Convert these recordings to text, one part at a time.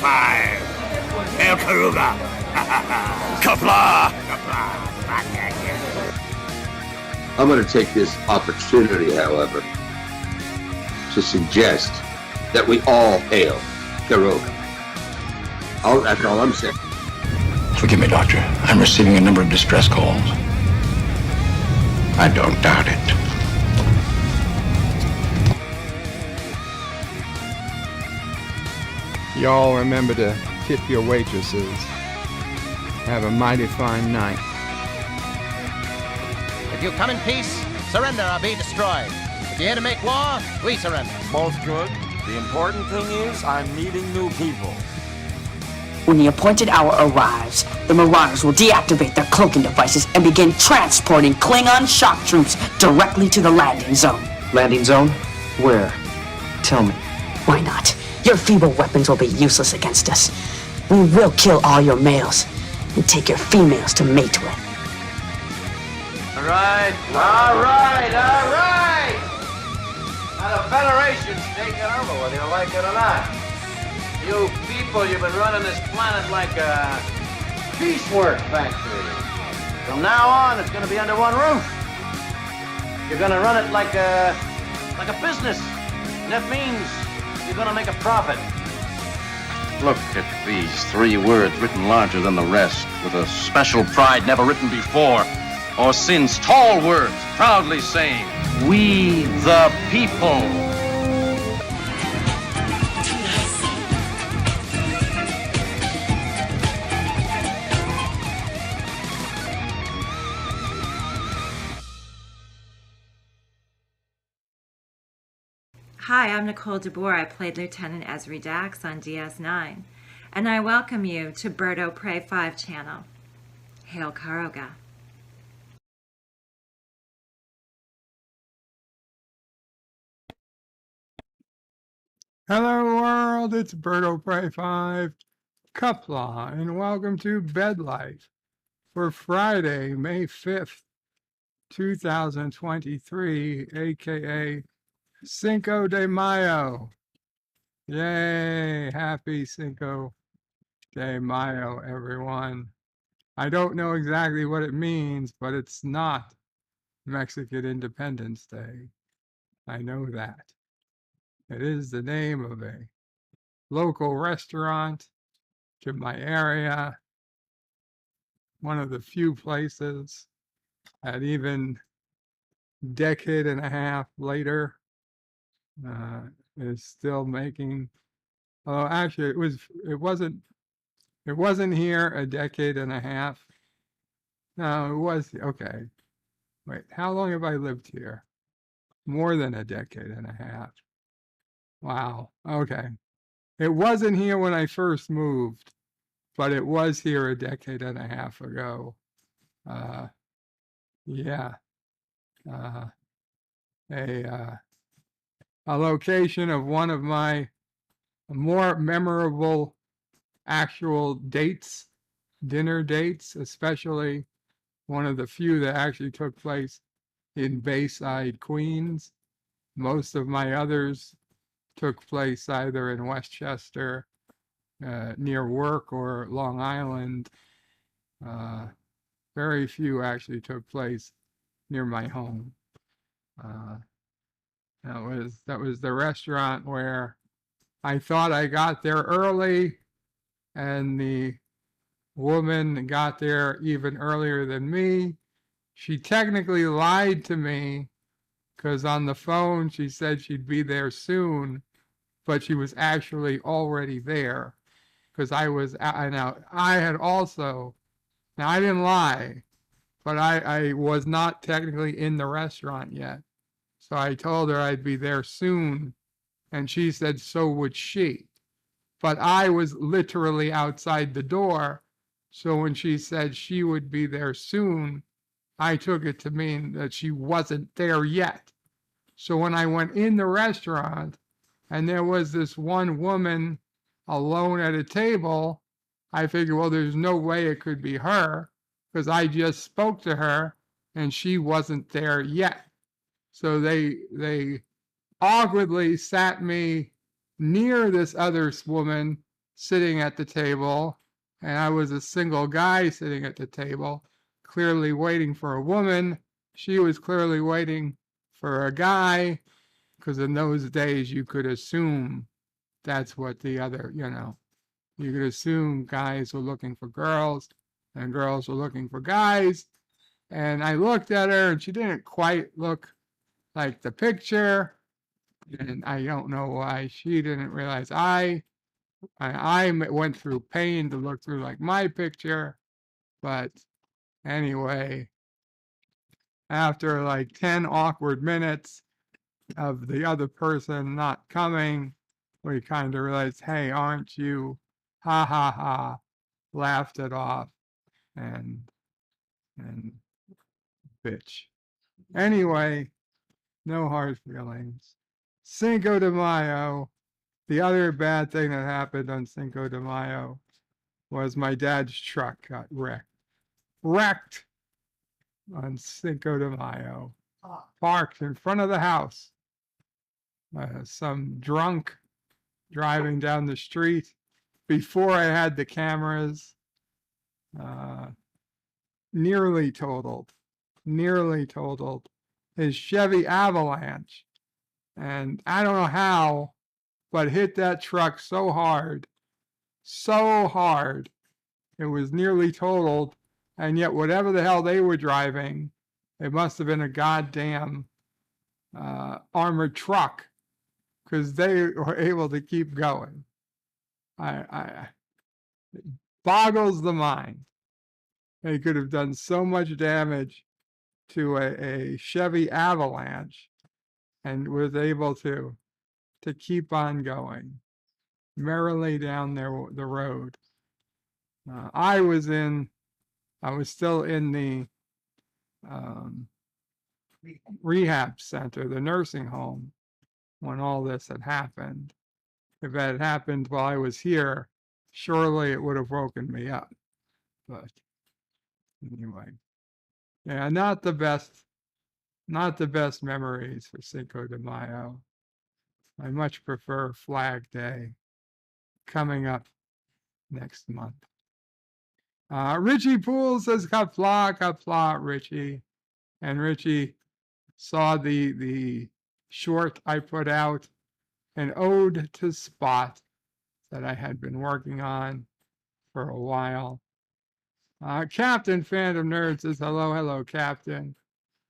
5. Hail Karuga! Kapla! I'm going to take this opportunity, however, to suggest that we all hail Karuga. That's all I'm saying. Forgive me, Doctor. I'm receiving a number of distress calls. I don't doubt it. Y'all remember to tip your waitresses. Have a mighty fine night. If you come in peace, surrender or be destroyed. If you're here to make war, we surrender. Both good. The important thing is I'm meeting new people. When the appointed hour arrives, the Marauders will deactivate their cloaking devices and begin transporting Klingon shock troops directly to the landing zone. Landing zone? Where? Tell me. Why not? Your feeble weapons will be useless against us. We will kill all your males and take your females to mate with. All right. Now the Federation's taking over, whether you like it or not. You people, you've been running this planet like a piecework factory. From now on, it's going to be under one roof. You're going to run it like a business. And that means you're going to make a profit. Look at these 3 words written larger than the rest, with a special pride never written before or since. Tall words, proudly saying, "We the people." Hi, I'm Nicole DeBoer. I played Lieutenant Ezri Dax on DS9, and I welcome you to Birdo Prey 5 channel. Hail Karoga. Hello world, it's Birdo Prey 5, Cuplaw, and welcome to Bed Life for Friday, May 5th, 2023, aka Cinco De Mayo. Yay! Happy Cinco de Mayo, everyone. I don't know exactly what it means, but it's not Mexican Independence Day. I know that. It is the name of a local restaurant to my area. One of the few places that even decade and a half later is still making. Oh, actually, it wasn't here a decade and a half. No, it was okay. Wait, how long have I lived here? More than a decade and a half. Wow. Okay. It wasn't here when I first moved, but it was here a decade and a half ago. Yeah. A location of one of my more memorable actual dates, dinner dates, especially one of the few that actually took place in Bayside, Queens. Most of my others took place either in Westchester, near work, or Long Island. Very few actually took place near my home. That was the restaurant where I thought I got there early, and the woman got there even earlier than me. She technically lied to me because on the phone she said she'd be there soon, but she was actually already there because I had also, now I didn't lie, but I was not technically in the restaurant yet. So I told her I'd be there soon, and she said so would she. But I was literally outside the door, so when she said she would be there soon, I took it to mean that she wasn't there yet. So when I went in the restaurant and there was this one woman alone at a table, I figured, well, there's no way it could be her because I just spoke to her and she wasn't there yet. So they awkwardly sat me near this other woman sitting at the table, and I was a single guy sitting at the table, clearly waiting for a woman. She was clearly waiting for a guy, because in those days you could assume that's what the other, you could assume guys were looking for girls and girls were looking for guys. And I looked at her and she didn't quite look like the picture. And I don't know why she didn't realize I went through pain to look through like my picture. But anyway, after like 10 awkward minutes of the other person not coming, we kind of realized, hey, aren't you? Ha ha ha. Laughed it off and bitch. Anyway, no hard feelings. Cinco de Mayo. The other bad thing that happened on Cinco de Mayo was my dad's truck got wrecked. Wrecked on Cinco de Mayo. Parked in front of the house. Some drunk driving down the street before I had the cameras. Nearly totaled his Chevy Avalanche. And I don't know how, but hit that truck so hard, it was nearly totaled. And yet, whatever the hell they were driving, it must have been a goddamn armored truck, because they were able to keep going. It boggles the mind. They could have done so much damage to a Chevy Avalanche and was able to keep on going merrily down the road. I was still in the rehab center, the nursing home, when all this had happened. If it had happened while I was here, surely it would have woken me up. But anyway, yeah, not the best memories for Cinco de Mayo. I much prefer Flag Day coming up next month. Richie Poole says, kapla, Richie. And Richie saw the short I put out, an ode to Spot, that I had been working on for a while. Captain Phantom Nerd says, hello, Captain.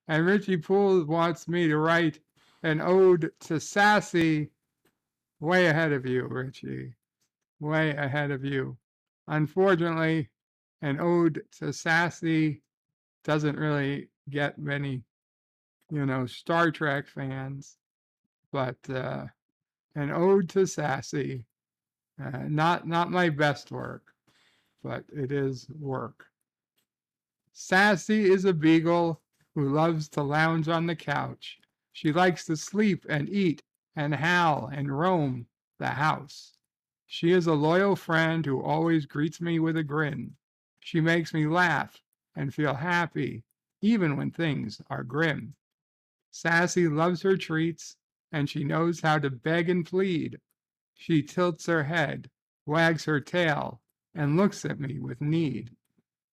And Richie Poole wants me to write an ode to Sassy. Way ahead of you, Richie. Way ahead of you. Unfortunately, an ode to Sassy doesn't really get many, Star Trek fans. But an ode to Sassy, not my best work, but it is work. Sassy is a beagle who loves to lounge on the couch. She likes to sleep and eat and howl and roam the house. She is a loyal friend who always greets me with a grin. She makes me laugh and feel happy, even when things are grim. Sassy loves her treats, and she knows how to beg and plead. She tilts her head, wags her tail, and looks at me with need.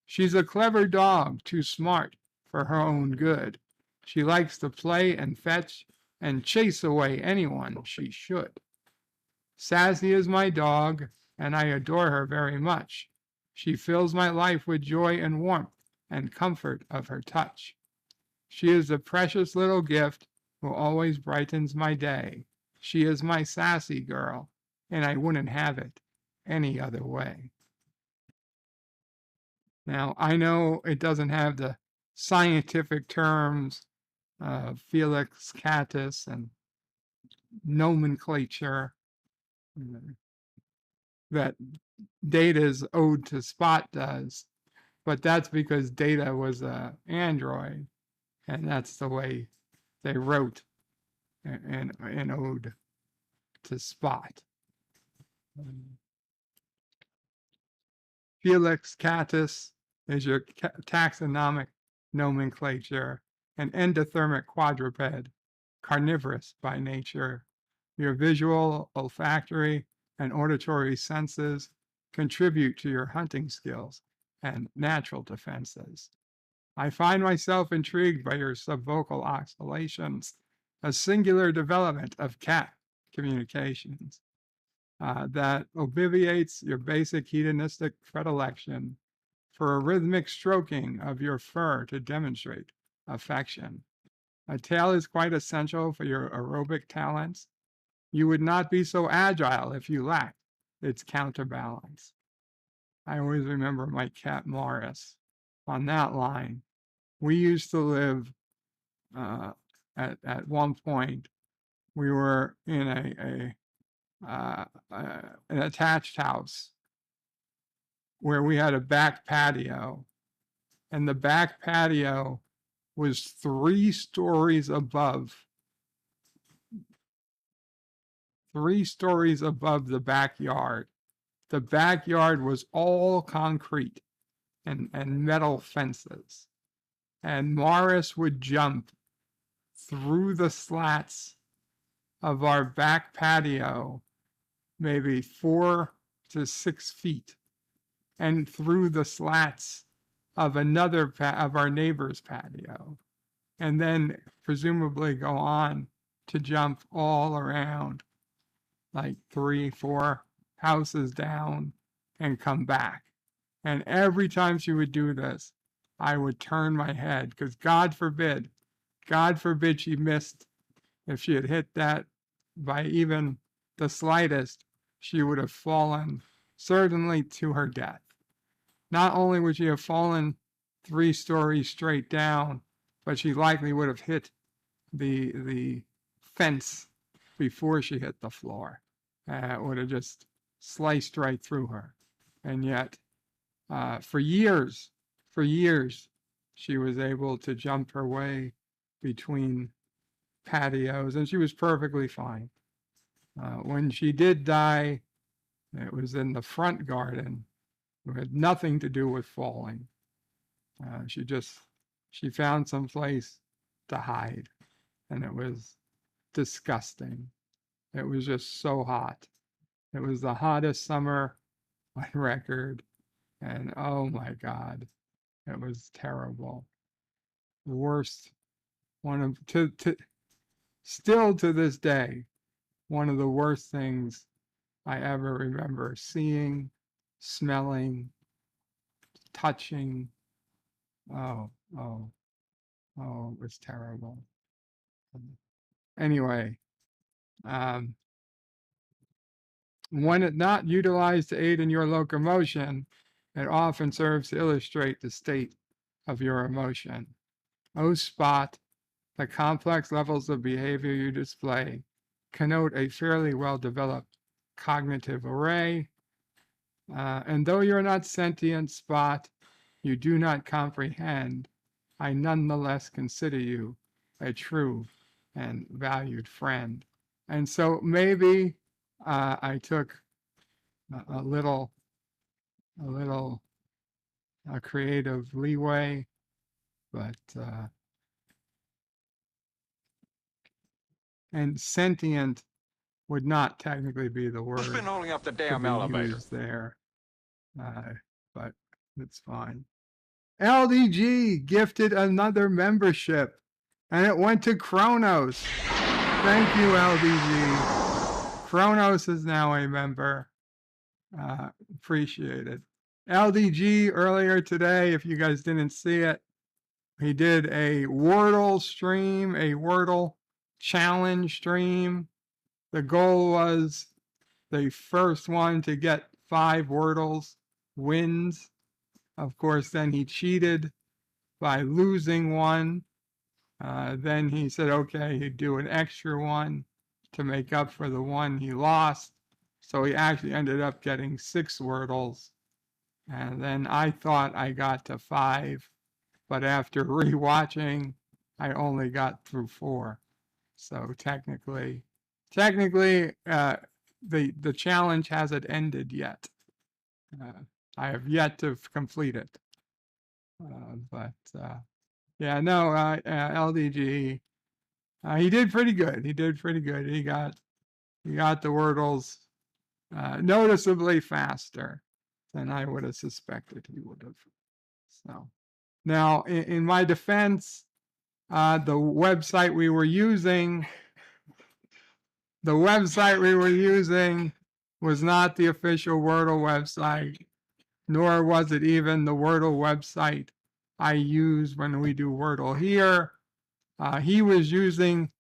She's a clever dog, too smart for her own good. She likes to play and fetch and chase away anyone she should. Sassy is my dog, and I adore her very much. She fills my life with joy and warmth and comfort of her touch. She is a precious little gift who always brightens my day. She is my sassy girl, and I wouldn't have it any other way. Now, I know it doesn't have the scientific terms Felix Catus and nomenclature that Data's ode to Spot does, but that's because Data was an android, and that's the way they wrote an ode to Spot. Felix Catus is your taxonomic nomenclature, an endothermic quadruped, carnivorous by nature. Your visual, olfactory, and auditory senses contribute to your hunting skills and natural defenses. I find myself intrigued by your subvocal oscillations, a singular development of cat communications that obviates your basic hedonistic predilection for a rhythmic stroking of your fur to demonstrate affection. A tail is quite essential for your aerobic talents. You would not be so agile if you lacked its counterbalance. I always remember my cat Morris on that line. We used to live at one point. We were in an attached house where we had a back patio, and the back patio was 3 stories above. 3 stories above the backyard. The backyard was all concrete and metal fences. And Morris would jump through the slats of our back patio, maybe 4 to 6 feet, and through the slats of of our neighbor's patio, and then presumably go on to jump all around, like 3, 4 houses down, and come back. And every time she would do this, I would turn my head, because God forbid she missed. If she had hit that by even the slightest, she would have fallen certainly to her death. Not only would she have fallen 3 stories straight down, but she likely would have hit the fence before she hit the floor. It would have just sliced right through her. And yet, for years, she was able to jump her way between patios, and she was perfectly fine. When she did die, it was in the front garden. It had nothing to do with falling. She found some place to hide, and it was disgusting. It was just so hot. It was the hottest summer on record, and oh my God, it was terrible. The worst, still to this day, one of the worst things I ever remember seeing, smelling, touching. Oh, it was terrible. Anyway, when it not utilized to aid in your locomotion, it often serves to illustrate the state of your emotion. O spot, the complex levels of behavior you display connote a fairly well-developed cognitive array. And though you're not sentient, Spot, you do not comprehend, I nonetheless consider you a true and valued friend. And so maybe I took a little creative leeway, but and sentient would not technically be the word. Who's been holding up the damn to be elevator? used there, but it's fine. LDG gifted another membership, and it went to Kronos. Thank you, LDG. Kronos is now a member. Appreciate it. LDG earlier today, if you guys didn't see it, he did a Wordle stream, a Wordle challenge stream. The goal was the first one to get 5 Wordles wins. Of course, then he cheated by losing one. Then he said, okay, he'd do an extra one to make up for the one he lost. So he actually ended up getting 6 Wordles. And then I thought I got to 5, but after rewatching, I only got through 4. So technically, the challenge hasn't ended yet. I have yet to complete it. Yeah, no, LDG, he did pretty good. He got the Wordles noticeably faster than I would have suspected he would have. So now, in my defense, the website we were using was not the official Wordle website, nor was it even the Wordle website I use when we do Wordle here. He was using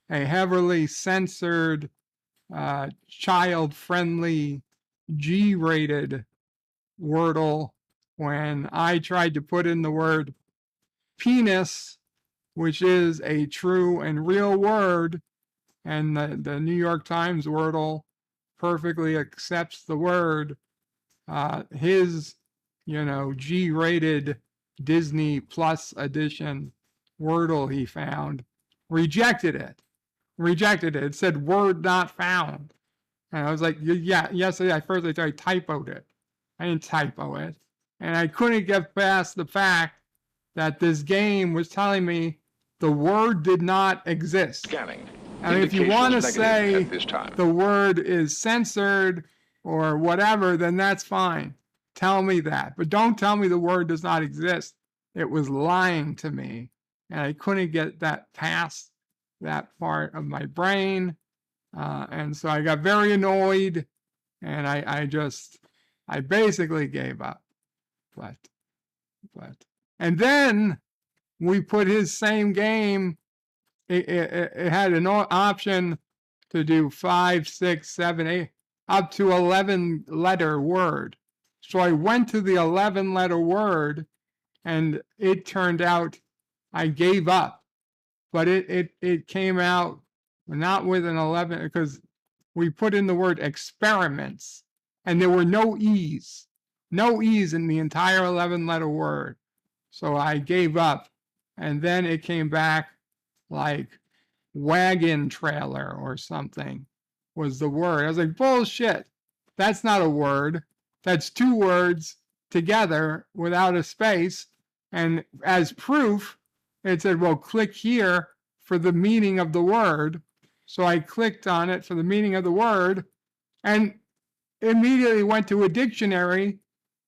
a heavily censored, child-friendly, G-rated Wordle when I tried to put in the word penis, which is a true and real word, and the New York Times Wordle perfectly accepts the word. His, G-rated Disney Plus edition Wordle he found rejected it. It said word not found. And I was like, yeah, yesterday I typoed it. I didn't typo it. And I couldn't get past the fact that this game was telling me the word did not exist. Scanning. I mean, if you want to say the word is censored or whatever, then that's fine. Tell me that. But don't tell me the word does not exist. It was lying to me. And I couldn't get that past that part of my brain. And so I got very annoyed, and I basically gave up. And then we put his same game. It had an option to do 5, 6, 7, 8, up to 11 letter word. So I went to the 11 letter word, and it turned out I gave up. But it came out not with an 11, because we put in the word experiments, and there were no E's in the entire 11 letter word. So I gave up, and then it came back like wagon trailer or something was the word. I was like, bullshit. That's not a word. That's two words together without a space. And as proof, it said, well, click here for the meaning of the word. So I clicked on it for the meaning of the word, and immediately went to a dictionary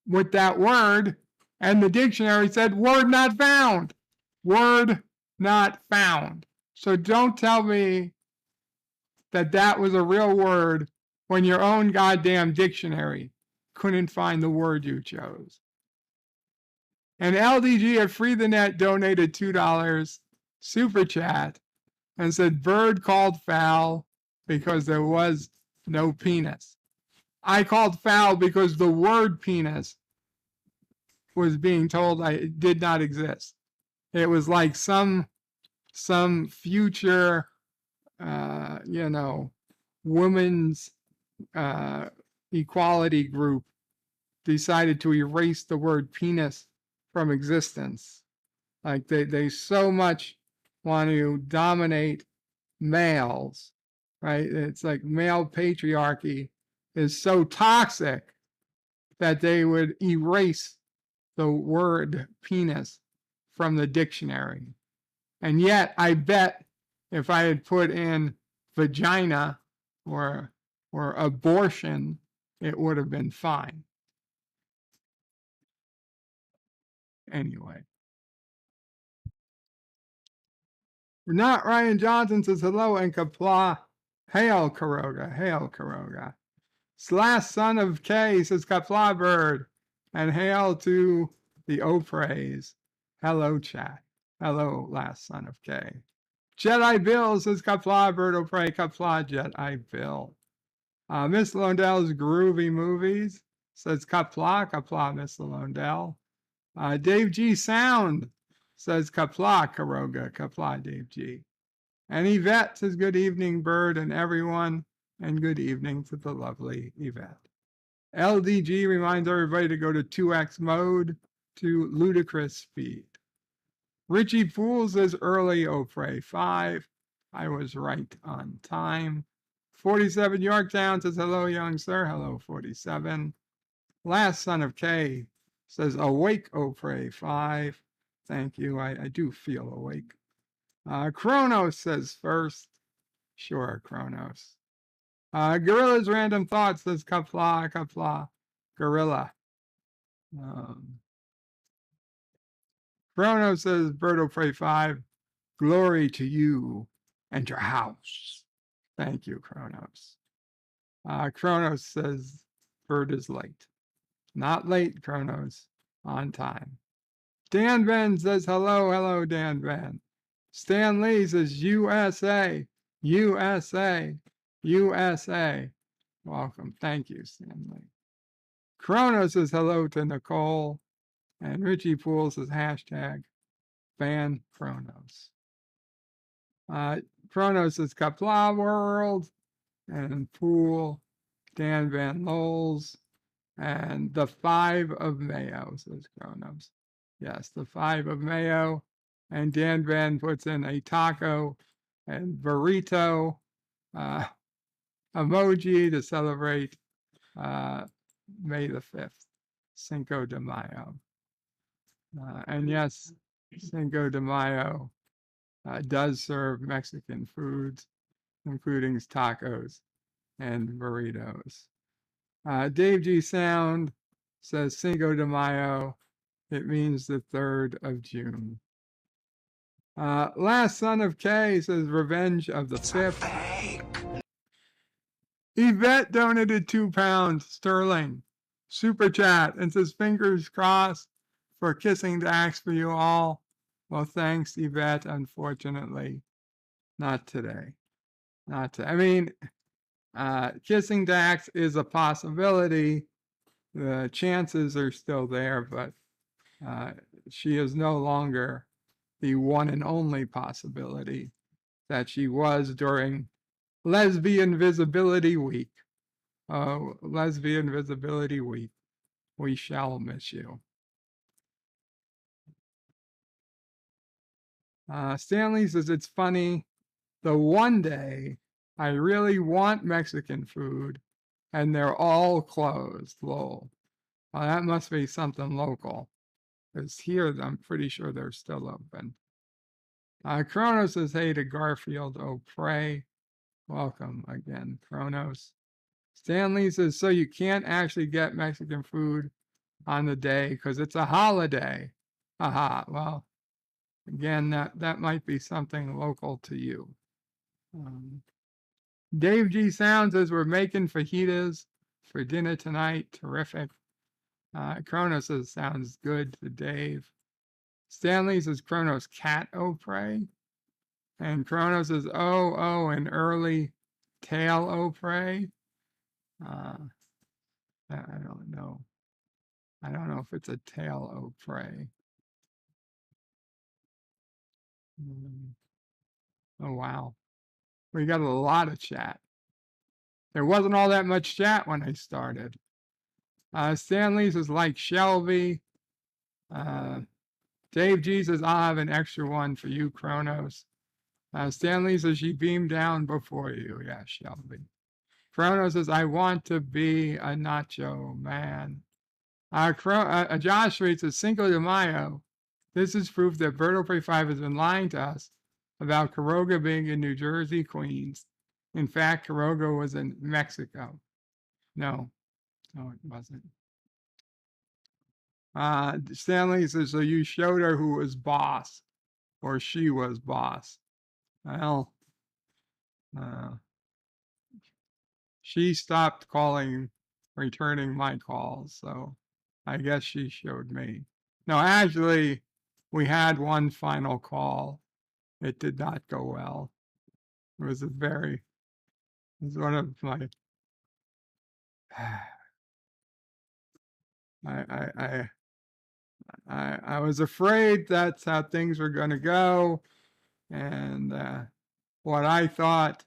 with that word, and the dictionary said, word not found. Word not found. So don't tell me that that was a real word when your own goddamn dictionary couldn't find the word you chose. And LDG at Free the Net donated $2 super chat and said bird called foul because there was no penis. I called foul because the word penis was being told I did not exist. It was like some future, women's equality group decided to erase the word penis from existence. Like they so much want to dominate males, right? It's like male patriarchy is so toxic that they would erase the word penis from the dictionary. And yet, I bet if I had put in vagina or abortion, it would have been fine. Anyway. Not Ryan Johnson says hello and kapla. Hail Karoga, hail Karoga. Last son of K says kapla bird. And hail to the Opraise. Hello chat. Hello last son of K. Jedi Bill says kapla bird Opray kapla Jedi Bill. Miss Londell's Groovy Movies says kapla Miss Londell. Dave G Sound says kapla Karoga, kapla Dave G. And Yvette says good evening, Bird and everyone, and good evening to the lovely Yvette. LDG reminds everybody to go to 2x mode to ludicrous speed. Richie Poole says early Opray 5. I was right on time. 47 Yorktown says hello, young sir. Hello, 47. Last son of K says awake Opray 5. Thank you. I do feel awake. Kronos says first. Sure, Kronos. Gorilla's Random Thoughts says kapla, kapla, gorilla. Chrono says Birdo Prey 5, glory to you and your house. Thank you, Kronos. Kronos says Bird is late. Not late, Kronos. On time. Dan Ben says hello, hello, Dan Ben. Stan Lee says USA, USA, USA. Welcome. Thank you, Stan Lee. Kronos says hello to Nicole. And Richie Poole says hashtag ban Kronos. Kronos says Kapla World. And Poole, Dan Van Lols, and the 5 of Mayo, says Kronos. Yes, the 5 of Mayo. And Dan Van puts in a taco and burrito emoji to celebrate May the 5th, Cinco de Mayo. And yes, Cinco de Mayo does serve Mexican foods, including tacos and burritos. Dave G. Sound says Cinco de Mayo. It means the 3rd of June. Last Son of K says Revenge of the 5th. Yvette donated £2 sterling super chat and says fingers crossed for Kissing Dax for you all. Well, thanks, Yvette. Unfortunately, not today. Not today. I mean, Kissing Dax is a possibility. The chances are still there, but she is no longer the one and only possibility that she was during Lesbian Visibility Week. Oh, Lesbian Visibility Week. We shall miss you. Stanley says it's funny. The one day I really want Mexican food and they're all closed. Lol. Well, that must be something local. Because here, I'm pretty sure they're still open. Kronos says, hey to Garfield. Oh, pray. Welcome again, Kronos. Stanley says, so you can't actually get Mexican food on the day because it's a holiday. Aha. Well, again, that might be something local to you. Dave G. Sound says, we're making fajitas for dinner tonight. Terrific. Kronos says, sounds good to Dave. Stanley says, Kronos cat oh pray. And Kronos says, oh, an early tail oh pray. I don't know. I don't know if it's a tail oh pray. Oh, wow. We got a lot of chat. There wasn't all that much chat when I started. Stanley's is like Shelby. Dave G says, I'll have an extra one for you, Kronos. Stanley says, she beamed down before you. Yeah, Shelby. Kronos says, I want to be a nacho man. Josh Reed says, Cinco de Mayo. This is proof that Birdo Prey 5 has been lying to us about Quiroga being in New Jersey, Queens. In fact, Quiroga was in Mexico. No, it wasn't. Stanley says, so you showed her who was boss, or she was boss. Well, she stopped returning my calls, so I guess she showed me. No, actually, we had one final call. It did not go well. It was one of my, I was afraid that's how things were going to go. And what I thought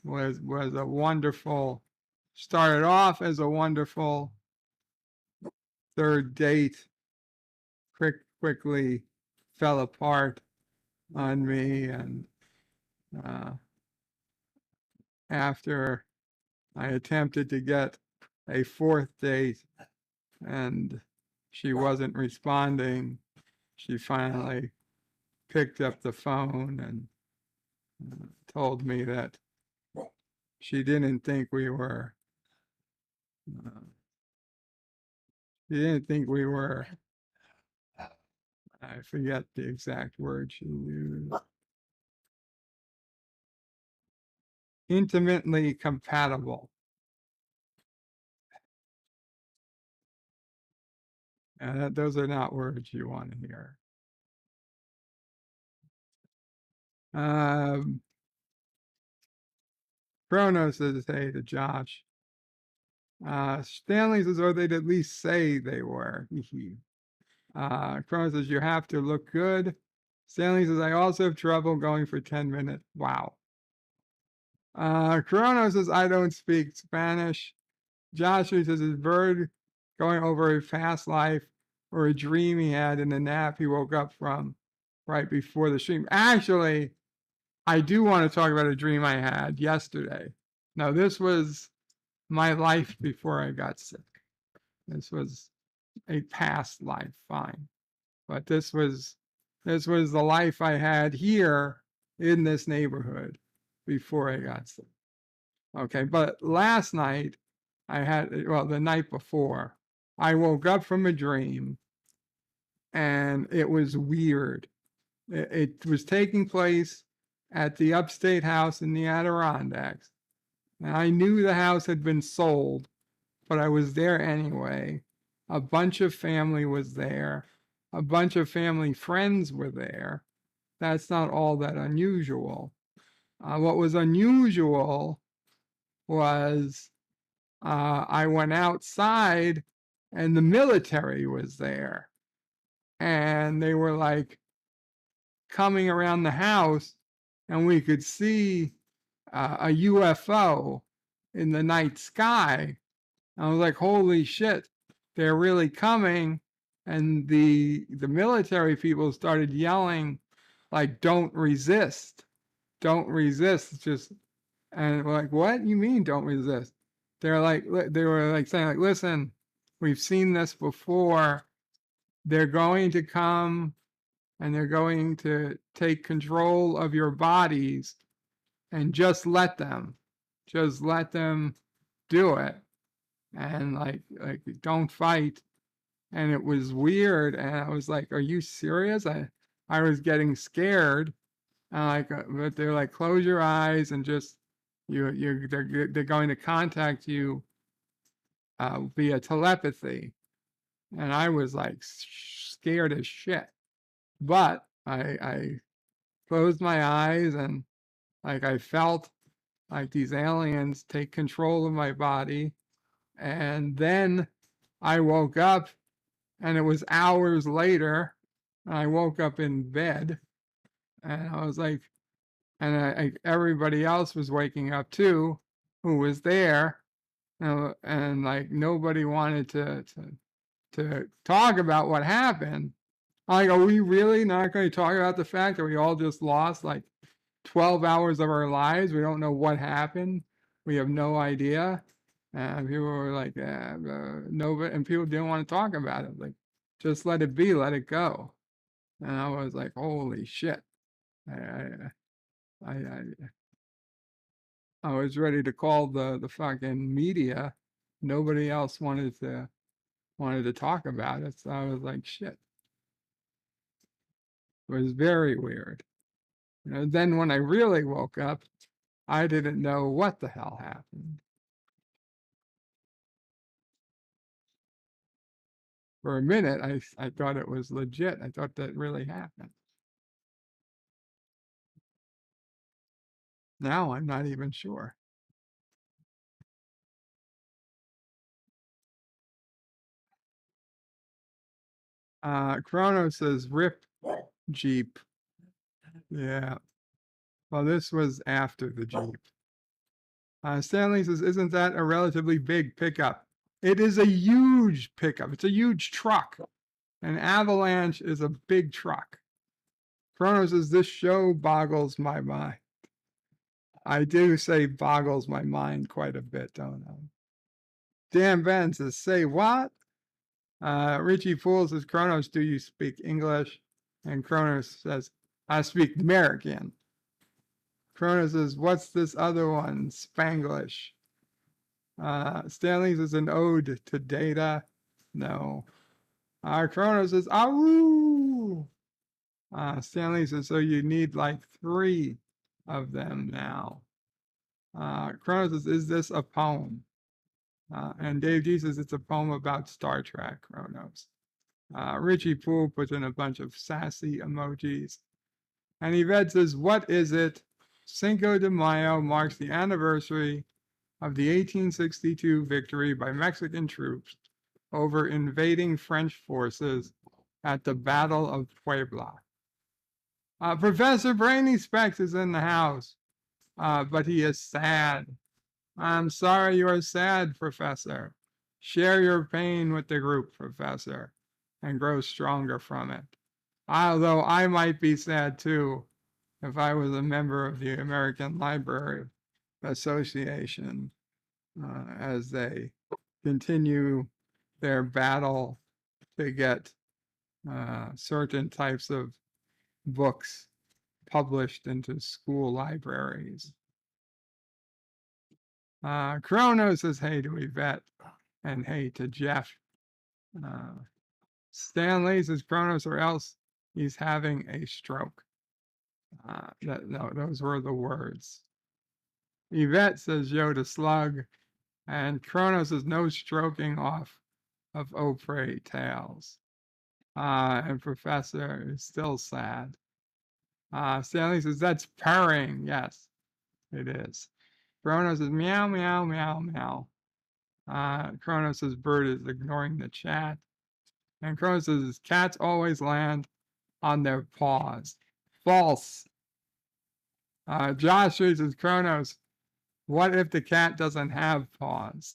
was a wonderful, started off as a wonderful third date, quickly fell apart on me. And after I attempted to get a fourth date and she wasn't responding, she finally picked up the phone and told me that she didn't think we were, she didn't think we were, I forget the exact word she used. Intimately compatible. And those are not words you want to hear. Chronos says, hey, to Josh. Stanley says, or they'd at least say they were. Chronos says, you have to look good. Stanley says, I also have trouble going for 10 minutes. Wow. Chronos says, I don't speak Spanish. Joshua says, is Bird going over a past life or a dream he had in a nap he woke up from right before the stream? Actually, I do want to talk about a dream I had yesterday. Now, this was my life before I got sick. This was a past life, fine. But this was the life I had here in this neighborhood before I got sick. Okay, but last night the night before, I woke up from a dream and it was weird. It was taking place at the upstate house in the Adirondacks. And I knew the house had been sold, but I was there anyway. A bunch of family was there. A bunch of family friends were there. That's not all that unusual. What was unusual was I went outside and the military was there. And they were like coming around the house and we could see a UFO in the night sky. I was like, holy shit, they're really coming. And the military people started yelling, like, don't resist. Don't resist. Just, and we're like, what you mean don't resist? They were like saying, like, listen, we've seen this before. They're going to come and they're going to take control of your bodies, and just let them do it. And like don't fight. And it was weird. And I was like, are you serious? I was getting scared. And but they're like, close your eyes and just they're going to contact you via telepathy. And I was like scared as shit. But I closed my eyes and like I felt like these aliens take control of my body. And then I woke up and it was hours later. And I woke up in bed and I was like, and everybody else was waking up too, who was there. And like nobody wanted to talk about what happened. I'm like, are we really not going to talk about the fact that we all just lost like 12 hours of our lives? We don't know what happened. We have no idea. And people were like, nobody, and people didn't want to talk about it. Like, just let it be, let it go. And I was like, holy shit. I was ready to call the fucking media. Nobody else wanted to talk about it. So I was like, shit. It was very weird. Then when I really woke up, I didn't know what the hell happened. For a minute, I thought it was legit. I thought that really happened. Now I'm not even sure. Chrono says rip Jeep. Yeah. Well, this was after the Jeep. Stanley says, isn't that a relatively big pickup? It is a huge pickup. It's a huge truck. An Avalanche is a big truck. Chrono says, this show boggles my mind. I do say boggles my mind quite a bit, don't I? Dan Ben says, say what? Richie Poole says, Kronos, do you speak English? And Kronos says, I speak American. Cronus says, what's this other one? Spanglish. Stanley says, an ode to data. No. Cronus says, awoo. Stanley says, so you need like 3 of them now. Cronus says, is this a poem? And Dave G says, it's a poem about Star Trek, Kronos. Richie Poole puts in a bunch of sassy emojis. And Yvette says, what is it? Cinco de Mayo marks the anniversary of the 1862 victory by Mexican troops over invading French forces at the Battle of Puebla. Professor Brainy Specs is in the house, but he is sad. I'm sorry you are sad, Professor. Share your pain with the group, Professor, and grow stronger from it. Although I might be sad too if I was a member of the American Library Association as they continue their battle to get certain types of books published into school libraries. Kronos says hey to Yvette and hey to Jeff. Stanley says Kronos or else he's having a stroke. No, those were the words. Yvette says yo to Slug, and Kronos says no stroking off of Opry Tales. And Professor is still sad. Stanley says that's purring. Yes, it is. Kronos says meow, meow, meow, meow. Kronos says bird is ignoring the chat. And Kronos says cats always land on their paws. False. Josh says Kronos, what if the cat doesn't have paws?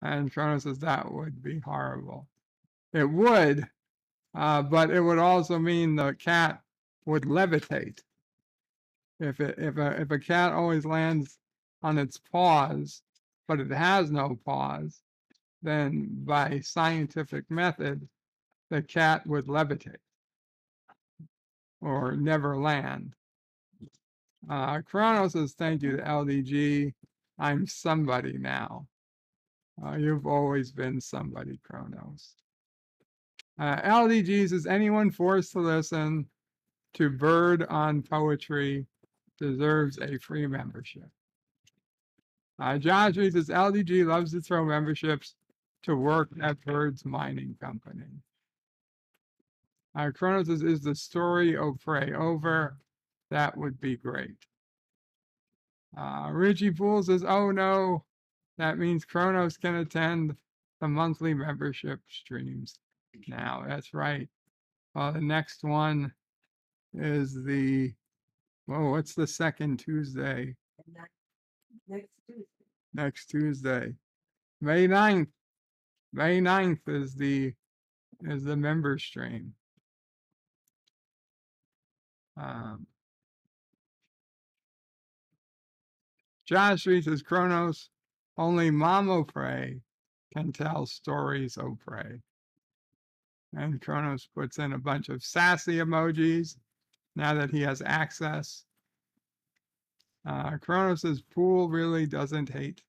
And Kronos says that would be horrible. It would, but it would also mean the cat would levitate. If a cat always lands on its paws, but it has no paws, then by scientific method, the cat would levitate or never land. Kronos says, thank you to LDG. I'm somebody now. You've always been somebody, Kronos. LDG says, anyone forced to listen to Bird on Poetry deserves a free membership. Josh says, LDG loves to throw memberships to work at Bird's mining company. Kronos says, is the story of Prey over? That would be great. Richie Poole says, oh no, that means Kronos can attend the monthly membership streams now. That's right. The next one is what's the second Tuesday? Next Tuesday. May 9th. May 9th is the member stream. Josh Reed says Kronos, only Mom Prey can tell stories of Prey. And Kronos puts in a bunch of sassy emojis now that he has access. Kronos says Pool really doesn't hate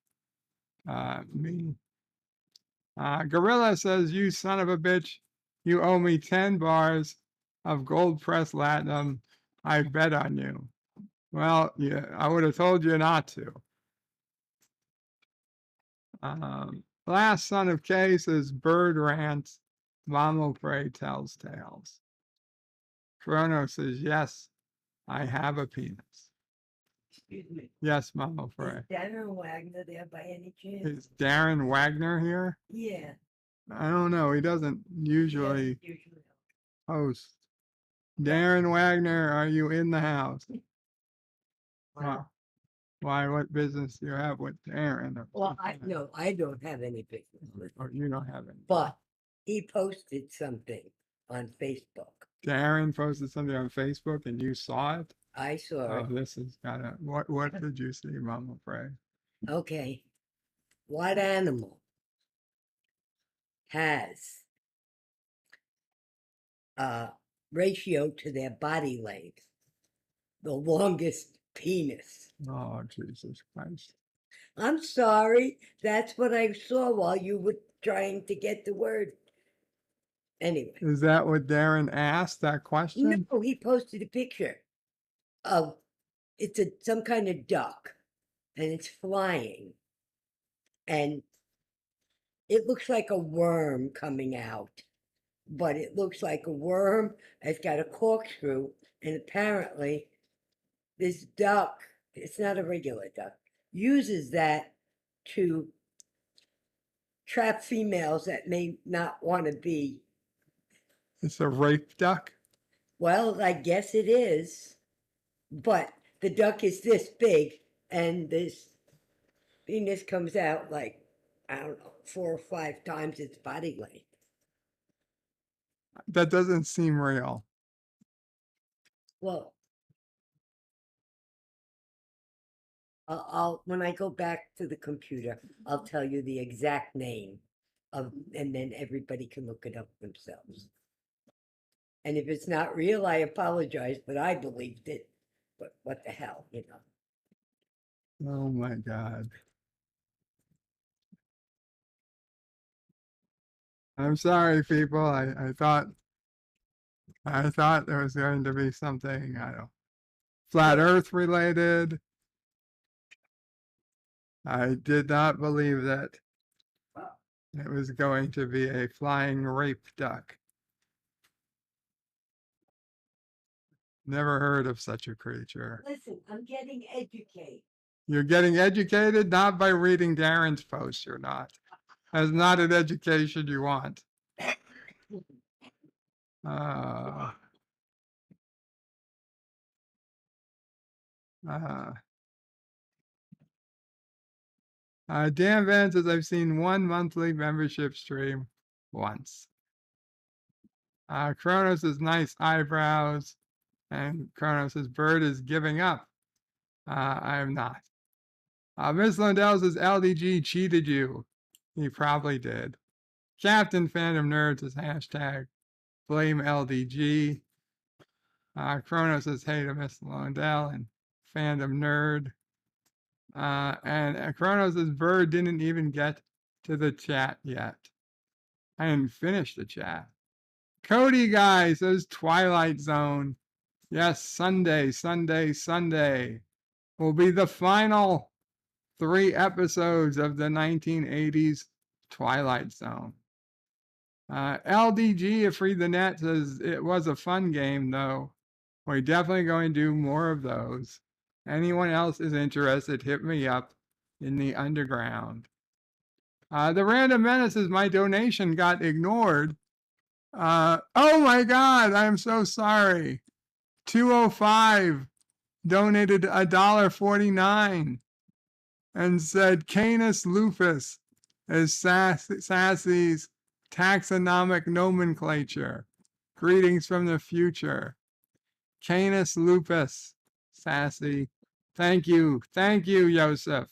me. Gorilla says, you son of a bitch, you owe me 10 bars of gold press latinum. I bet on you. Well, yeah, I would have told you not to. Last son of K says Bird rants, Mama Prey tells tales. Kronos says, yes, I have a penis. Excuse me. Yes, Mama Prey. Is Darren Wagner there by any chance? Is Darren Wagner here? Yeah. I don't know. He doesn't usually host. Darren Wagner, are you in the house? Wow. Why? What business do you have with Darren? Well, I don't have any business with him. Or you don't have any. But he posted something on Facebook. Darren posted something on Facebook and you saw it? I saw it. This is gotta. What did you see, Mama Prey? Okay. What animal has a ratio to their body length the longest Penis. Oh, Jesus Christ. I'm sorry. That's what I saw while you were trying to get the word. Anyway. Is that what Darren asked, that question? No, he posted a picture of some kind of duck and it's flying. And it looks like a worm coming out. But it looks like a worm. It's got a corkscrew. And apparently this duck, it's not a regular duck, uses that to trap females that may not want to be. It's a rape duck? Well, I guess it is. But the duck is this big and this penis comes out like, I don't know, 4 or 5 times its body length. That doesn't seem real. Well, I'll when I go back to the computer, I'll tell you the exact name of, and then everybody can look it up themselves. And if it's not real, I apologize, but I believed it. But what the hell, you know? Oh my God. I'm sorry, people. I thought there was going to be something, I don't, flat Earth related. I did not believe that it was going to be a flying rape duck. Never heard of such a creature. Listen, I'm getting educated. You're getting educated, not by reading Darren's post, you're not. That's not an education you want. Dan Van says, I've seen one monthly membership stream once. Kronos says, nice eyebrows. And Kronos says, Bird is giving up. I am not. Miss Lundell says, LDG cheated you. He probably did. Captain Fandom Nerd says, hashtag blame LDG. Kronos says, hey to Miss Lundell and Fandom Nerd. And Kronos says, Bird didn't even get to the chat yet. I didn't finish the chat. Cody Guy says, Twilight Zone. Yes, Sunday will be the final 3 episodes of the 1980s Twilight Zone. LDG, if Free the Net, says, it was a fun game, though. We're definitely going to do more of those. Anyone else is interested, hit me up in the underground. The Random Menace says, my donation got ignored. Oh my God, I'm so sorry. 205 donated $1.49 and said Canis lupus is Sassy's taxonomic nomenclature. Greetings from the future. Canis lupus, Sassy. Thank you, Joseph.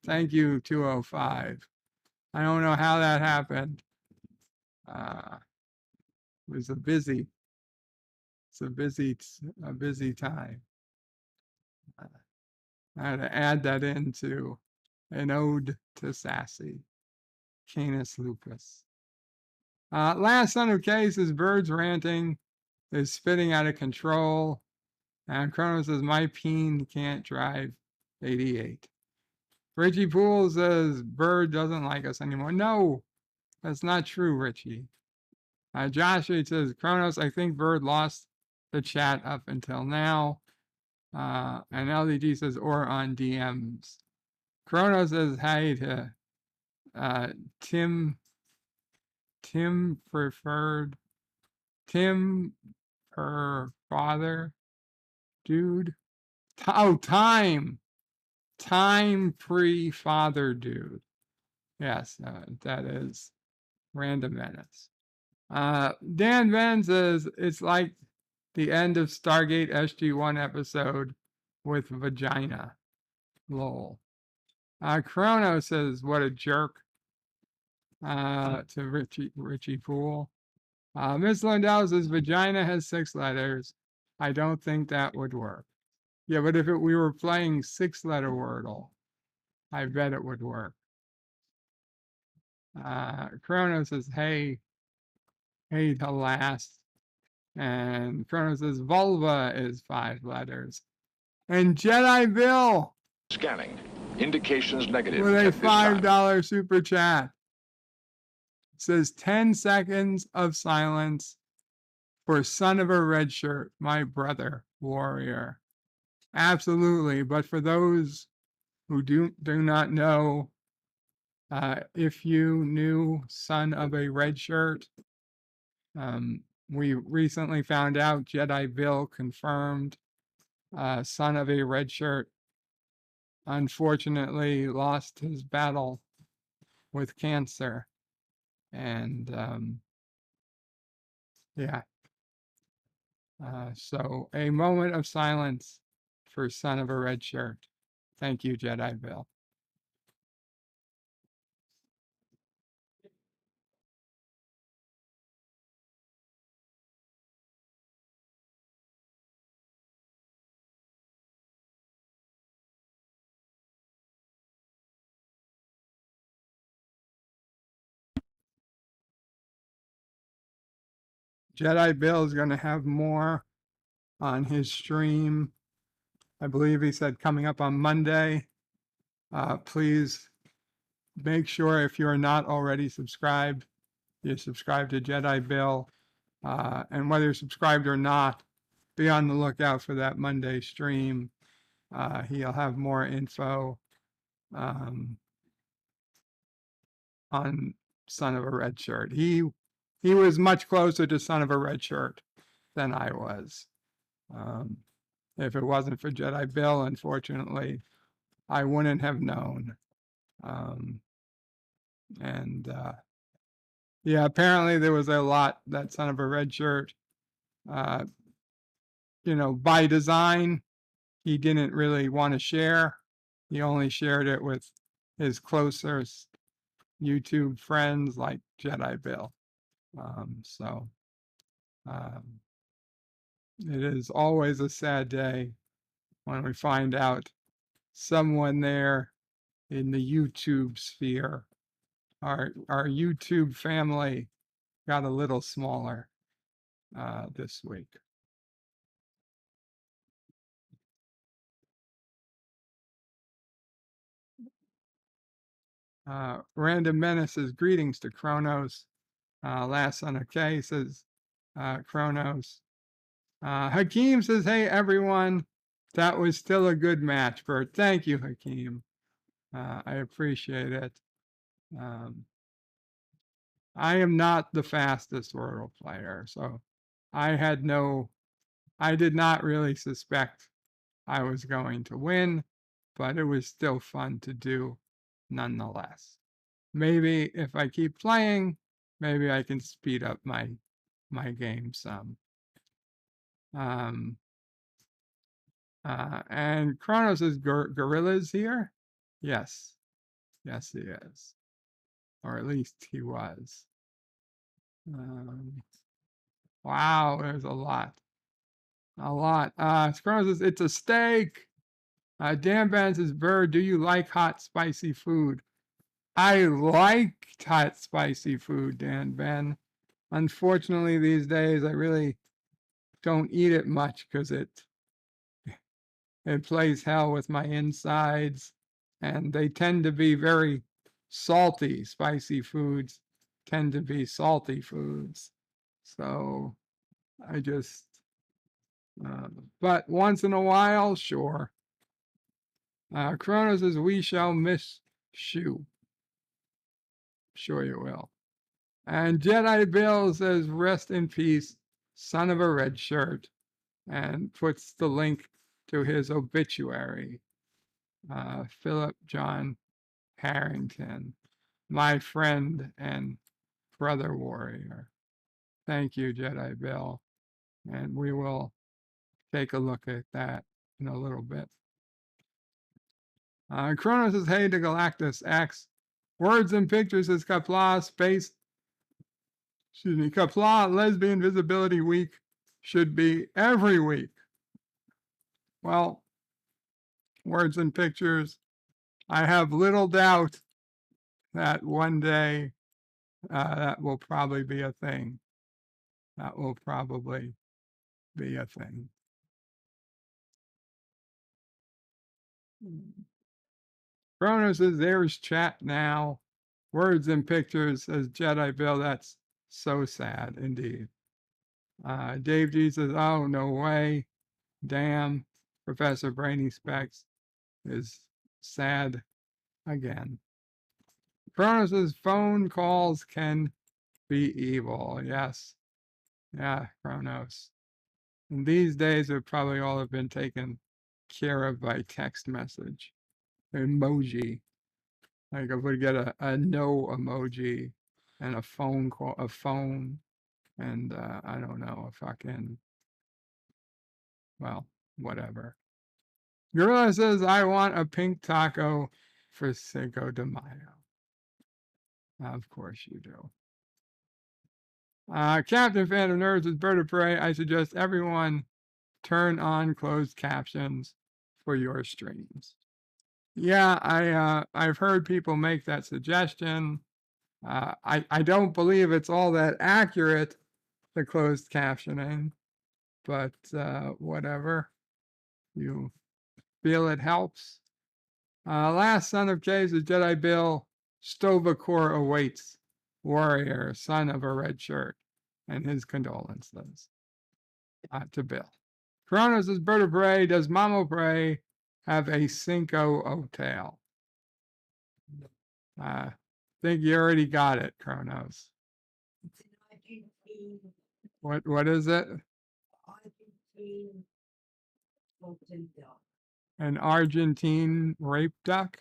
Thank you, 205. I don't know how that happened. It was a busy time. I had to add that into an ode to Sassy. Canis lupus. Last son of Case is Birds ranting, is spitting out of control. And Kronos says, my peen can't drive 88. Richie Poole says, Bird doesn't like us anymore. No, that's not true, Richie. Josh says, Kronos, I think Bird lost the chat up until now. And LDG says, or on DMs. Kronos says, hi to Tim preferred, Tim per father, dude. Oh, time pre-father, dude. Yes, that is Random Menace. Dan Van says, it's like the end of Stargate SG-1 episode with vagina. Lol. Chrono says, what a jerk. To Richie Poole. Miss Lundell says, vagina has 6 letters. I don't think that would work. Yeah, but if we were playing 6-letter Wordle, I bet it would work. Chrono says, hey to last. And Chrono says, vulva is 5 letters. And Jedi Bill Scanning. Indications negative. with a Check this time. $5 super chat says 10 seconds of silence for son of a red shirt, my brother, warrior. Absolutely. But for those who do not know, if you knew son of a red shirt, we recently found out Jedi Bill confirmed son of a red shirt unfortunately lost his battle with cancer. And yeah. So a moment of silence for son of a red shirt. Thank you, Jedi Bill. Jedi Bill is going to have more on his stream. I believe he said coming up on Monday. Please make sure if you're not already subscribed, you subscribe to Jedi Bill. And whether you're subscribed or not, be on the lookout for that Monday stream. He'll have more info on son of a red shirt. He was much closer to son of a red shirt than I was. If it wasn't for Jedi Bill, unfortunately, I wouldn't have known. Yeah, apparently there was a lot that son of a red shirt, by design, he didn't really want to share. He only shared it with his closest YouTube friends like Jedi Bill. It is always a sad day when we find out someone there in the YouTube sphere, our YouTube family got a little smaller this week. Random Menace says greetings to Kronos. Last son of K says Kronos. Hakeem says, hey everyone, that was still a good match, Bert. Thank you, Hakeem. I appreciate it. I am not the fastest Wordle player, so I did not really suspect I was going to win, but it was still fun to do nonetheless. Maybe if I keep playing, maybe I can speed up my game some. And Kronos is Gorilla's here? Yes. Yes, he is. Or at least he was. Wow, there's a lot. Kronos says, it's a steak. Dan Ben says, Bird, do you like hot, spicy food? I like hot, spicy food, Dan Ben. Unfortunately, these days, I really don't eat it much because it plays hell with my insides. And they tend to be very salty. Spicy foods tend to be salty foods. So I just, but once in a while, sure. Kronos says, we shall miss you. Sure you will. And Jedi Bill says, rest in peace, son of a red shirt, and puts the link to his obituary. Philip John Harrington, my friend and brother warrior. Thank you, Jedi Bill. And we will take a look at that in a little bit. Kronos says, hey to Galactus X. Words and pictures says Kapla space. Excuse me, Kapla Lesbian Visibility Week should be every week. Well, words and pictures. I have little doubt that one day that will probably be a thing. That will probably be a thing. Chrono says there's chat now. Words and pictures, says Jedi Bill. That's so sad indeed. Dave G says, oh, no way. Damn. Professor Brainy Specs is sad again. Chrono says phone calls can be evil. Yes. Yeah, Chronos. And these days would probably all have been taken care of by text message. Emoji. Like I would get a no emoji and a phone call, a phone, and I don't know, a fucking, well, whatever. Gorilla says, I want a pink taco for Cinco de Mayo. Of course you do. Captain Fan of Nerds with Bird of Prey. I suggest everyone turn on closed captions for your streams. Yeah, I've heard people make that suggestion. I don't believe it's all that accurate, the closed captioning, but whatever. You feel it helps. Last son of Caves is Jedi Bill. Stovacor awaits. Warrior, son of a red shirt. And his condolences to Bill. Kronos is Bird of Prey. Does Mamo Prey have a Cinco Hotel? Think you already got it, Kronos. What is it? An Argentine rape duck?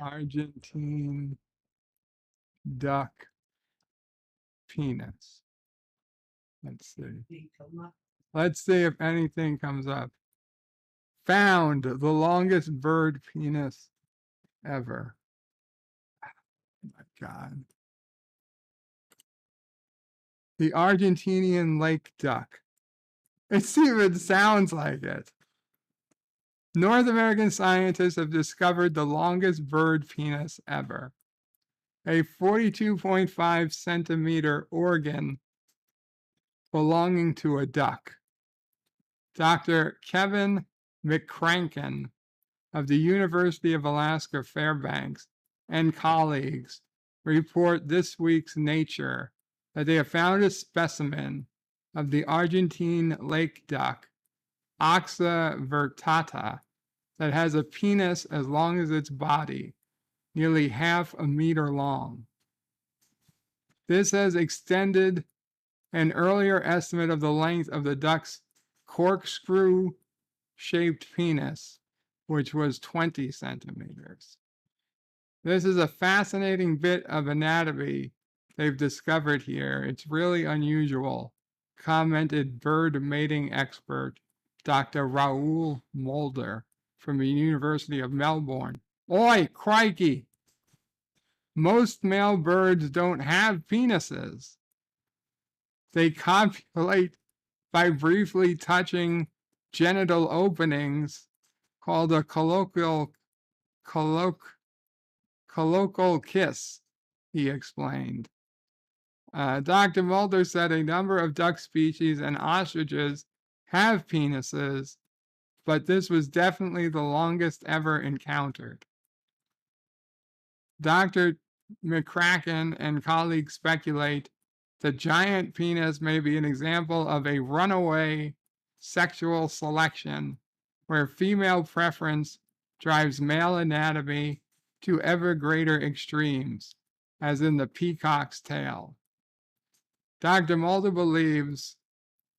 Argentine duck penis. Let's see. Let's see if anything comes up. Found the longest bird penis ever. Oh my God. The Argentinian lake duck. It even sounds like it. North American scientists have discovered the longest bird penis ever. A 42.5 centimeter organ belonging to a duck. Dr. Kevin McCrankin of the University of Alaska Fairbanks and colleagues report this week's Nature that they have found a specimen of the Argentine lake duck, Oxa vertata, that has a penis as long as its body, nearly half a meter long. This has extended an earlier estimate of the length of the duck's corkscrew-shaped penis, which was 20 centimeters. This is a fascinating bit of anatomy they've discovered here. It's really unusual, commented bird mating expert Dr. Raoul Mulder from the University of Melbourne. Oi, crikey! Most male birds don't have penises. They copulate by briefly touching genital openings called a colloquial kiss, he explained. Dr. Mulder said a number of duck species and ostriches have penises, but this was definitely the longest ever encountered. Dr. McCracken and colleagues speculate the giant penis may be an example of a runaway sexual selection where female preference drives male anatomy to ever greater extremes, as in the peacock's tail. Dr. Mulder believes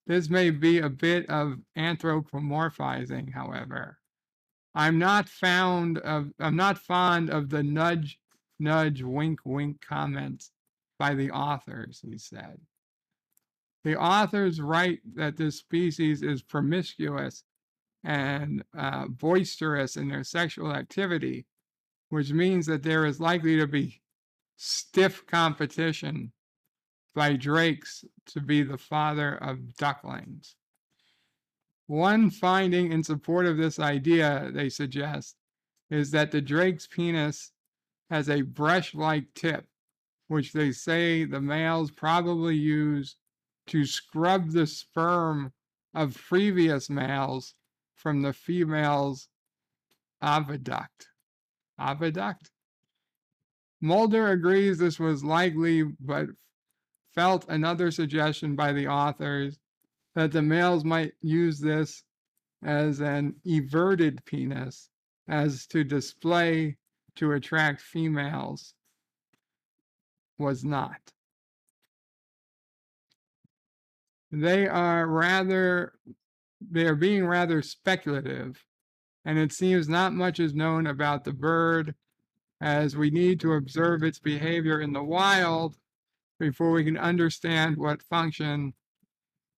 this may be a bit of anthropomorphizing, however. I'm not fond of the nudge, nudge, wink, wink comments by the authors, he said. The authors write that this species is promiscuous and boisterous in their sexual activity, which means that there is likely to be stiff competition by drakes to be the father of ducklings. One finding in support of this idea, they suggest, is that the drake's penis has a brush-like tip, which they say the males probably use to scrub the sperm of previous males from the female's oviduct. Oviduct? Mulder agrees this was likely, but felt another suggestion by the authors that the males might use this as an everted penis, as to display to attract females, was not. They are being rather speculative, and it seems not much is known about the bird, as we need to observe its behavior in the wild before we can understand what function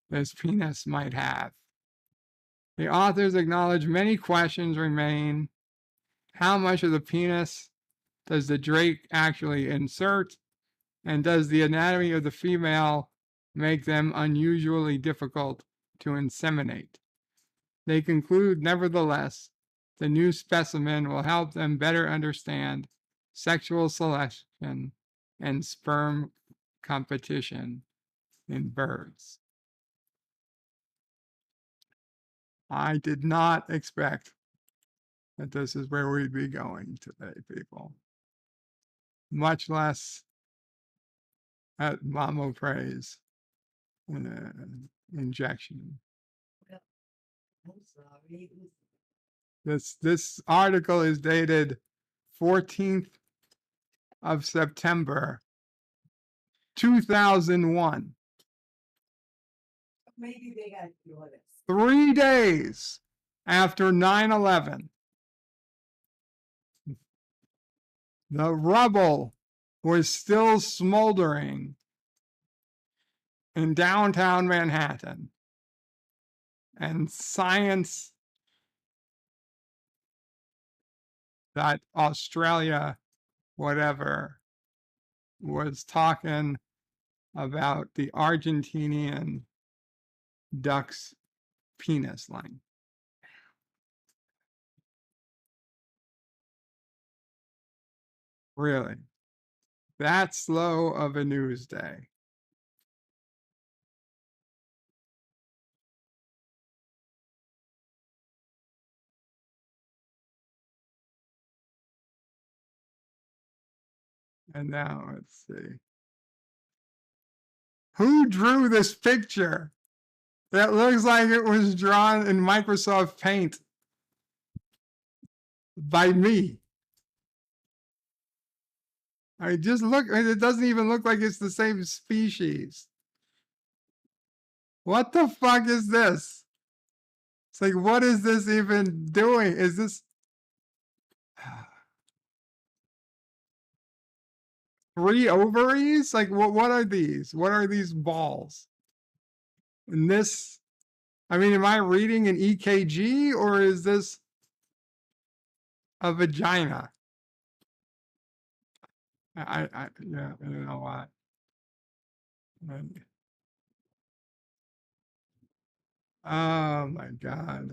this penis might have. The authors acknowledge many questions remain. How much of the penis does the drake actually insert? And does the anatomy of the female make them unusually difficult to inseminate? They conclude, nevertheless, the new specimen will help them better understand sexual selection and sperm competition in birds. I did not expect that this is where we'd be going today, people. Much less at Mamo Praise injection. I'm sorry. This article is dated 14th of September 2001. Maybe they got noticed. 3 days after 9/11. The rubble was still smoldering in downtown Manhattan. And Science that Australia, whatever, was talking about the Argentinian duck's penis length. Really? That slow of a news day. And now let's see. Who drew this picture? That looks like it was drawn in Microsoft Paint by me. I just look, it doesn't even look like it's the same species. What the fuck is this? It's like, what is this even doing? Is this 3 ovaries? Like, what are these? What are these balls? And this, I mean, am I reading an EKG or is this a vagina? Yeah, I don't know why. Oh my God.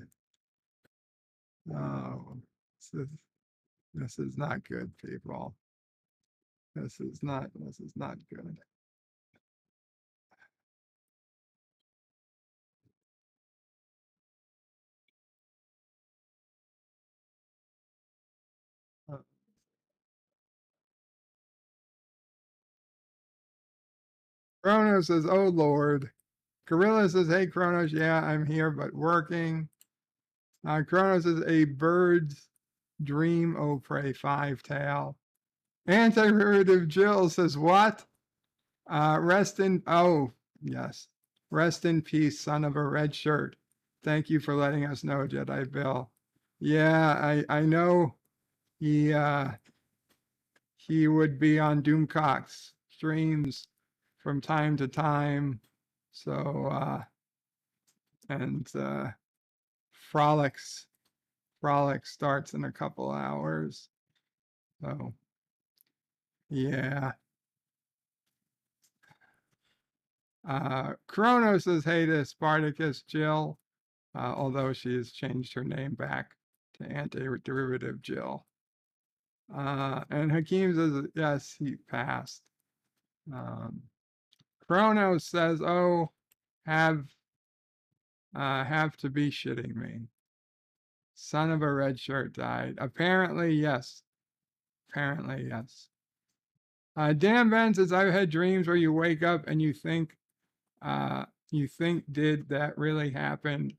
Oh, this is not good, people. This is not good. Chronos says, oh Lord. Gorilla says, hey Chronos, yeah, I'm here, but working. Chronos is a bird's dream, oh pray, 5-tail. Anti-primitive Jill says, what? Rest in, oh, yes. Rest in peace, son of a red shirt. Thank you for letting us know, Jedi Bill. Yeah, I know he would be on Doomcock's streams from time to time. So, and Frolic starts in a couple hours. So, yeah. Chrono says hey to Spartacus Jill, although she has changed her name back to Antiderivative Jill. And Hakeem says yes, he passed. Chrono says, oh, have to be shitting me. Son of a red shirt died. Apparently, yes. Apparently, yes. Dan Ben says, I've had dreams where you wake up and you think, did that really happen?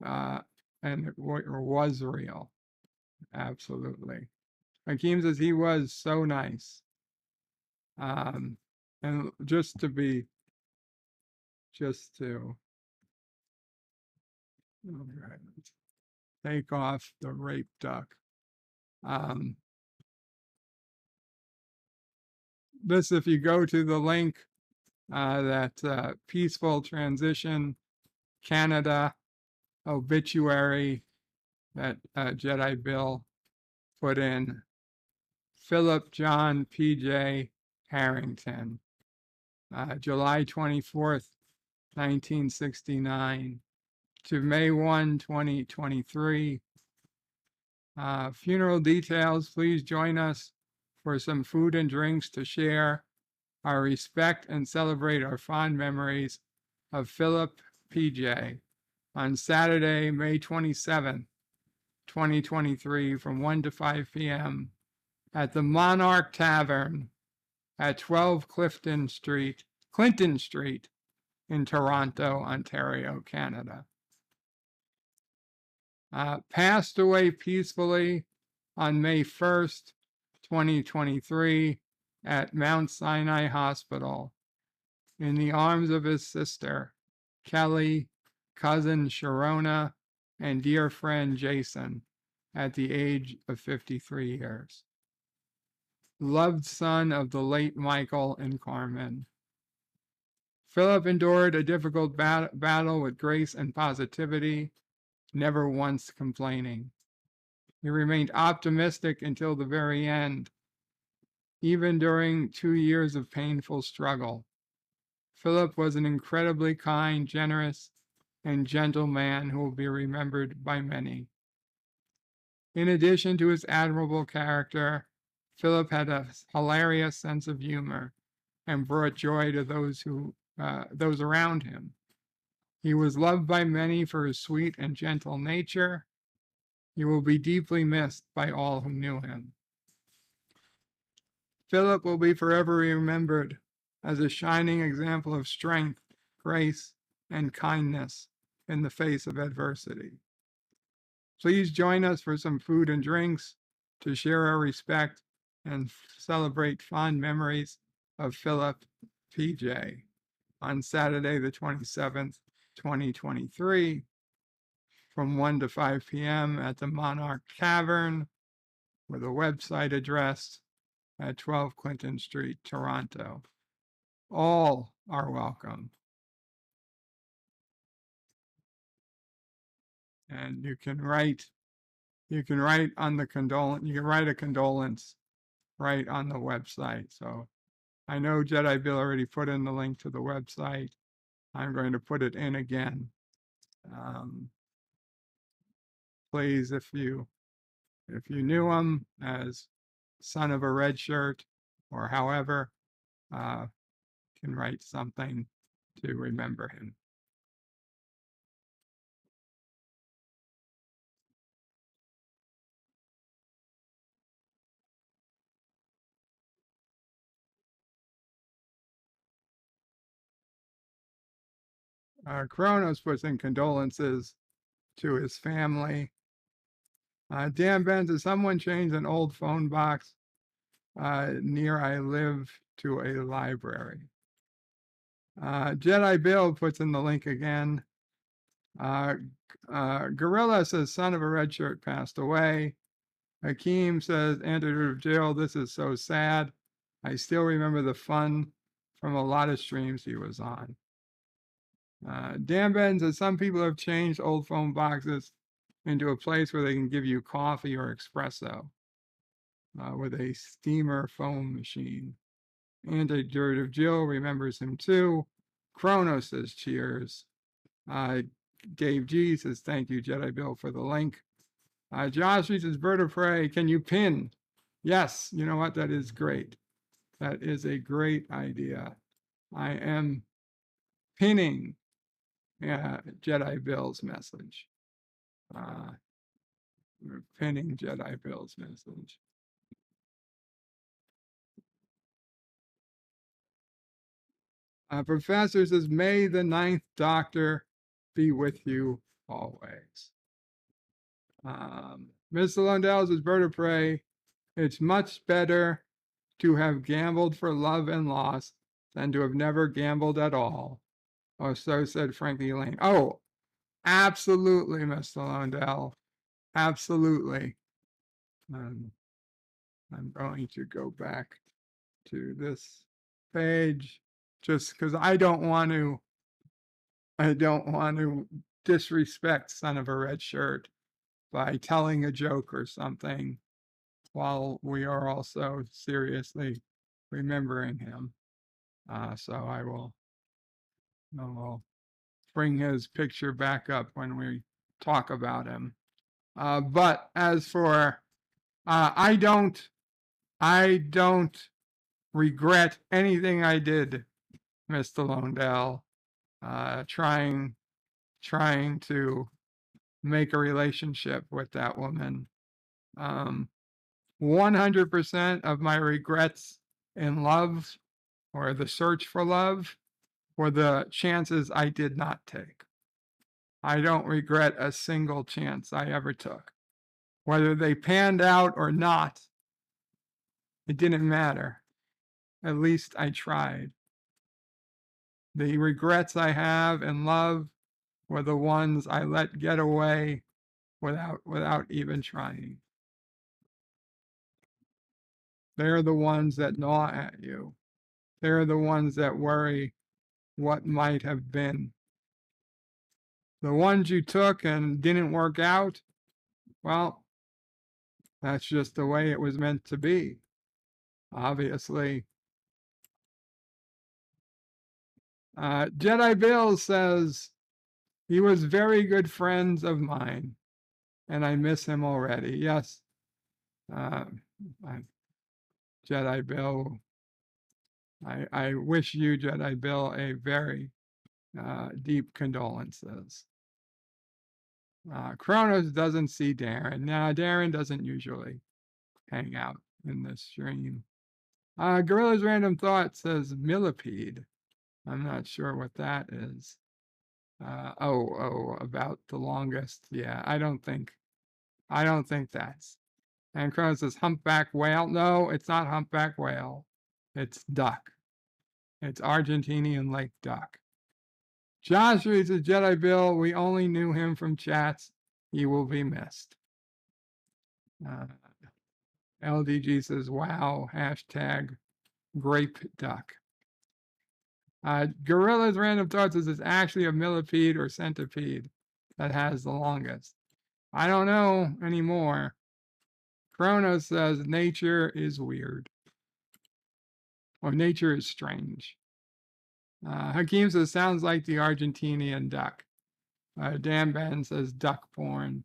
And it was real. Absolutely. Hakeem says he was so nice. And just to take off the rape duck. This, if you go to the link, that Peaceful Transition Canada obituary that Jedi Bill put in, Philip John P.J. Harrington, July 24th, 1969 to May 1, 2023. Funeral details, please join us for some food and drinks to share our respect and celebrate our fond memories of Philip P.J. on Saturday, May 27th, 2023 from 1 to 5 p.m. at the Monarch Tavern at 12 Clinton Street in Toronto, Ontario, Canada. Passed away peacefully on May 1st, 2023 at Mount Sinai Hospital in the arms of his sister, Kelly, cousin Sharona, and dear friend Jason at the age of 53 years. Loved son of the late Michael and Carmen. Philip endured a difficult battle with grace and positivity, never once complaining. He remained optimistic until the very end, even during 2 years of painful struggle. Philip was an incredibly kind, generous, and gentle man who will be remembered by many. In addition to his admirable character, Philip had a hilarious sense of humor and brought joy to those around him. He was loved by many for his sweet and gentle nature. He will be deeply missed by all who knew him. Philip will be forever remembered as a shining example of strength, grace, and kindness in the face of adversity. Please join us for some food and drinks to share our respect and celebrate fond memories of Philip P.J. on Saturday, the 27th, 2023, from 1 to 5 p.m. at the Monarch Tavern, with a website address at 12 Clinton Street, Toronto. All are welcome. And you can write on the condolence, you can write a condolence right on the website. So I know Jedi Bill already put in the link to the website. I'm going to put it in again. Please, if you knew him as son of a red shirt or however, can write something to remember him. Kronos puts in condolences to his family. Dan Benz, did someone change an old phone box near I live to a library? Jedi Bill puts in the link again. Gorilla says, son of a red shirt passed away. Hakeem says, Andrew of jail, this is so sad. I still remember the fun from a lot of streams he was on. Dan Ben says, some people have changed old phone boxes into a place where they can give you coffee or espresso with a steamer foam machine. Anti-Dirt of Jill remembers him too. Chronos says cheers. Dave G says thank you, Jedi Bill, for the link. Josh says Bird of Prey, can you pin? Yes, you know what? That is great. That is a great idea. I am pinning Jedi Bill's message. We're pinning Jedi Bill's message. Professor says, may the ninth Doctor be with you always. Mr. Lundell says, Bird of Prey, it's much better to have gambled for love and loss than to have never gambled at all. Or so said Frankie Lane. Oh, absolutely, Mr. Lundell. Absolutely. I'm going to go back to this page just because I don't want to disrespect Son of a Red Shirt by telling a joke or something while we are also seriously remembering him. So I will bring his picture back up when we talk about him. But as for, I don't regret anything I did, Mr. Lundell, trying to make a relationship with that woman. 100% of my regrets in love or the search for love were the chances I did not take. I don't regret a single chance I ever took. Whether they panned out or not, it didn't matter. At least I tried. The regrets I have in love were the ones I let get away without even trying. They're the ones that gnaw at you. They're the ones that worry what might have been. The ones you took and didn't work out, well, that's just the way it was meant to be. Obviously. Jedi Bill says, he was very good friends of mine, and I miss him already. Yes, Jedi Bill, I wish you, Jedi Bill, a very deep condolences. Kronos doesn't see Darren. Now, Darren doesn't usually hang out in this stream. Gorilla's Random Thought says millipede. I'm not sure what that is. About the longest. Yeah, I don't think that's. And Kronos says humpback whale. No, it's not humpback whale. It's duck. It's Argentinian lake duck. Josh reads a Jedi Bill. We only knew him from chats. He will be missed. LDG says, wow, hashtag grape duck. Gorilla's Random Thoughts says it's actually a millipede or centipede that has the longest. I don't know anymore. Kronos says nature is weird. Or nature is strange. Hakeem says sounds like the Argentinian duck. Dan Ben says duck porn.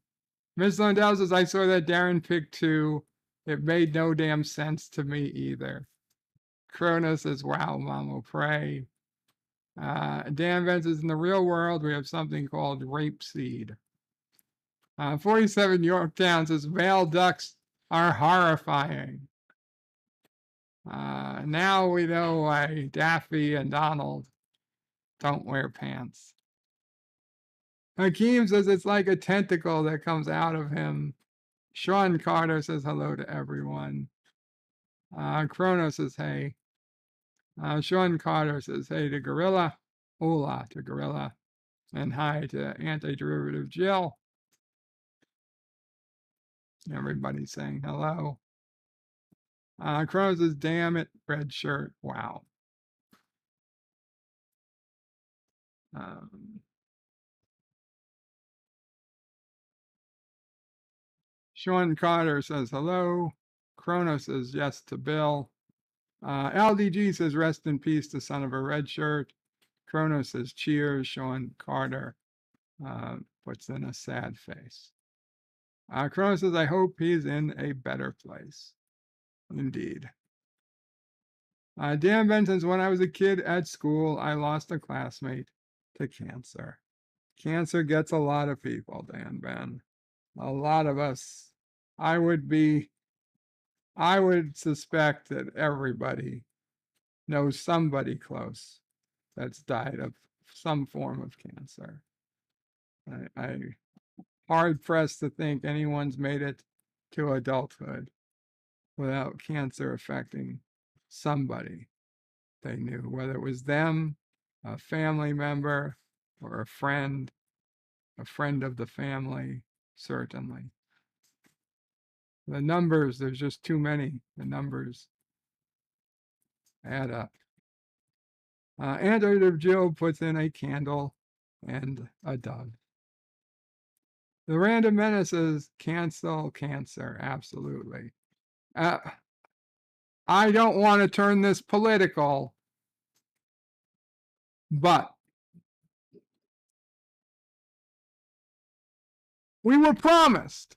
Miss Lundell says I saw that Darren picked 2. It made no damn sense to me either. Kronos says wow, mom will pray. Dan Ben says in the real world we have something called rapeseed. 47 Yorktown says male ducks are horrifying. Now we know why Daffy and Donald don't wear pants. Hakeem says it's like a tentacle that comes out of him. Sean Carter says hello to everyone. Kronos says hey. Sean Carter says hey to Gorilla. Hola to Gorilla. And hi to Anti-Derivative Jill. Everybody's saying hello. Kronos says, damn it, red shirt. Wow. Sean Carter says hello. Kronos says yes to Bill. LDG says rest in peace to son of a red shirt. Kronos says cheers. Sean Carter puts in a sad face. Kronos says, I hope he's in a better place. Indeed. Dan Ben says, when I was a kid at school, I lost a classmate to cancer. Cancer gets a lot of people, Dan Ben. A lot of us. I would suspect that everybody knows somebody close that's died of some form of cancer. I hard pressed to think anyone's made it to adulthood without cancer affecting somebody they knew, whether it was them, a family member, or a friend of the family, certainly. The numbers, there's just too many. The numbers add up. Android of Jill puts in a candle and a dove. The Random Menace says, cancel cancer, absolutely. I don't want to turn this political, but we were promised,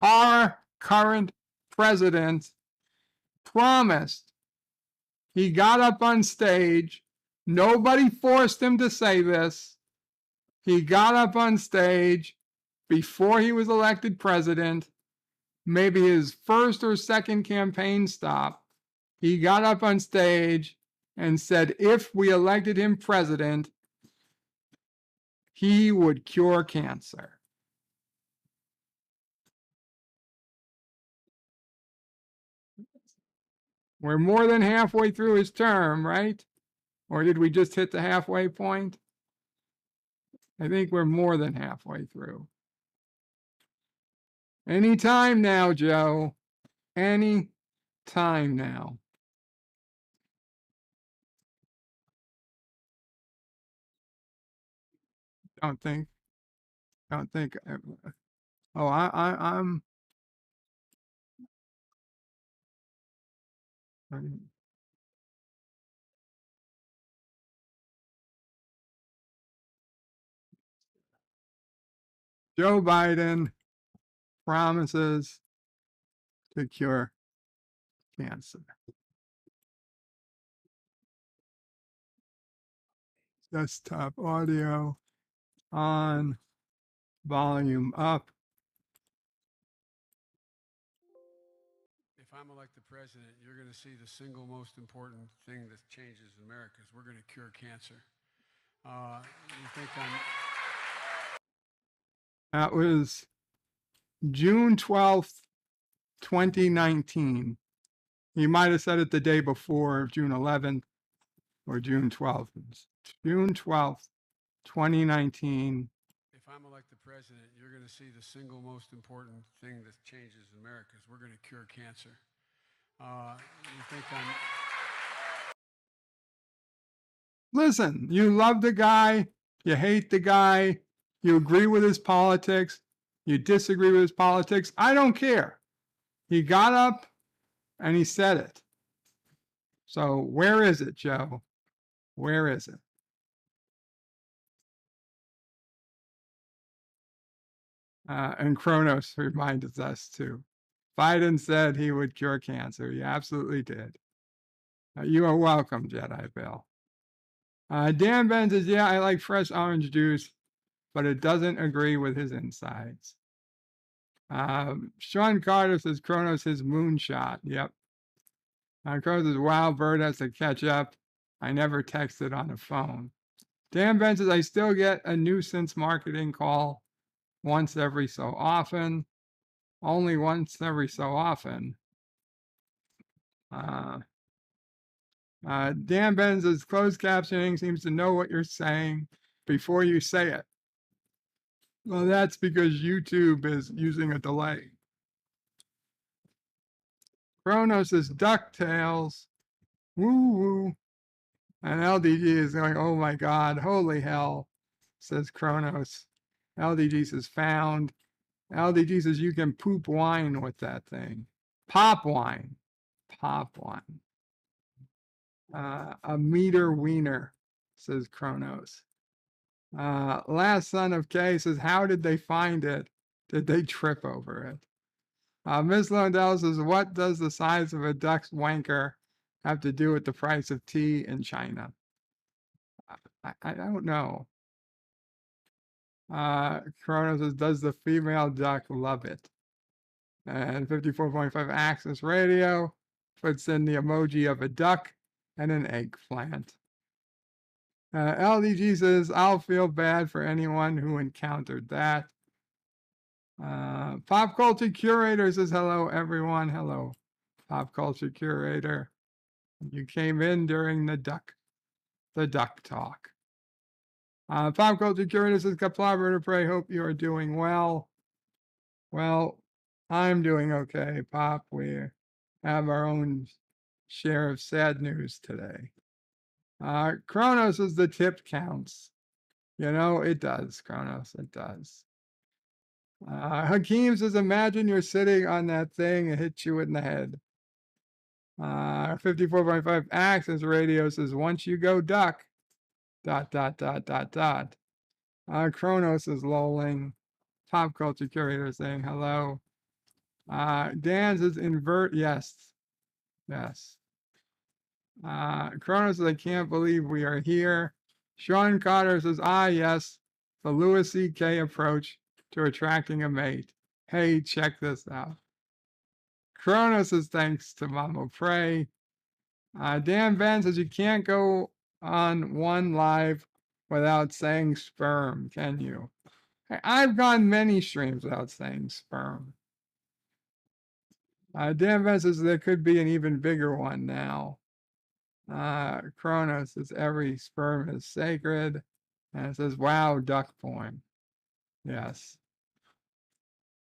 our current president promised, he got up on stage, nobody forced him to say this, he got up on stage before he was elected president, maybe his first or second campaign stop, he got up on stage and said if we elected him president, he would cure cancer. We're more than halfway through his term, right? Or did we just hit the halfway point? I think we're more than halfway through. Any time now, Joe. Any time now. Don't think. Oh, I'm. Joe Biden promises to cure cancer. Desktop audio on, volume up. If I'm elected president, you're going to see the single most important thing that changes in America is we're going to cure cancer. You think That was June 12th, 2019. He might have said it the day before, June 11th or June 12th. June 12th, 2019. If I'm elected president, you're going to see the single most important thing that changes in America is we're going to cure cancer. You think Listen, you love the guy, you hate the guy, you agree with his politics, you disagree with his politics. I don't care. He got up and he said it. So where is it, Joe? Where is it? And Kronos reminded us too. Biden said he would cure cancer. He absolutely did. You are welcome, Jedi Bill. Dan Ben says, yeah, I like fresh orange juice, but it doesn't agree with his insides. Sean Carter says, Kronos his moonshot. Yep. Kronos says, wow, Bird has to catch up. I never texted on the phone. Dan Ben says, I still get a nuisance marketing call once every so often. Only once every so often. Dan Ben says, closed captioning seems to know what you're saying before you say it. Well, that's because YouTube is using a delay. Kronos is DuckTales. Woo woo. And LDG is going, oh my God, holy hell, says Kronos. LDG says found. LDG says you can poop wine with that thing. Pop wine. Pop wine. A meter wiener. says Kronos. Last Son of K says, how did they find it? Did they trip over it? Miss Londell says, what does the size of a duck's wanker have to do with the price of tea in China? I don't know. Kronos says, does the female duck love it? And 54.5 Access Radio puts in the emoji of a duck and an eggplant. LDG says, I'll feel bad for anyone who encountered that. Pop Culture Curator says, hello, everyone. Hello, Pop Culture Curator. You came in during the duck talk. Pop Culture Curator says, Kapla, to pray, hope you are doing well. Well, I'm doing okay, Pop. We have our own share of sad news today. Kronos says the tip counts. You know, it does, Kronos, it does. Hakeem says, imagine you're sitting on that thing and hit you in the head. 54.5 Access Radio says, once you go duck, ... Kronos is lolling. Pop Culture Curator saying hello. Dan says, invert, yes. Yes. Kronos says, I can't believe we are here. Sean Carter says, yes, the Louis C.K. approach to attracting a mate. Hey, check this out. Kronos says, thanks to Mama Pray. Dan Ben says, you can't go on one live without saying sperm, can you? I've gone many streams without saying sperm. Dan Ben says, there could be an even bigger one now. Kronos says, every sperm is sacred. And it says, wow, duck porn. Yes.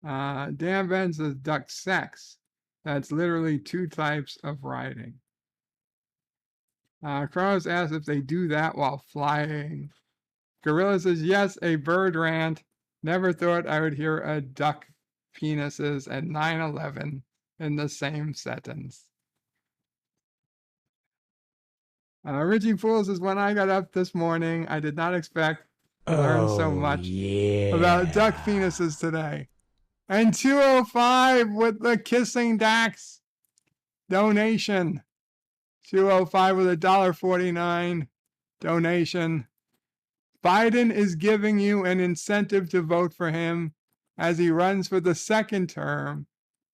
Dan Ben says, duck sex. That's literally 2 types of riding. Kronos asks if they do that while flying. Gorilla says, yes, a bird rant. Never thought I would hear a duck penises at 9/11 in the same sentence. Richie Fool says, when I got up this morning, I did not expect to learn so much about duck penises today. And 205 with the Kissing Dax donation. 205 with $1.49 donation. Biden is giving you an incentive to vote for him as he runs for the 2nd term.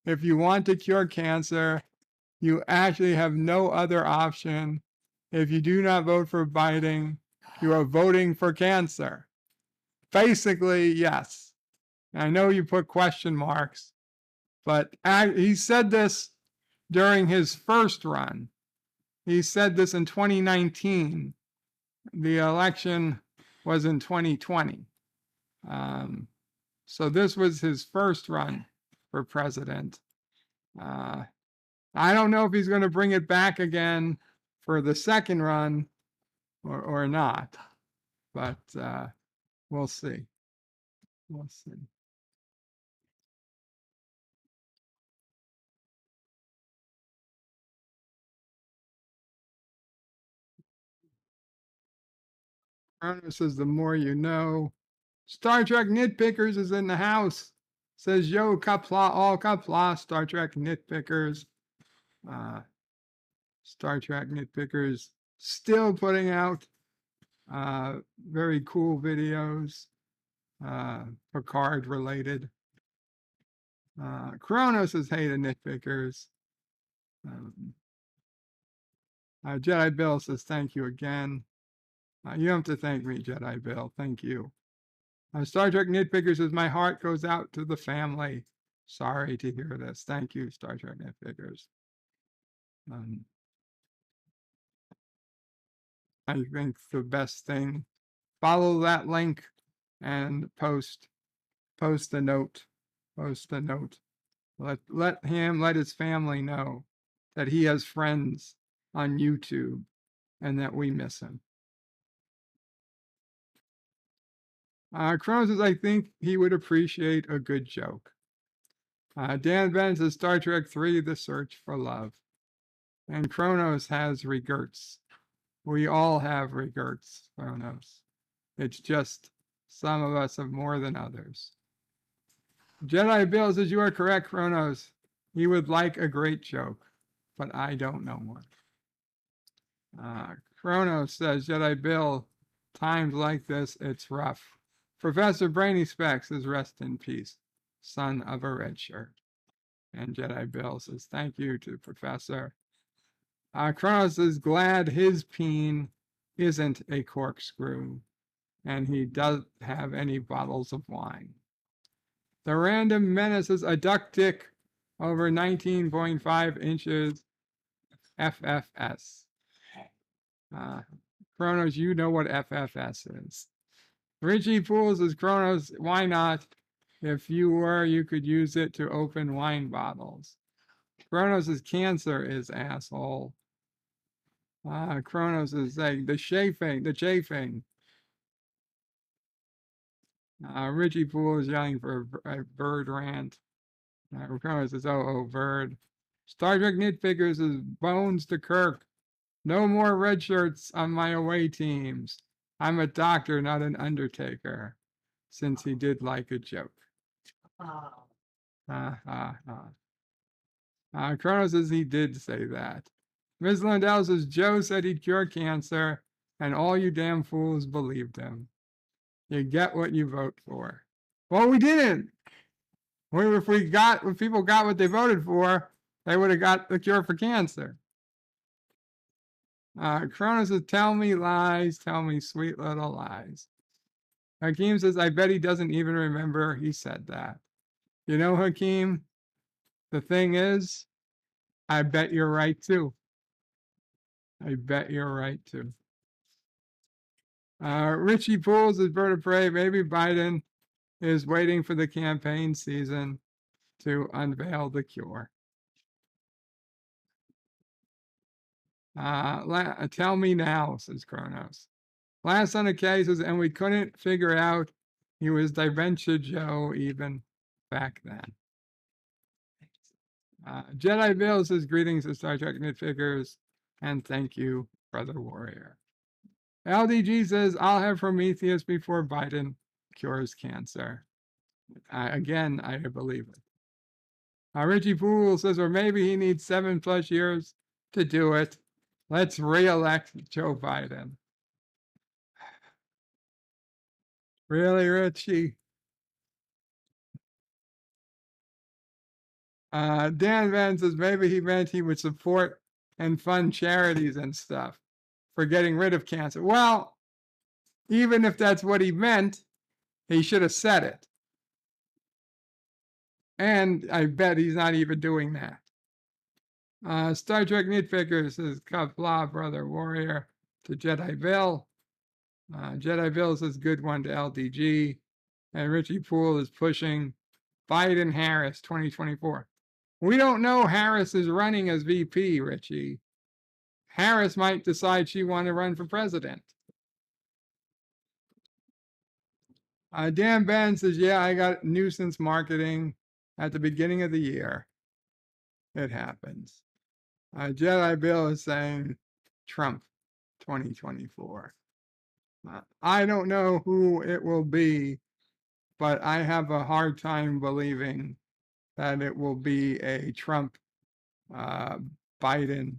If you want to cure cancer, you actually have no other option. If you do not vote for Biden, you are voting for cancer. Basically, yes. I know you put question marks, but he said this during his first run. He said this in 2019. The election was in 2020. So this was his first run for president. I don't know if he's going to bring it back again for the 2nd run or not, but we'll see. We'll see. Ernest says, the more you know. Star Trek Nitpickers is in the house. Says, yo, kapla, all kapla, Star Trek Nitpickers. Star Trek Nitpickers still putting out very cool videos, Picard related. Kronos says, hey to Nitpickers. Jedi Bill says, thank you again. You don't have to thank me, Jedi Bill. Thank you. Star Trek Nitpickers says, my heart goes out to the family. Sorry to hear this. Thank you, Star Trek Nitpickers. I think the best thing, follow that link and post the note. Post the note. Let his family know that he has friends on YouTube and that we miss him. Kronos says, I think he would appreciate a good joke. Dan Ben says, Star Trek 3, The Search for Love. And Kronos has regrets. We all have regrets, Kronos. It's just some of us have more than others. Jedi Bill says, you are correct, Kronos. He would like a great joke, but I don't know one. Kronos says, Jedi Bill, times like this, it's rough. Professor Brainy Specs says, rest in peace, son of a red shirt. And Jedi Bill says, thank you to the professor. Kronos is glad his peen isn't a corkscrew, and he doesn't have any bottles of wine. The Random Menace is a duck dick over 19.5 inches FFS. Kronos, you know what FFS is. Richie Pools is Kronos, why not? If you were, you could use it to open wine bottles. Kronos is cancer is asshole. Kronos is saying the chafing. Richie Poole is yelling for a bird rant. Kronos says, oh, bird. Star Trek Nitpickers is bones to Kirk. No more red shirts on my away teams. I'm a doctor, not an undertaker, since he did like a joke. Kronos says he did say that. Ms. Lindell says, Joe said he'd cure cancer, and all you damn fools believed him. You get what you vote for. Well, we didn't. If people got what they voted for, they would have got the cure for cancer. Kronos says, tell me lies, tell me sweet little lies. Hakeem says, I bet he doesn't even remember he said that. You know, Hakeem, the thing is, I bet you're right too. I bet you're right too. Richie Pools is bird of prey. Maybe Biden is waiting for the campaign season to unveil the cure. Tell me now, says Kronos. Last on the cases, and we couldn't figure out he was Dementia Joe even back then. Jedi Bill says, greetings to Star Trek Nitfigures, and thank you, Brother Warrior. LDG says, I'll have Prometheus before Biden cures cancer. Again, I believe it. Richie Poole says, or maybe he needs 7+ years to do it. Let's re-elect Joe Biden. Really, Richie? Dan Van says, maybe he meant he would support and fund charities and stuff for getting rid of cancer. Well, even if that's what he meant, he should have said it. And I bet he's not even doing that. Star Trek Nitpicker says, Kapla, Brother Warrior, to Jedi Bill. Jedi Bill says, good one to LDG. And Richie Poole is pushing Biden Harris 2024. We don't know Harris is running as VP, Richie. Harris might decide she wants to run for president. Dan Ben says, yeah, I got nuisance marketing at the beginning of the year. It happens. Jedi Bill is saying Trump 2024. I don't know who it will be, but I have a hard time believing that it will be a Trump Biden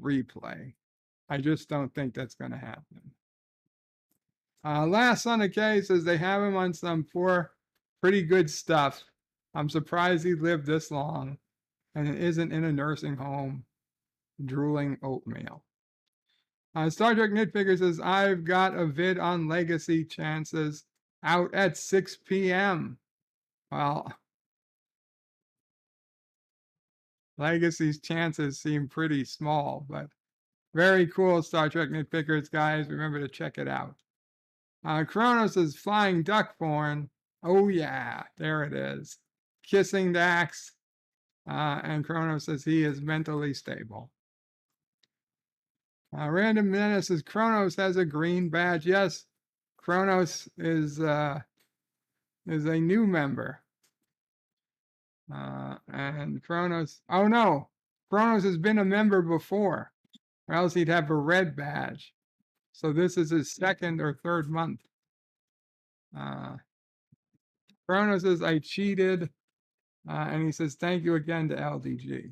replay. I just don't think that's going to happen. Last on the case is they have him on some pretty good stuff. I'm surprised he lived this long and isn't in a nursing home drooling oatmeal. Star Trek Nitpicker says, I've got a vid on legacy chances out at 6 p.m. Well, legacy's chances seem pretty small, but very cool, Star Trek Nitpickers, guys. Remember to check it out. Kronos is flying duck porn. Oh, yeah, there it is. Kissing Dax. And Kronos says he is mentally stable. Random Menace says Kronos has a green badge. Yes, Kronos is a new member. And Kronos, oh no, Kronos has been a member before. or else he'd have a red badge. So this is his second or third month. Chrono says, I cheated. And he says, thank you again to LDG.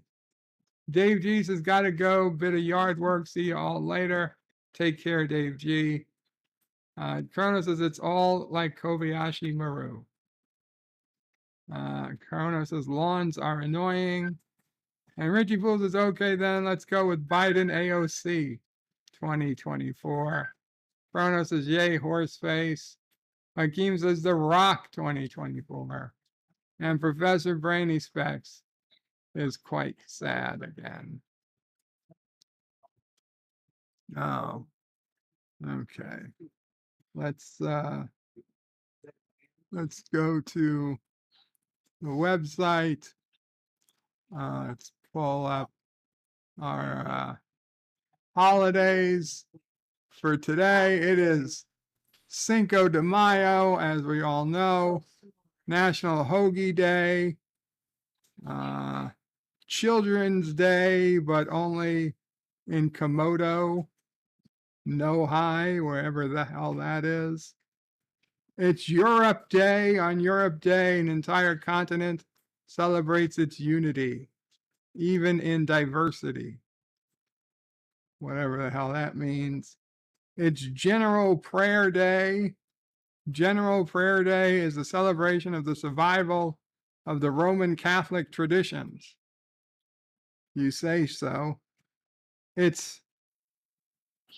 Dave G says, gotta go. Bit of yard work. See you all later. Take care, Dave G. Chrono says, it's all like Kobayashi Maru. Chrono says, lawns are annoying. And Richie Fool says, okay, then let's go with Biden AOC 2024. Chrono says, yay, horse face. Hakeem says, The Rock 2024. And Professor Brainy Specs is quite sad again. Oh, okay. Let's go to the website. Let's pull up our holidays for today. It is Cinco de Mayo, as we all know, National Hoagie Day, Children's Day, but only in Komodo, no high, wherever the hell that is. It's Europe Day. On Europe Day, an entire continent celebrates its unity, even in diversity, whatever the hell that means. It's General Prayer Day. General Prayer Day is a celebration of the survival of the Roman Catholic traditions. You say so. It's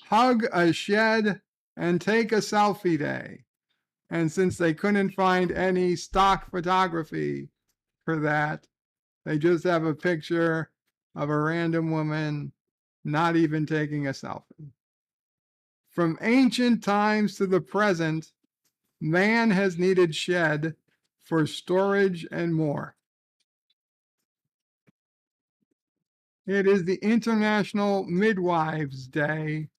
Hug a Shed and Take a Selfie Day. And since they couldn't find any stock photography for that, they just have a picture of a random woman not even taking a selfie. From ancient times to the present, man has needed shed for storage and more. It is the International Midwives Day.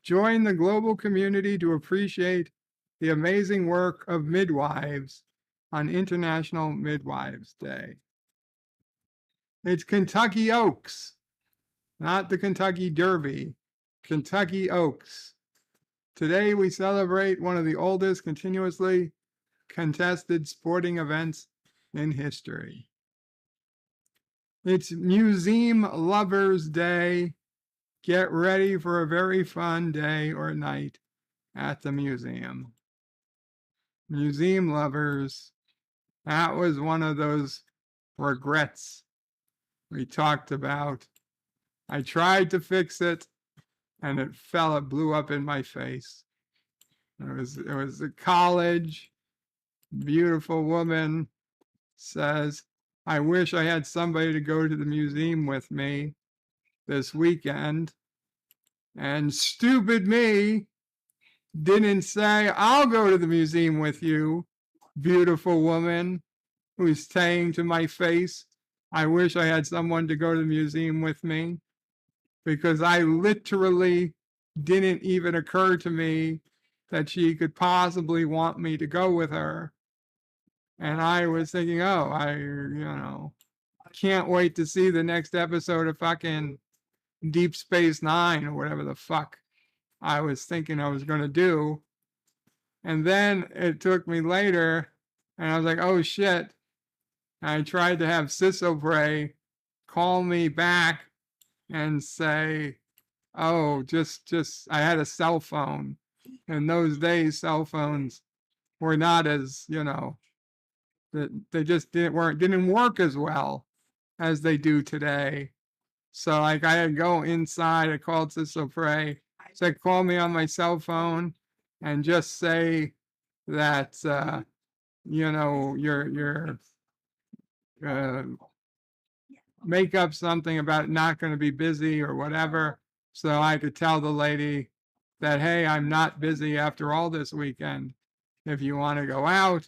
Join the global community to appreciate the amazing work of midwives on International Midwives Day. It's Kentucky Oaks, not the Kentucky Derby, Kentucky Oaks. Today we celebrate one of the oldest continuously contested sporting events in history. It's Museum Lovers Day. Get ready for a very fun day or night at the museum. Museum lovers, that was one of those regrets we talked about. I tried to fix it and it blew up in my face. It was a college, beautiful woman says, I wish I had somebody to go to the museum with me this weekend. And stupid me didn't say, I'll go to the museum with you, beautiful woman, who's saying to my face, I wish I had someone to go to the museum with me, because I literally didn't even occur to me that she could possibly want me to go with her. And I was thinking, oh, I can't wait to see the next episode of fucking Deep Space Nine or whatever the fuck I was thinking I was going to do. And then it took me later and I was like, oh shit. And I tried to have Sissobray call me back and say, oh, just I had a cell phone. In those days, cell phones were not as, they just didn't work as well as they do today. So like I had to go inside, I called Sissobray, said, call me on my cell phone and just say that, you're make up something about not going to be busy or whatever. So I could tell the lady that, hey, I'm not busy after all this weekend if you want to go out.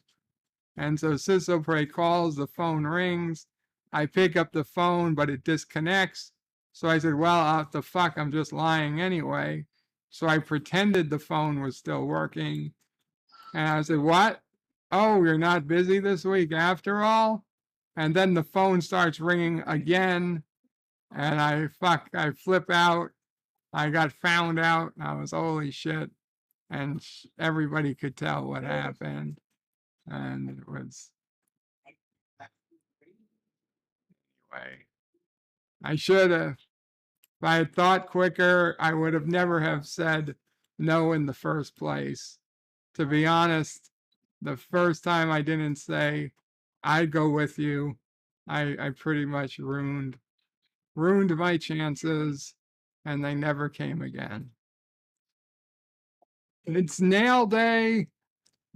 And so Sissobray calls, the phone rings. I pick up the phone, but it disconnects. So I said, well, what the fuck, I'm just lying anyway. So I pretended the phone was still working. And I said, what? Oh, you're not busy this week after all? And then the phone starts ringing again. And I flip out. I got found out. I was holy shit, and everybody could tell what happened, and it was anyway. I should have. If I had thought quicker, I would have never have said no in the first place. To be honest, the first time I didn't say I'd go with you, I pretty much ruined my chances, and they never came again. It's nail day.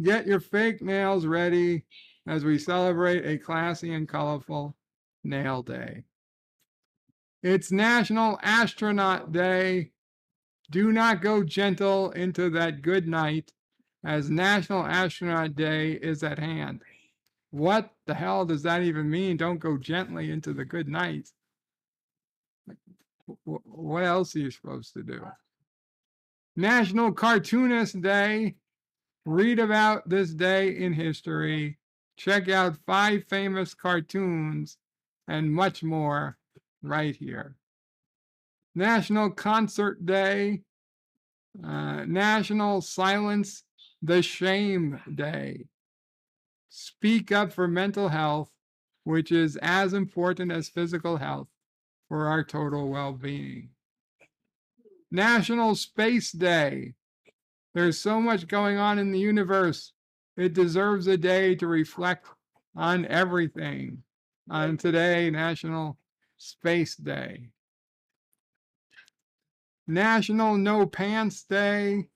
Get your fake nails ready as we celebrate a classy and colorful nail day. It's National Astronaut Day. Do not go gentle into that good night, as National Astronaut Day is at hand. What the hell does that even mean? Don't go gently into the good night. What else are you supposed to do? National Cartoonist Day. Read about this day in history. Check out 5 famous cartoons and much more right here. National Concert Day. National Silence the Shame Day. Speak up for mental health, which is as important as physical health for our total well-being. National Space Day. There's so much going on in the universe. It deserves a day to reflect on everything. On today, National Space Day. National No Pants Day.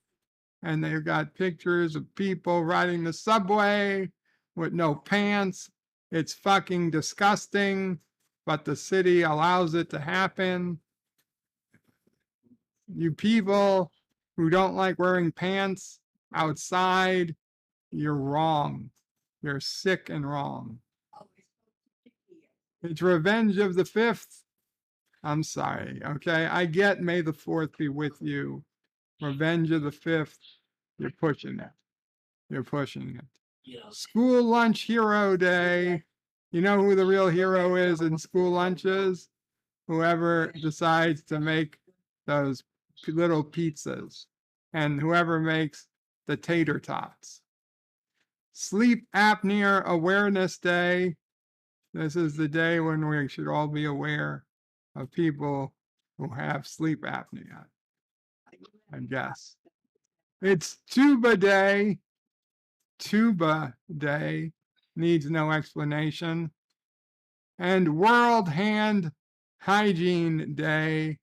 And they've got pictures of people riding the subway with no pants. It's fucking disgusting, but the city allows it to happen. You people who don't like wearing pants outside, you're wrong. You're sick and wrong. It's Revenge of the 5th. I'm sorry, okay? I get May the 4th be with you. Revenge of the 5th. You're pushing it. You're pushing it. School Lunch Hero Day. You know who the real hero is in school lunches? Whoever decides to make those little pizzas, and whoever makes the tater tots. Sleep Apnea Awareness Day. This is the day when we should all be aware of people who have sleep apnea, I guess. It's Tuba Day. Tuba Day needs no explanation. And World Hand Hygiene Day.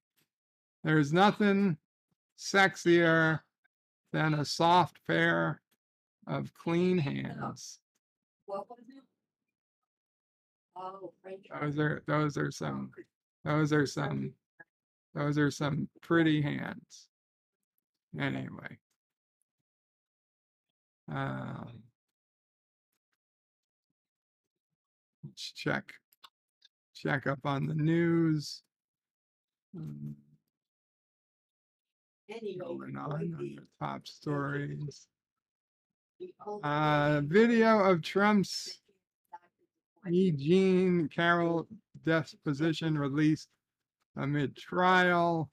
There's nothing sexier than a soft pair of clean hands. Those are some pretty hands. Anyway. Let's check up on the news. Going on the top stories. Video of Trump's E. Jean Carroll deposition released amid trial.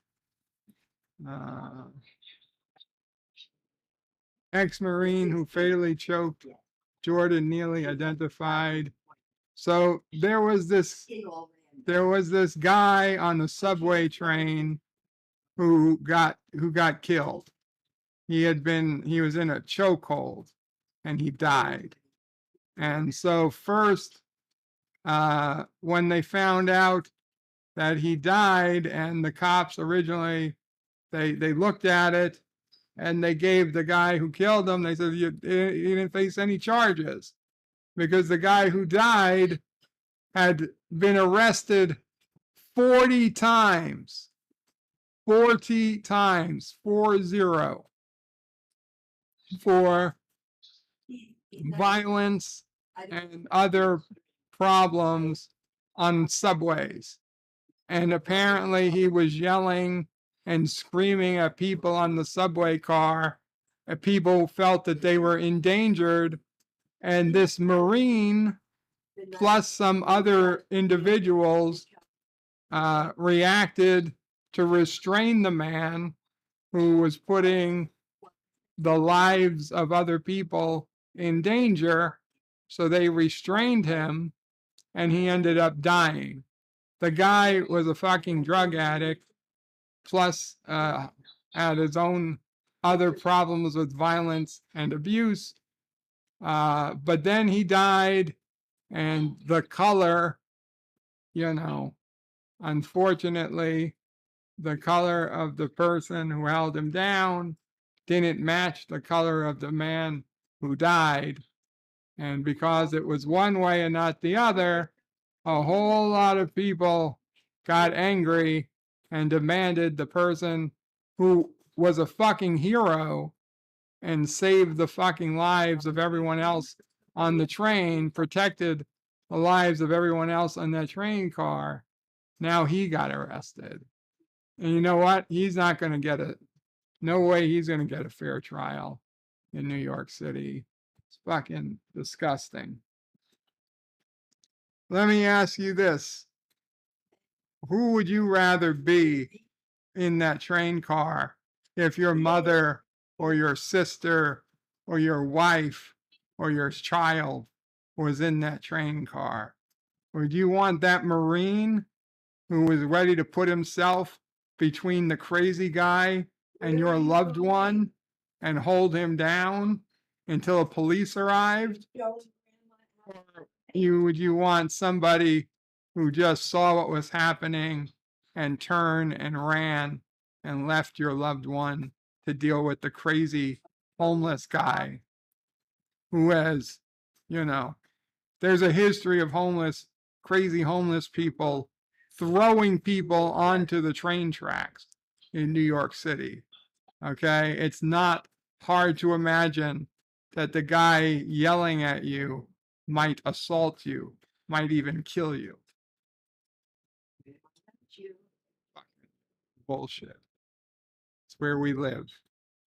Ex-Marine who fatally choked Jordan Neely identified. So there was this guy on the subway train who got killed. He was in a chokehold and he died. And so first, when they found out that he died, and the cops originally, they looked at it and they gave the guy who killed him, they said, he didn't face any charges because the guy who died had been arrested 40 times. 40 times, 40, for violence and other problems on subways. And apparently he was yelling and screaming at people on the subway car, and people felt that they were endangered. And this Marine, plus some other individuals, reacted to restrain the man who was putting the lives of other people in danger. So they restrained him and he ended up dying. The guy was a fucking drug addict, plus had his own other problems with violence and abuse. But then he died, and the color, unfortunately, the color of the person who held him down didn't match the color of the man who died. And because it was one way and not the other, a whole lot of people got angry and demanded the person who was a fucking hero and saved the fucking lives of everyone else on the train, protected the lives of everyone else on that train car. Now he got arrested. And you know what? He's not going to get no way he's going to get a fair trial in New York City. It's fucking disgusting. Let me ask you this. Who would you rather be in that train car if your mother or your sister or your wife or your child was in that train car? Would you want that Marine who was ready to put himself between the crazy guy and your loved one and hold him down until the police arrived? Or would you want somebody who just saw what was happening and turned and ran and left your loved one to deal with the crazy homeless guy who has, there's a history of crazy homeless people throwing people onto the train tracks in New York City. Okay, it's not hard to imagine that the guy yelling at you might assault you, might even kill you. Bullshit. It's where we live.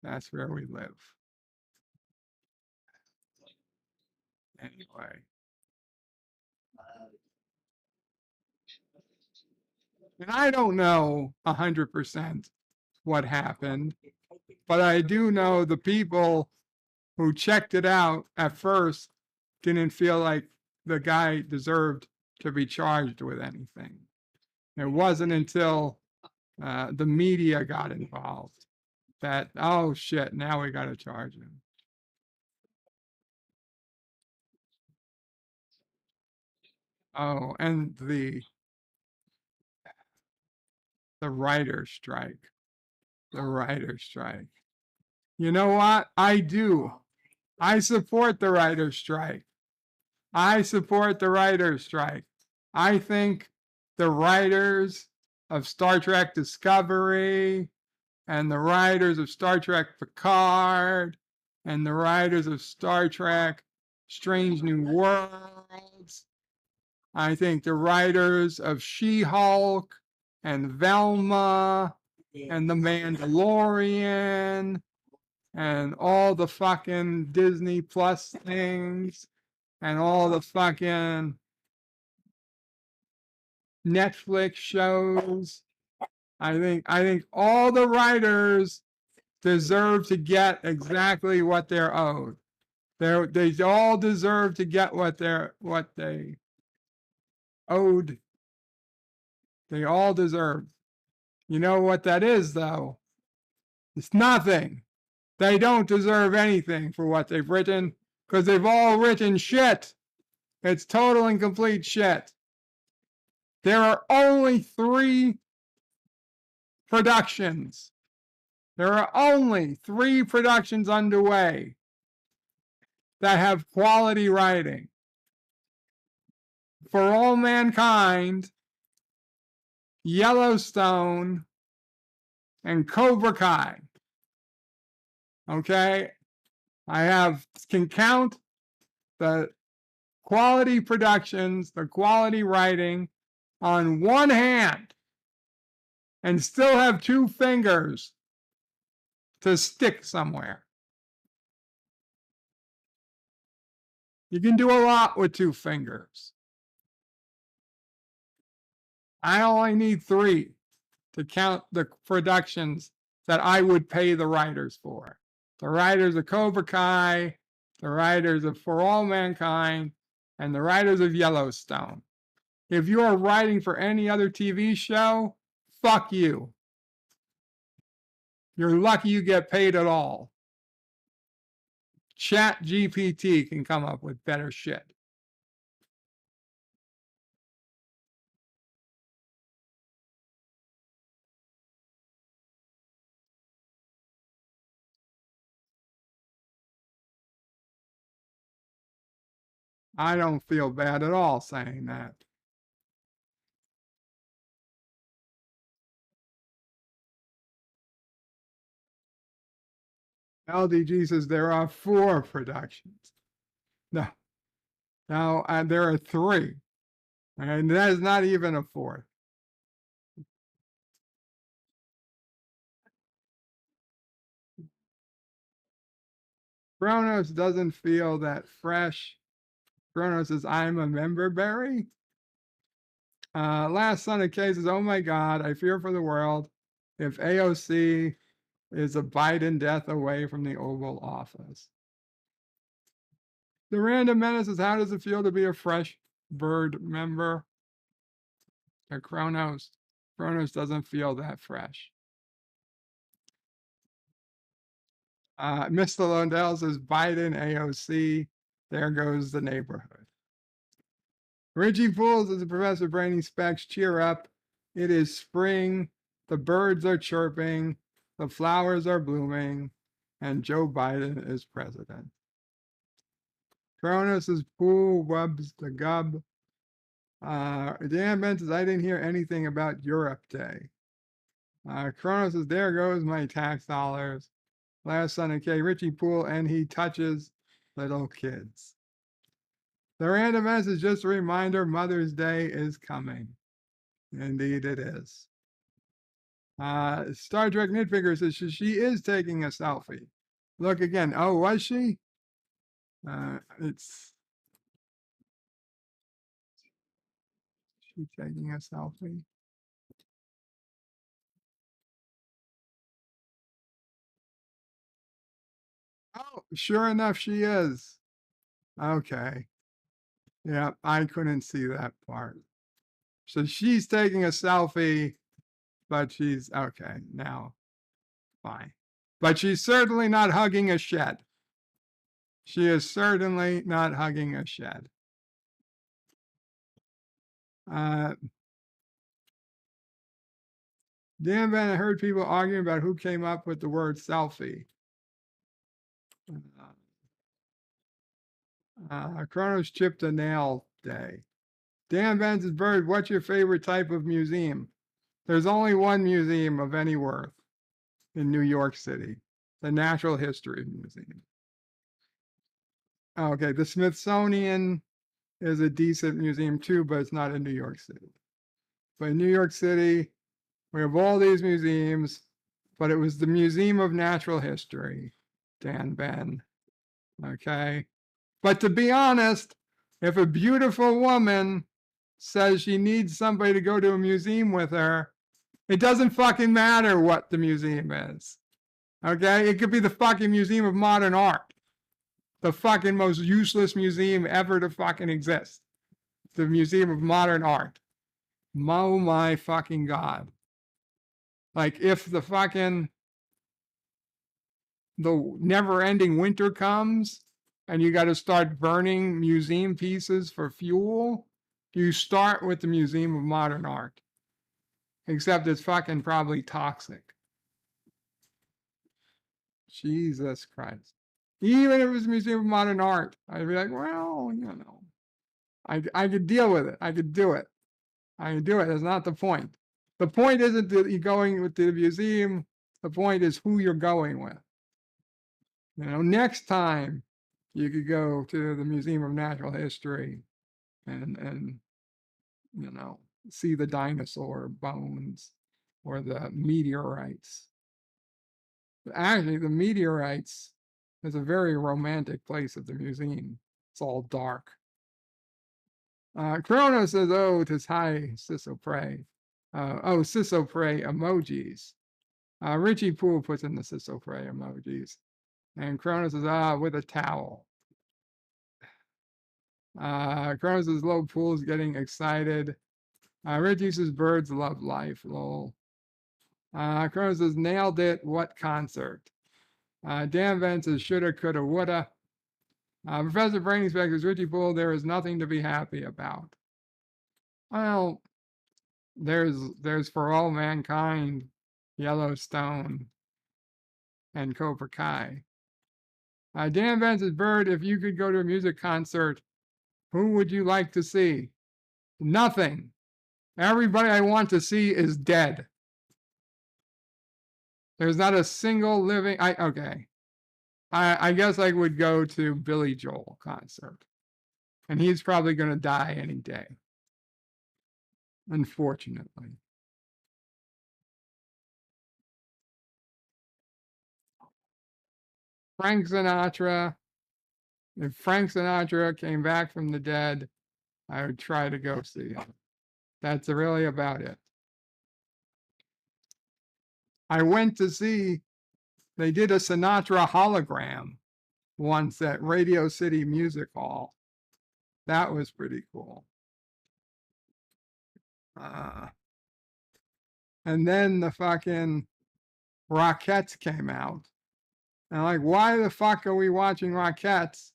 That's where we live. Anyway. And I don't know 100% what happened, but I do know the people who checked it out at first didn't feel like the guy deserved to be charged with anything. It wasn't until the media got involved that, oh shit, now we got to charge him. Oh, and the writer's strike. The writer's strike. You know what? I do. I support the writer's strike. I support the writer's strike. I think the writers of Star Trek Discovery and the writers of Star Trek Picard and the writers of Star Trek Strange New Worlds, I think the writers of She-Hulk and Velma and The Mandalorian and all the fucking Disney Plus things and all the fucking Netflix shows. I think all the writers deserve to get exactly what they're owed. They all deserve to get what they owed. They all deserve. You know what that is, though? It's nothing. They don't deserve anything for what they've written because they've all written shit. It's total and complete shit. There are only 3 productions. There are only 3 productions underway that have quality writing. For All Mankind, Yellowstone, and Cobra Kai. Okay? I can count the quality productions, the quality writing on one hand and still have 2 fingers to stick somewhere. You can do a lot with 2 fingers. I only need 3. to count the productions that I would pay the writers for. The writers of Cobra Kai, the writers of For All Mankind, and the writers of Yellowstone. If you are writing for any other TV show, fuck you. You're lucky you get paid at all. Chat GPT can come up with better shit. I don't feel bad at all saying that. LDG says there are 4 productions. No, there are 3. And that is not even a 4th. Kronos doesn't feel that fresh. Kronos says, I'm a member berry. Last Son of K says, oh my God, I fear for the world if AOC is a Biden death away from the Oval Office. The Random Menace is, how does it feel to be a fresh bird member? Kronos doesn't feel that fresh. Mr. Lundell says, Biden, AOC, there goes the neighborhood. Richie Pools is Professor Brainy Specs, cheer up. It is spring, the birds are chirping, the flowers are blooming, and Joe Biden is president. Kronos is Pool Wubs the Gub. Dan Ben says, I didn't hear anything about Europe Day. Kronos says, there goes my tax dollars. Last Son of K, Richie Poole, and he touches little kids. The Random Menace is just a reminder Mother's Day is coming. Indeed it is. Star Trek Nitpicker says she is taking a selfie. Look again. Oh, was she? It's she taking a selfie. Oh, sure enough, she is. Okay. Yeah, I couldn't see that part. So she's taking a selfie, but she's okay now. Fine. But she's certainly not hugging a shed. She is certainly not hugging a shed. Dan Van, I heard people arguing about who came up with the word selfie. Kronos chipped a nail day. Dan Vance's bird, what's your favorite type of museum? There's only one museum of any worth in New York City, the Natural History Museum. Okay, the Smithsonian is a decent museum too, but it's not in New York City. But in New York City, we have all these museums, but it was the Museum of Natural History, Dan Ben. Okay. But to be honest, if a beautiful woman says she needs somebody to go to a museum with her, it doesn't fucking matter what the museum is. Okay? It could be the fucking Museum of Modern Art. The fucking most useless museum ever to fucking exist. The Museum of Modern Art. Oh my fucking God. Like if the never-ending winter comes and you got to start burning museum pieces for fuel, you start with the Museum of Modern Art. Except it's fucking probably toxic. Jesus Christ. Even if it was a Museum of Modern Art, I'd be like, well, you know, I could deal with it. I could do it. I can do it. That's not the point. The point isn't that you're going with the museum. The point is who you're going with. You know, next time you could go to the Museum of Natural History and you know, see the dinosaur bones or the meteorites. Actually, the meteorites is a very romantic place at the museum. It's all dark. Kronos says, oh, 'tis high, Sisso pray. Sissopray emojis. Richie Poole puts in the Sissopray emojis. And Cronus says, with a towel. Cronus says, low Poole's getting excited. Richie says, birds love life, lol. Cronus says, nailed it, what concert? Dan Vance says, shoulda, coulda, woulda. Professor Brainspeck says, Richie Poole, there is nothing to be happy about. Well, there's For All Mankind, Yellowstone, and Cobra Kai. Dan Vance says, Bird, if you could go to a music concert, who would you like to see? Nothing. Everybody I want to see is dead. There's not a single living. I guess I would go to Billy Joel concert. And he's probably going to die any day. Unfortunately. Frank Sinatra. If Frank Sinatra came back from the dead, I would try to go see him. That's really about it. I went to see, they did a Sinatra hologram once at Radio City Music Hall. That was pretty cool. And then the fucking Rockettes came out. And like, why the fuck are we watching Rockettes?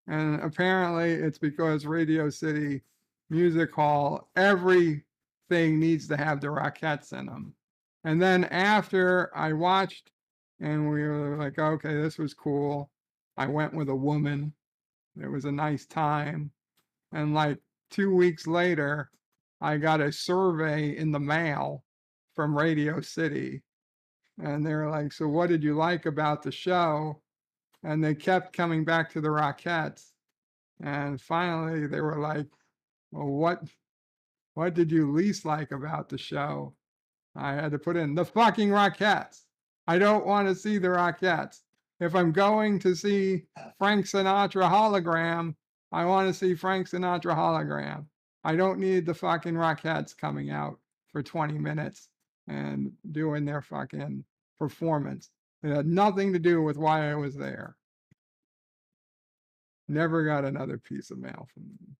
And apparently it's because Radio City Music Hall, everything needs to have the Rockettes in them. And then after I watched and we were like, okay, this was cool. I went with a woman. It was a nice time. And like 2 weeks later, I got a survey in the mail from Radio City. And they were like, so what did you like about the show? And they kept coming back to the Rockettes. And finally they were like, well, what did you least like about the show? I had to put in the fucking Rockettes. I don't want to see the Rockettes. If I'm going to see Frank Sinatra hologram, I want to see Frank Sinatra hologram. I don't need the fucking Rockettes coming out for 20 minutes and doing their fucking performance. It had nothing to do with why I was there. Never got another piece of mail from them.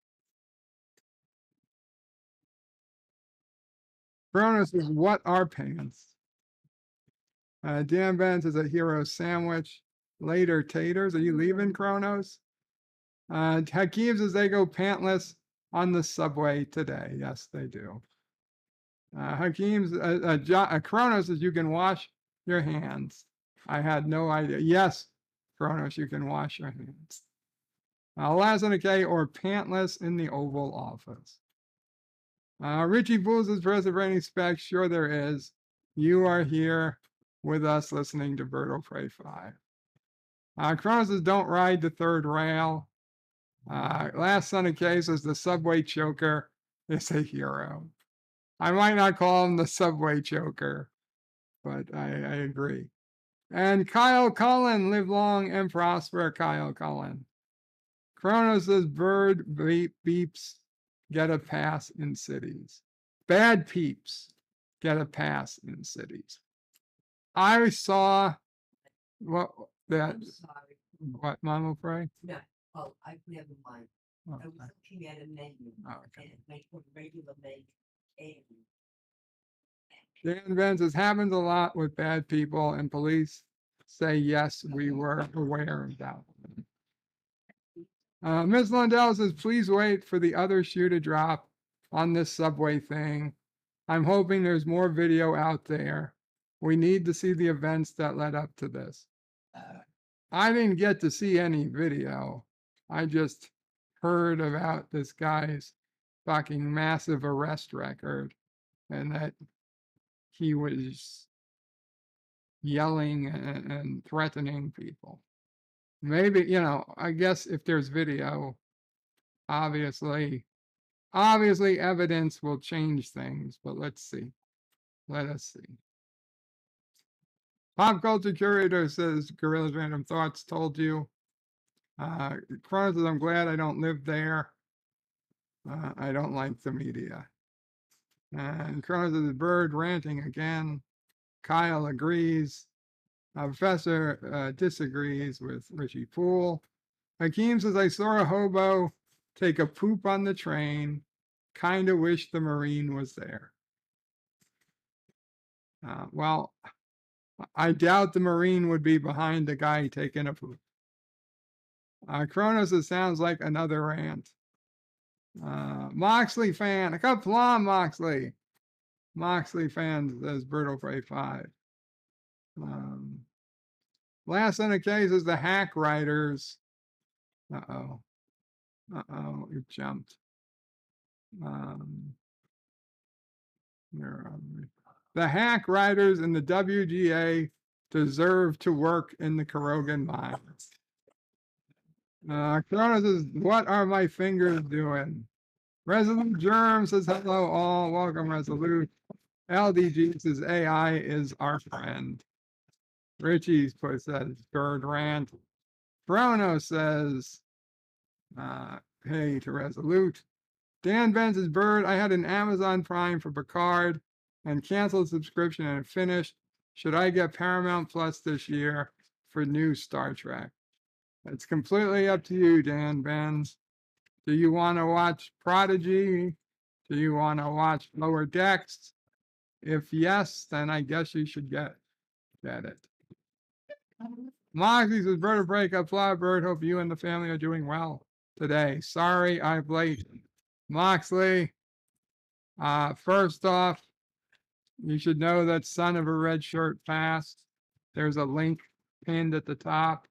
Cronus is what are pants? Dan Benz is a hero sandwich. Later taters. Are you leaving, Kronos? Hakeem says they go pantless on the subway today. Yes, they do. Hakeem's Kronos says you can wash your hands. I had no idea. Yes, Kronos, you can wash your hands. Lazanike or pantless in the Oval Office. Richie Booz is President Rainy Specs. Sure there is. You are here with us listening to Bird of Prey 5. Kronos says don't ride the third rail. Last Son of K says the subway choker is a hero. I might not call him the subway choker, but I agree. And Kyle Cullen, live long and prosper, Kyle Cullen. Kronos says bird beeps get a pass in cities. Bad peeps get a pass in cities. I saw what Mama Frey? No. Oh, I never mind. Oh, I was looking at a menu. Oh, okay. And it makes a regular menu. Dan Vance says happens a lot with bad people, and police say yes, we were aware of that. Ms. Lundell says, please wait for the other shoe to drop on this subway thing. I'm hoping there's more video out there. We need to see the events that led up to this. I didn't get to see any video. I just heard about this guy's fucking massive arrest record and that he was yelling and threatening people. Maybe, I guess if there's video, obviously evidence will change things, but let's see. Let us see. Pop Culture Curator says, Gorilla's Random Thoughts told you. Kronos says, I'm glad I don't live there. I don't like the media. And Kronos is bird ranting again. Kyle agrees. Professor disagrees with Richie Poole. Hakeem says, I saw a hobo take a poop on the train. Kinda wish the Marine was there. Well, I doubt the Marine would be behind the guy taking a poop. Kronos, it sounds like another rant. Moxley fan, come on, Moxley. Moxley fan says Berto Prey 5. Last in the case is the hack writers. Uh-oh, it jumped. Where are we? The hack writers in the WGA deserve to work in the Kurogan mines. Kronos says, what are my fingers doing? Resolute Germ says, hello all, welcome Resolute. LDG says, AI is our friend. Richie's puts that bird rant. Kronos says, hey to Resolute. Dan Ben says, Bird, I had an Amazon Prime for Picard and canceled subscription and finished. Should I get Paramount Plus this year for new Star Trek? It's completely up to you, Dan Benz. Do you want to watch Prodigy? Do you want to watch Lower Decks? If yes, then I guess you should get it. Moxie says, Bird of Breakup, Fly Bird, hope you and the family are doing well today. Sorry, I'm late. Moxley, first off, you should know that Son of a Red Shirt passed. There's a link pinned at the top.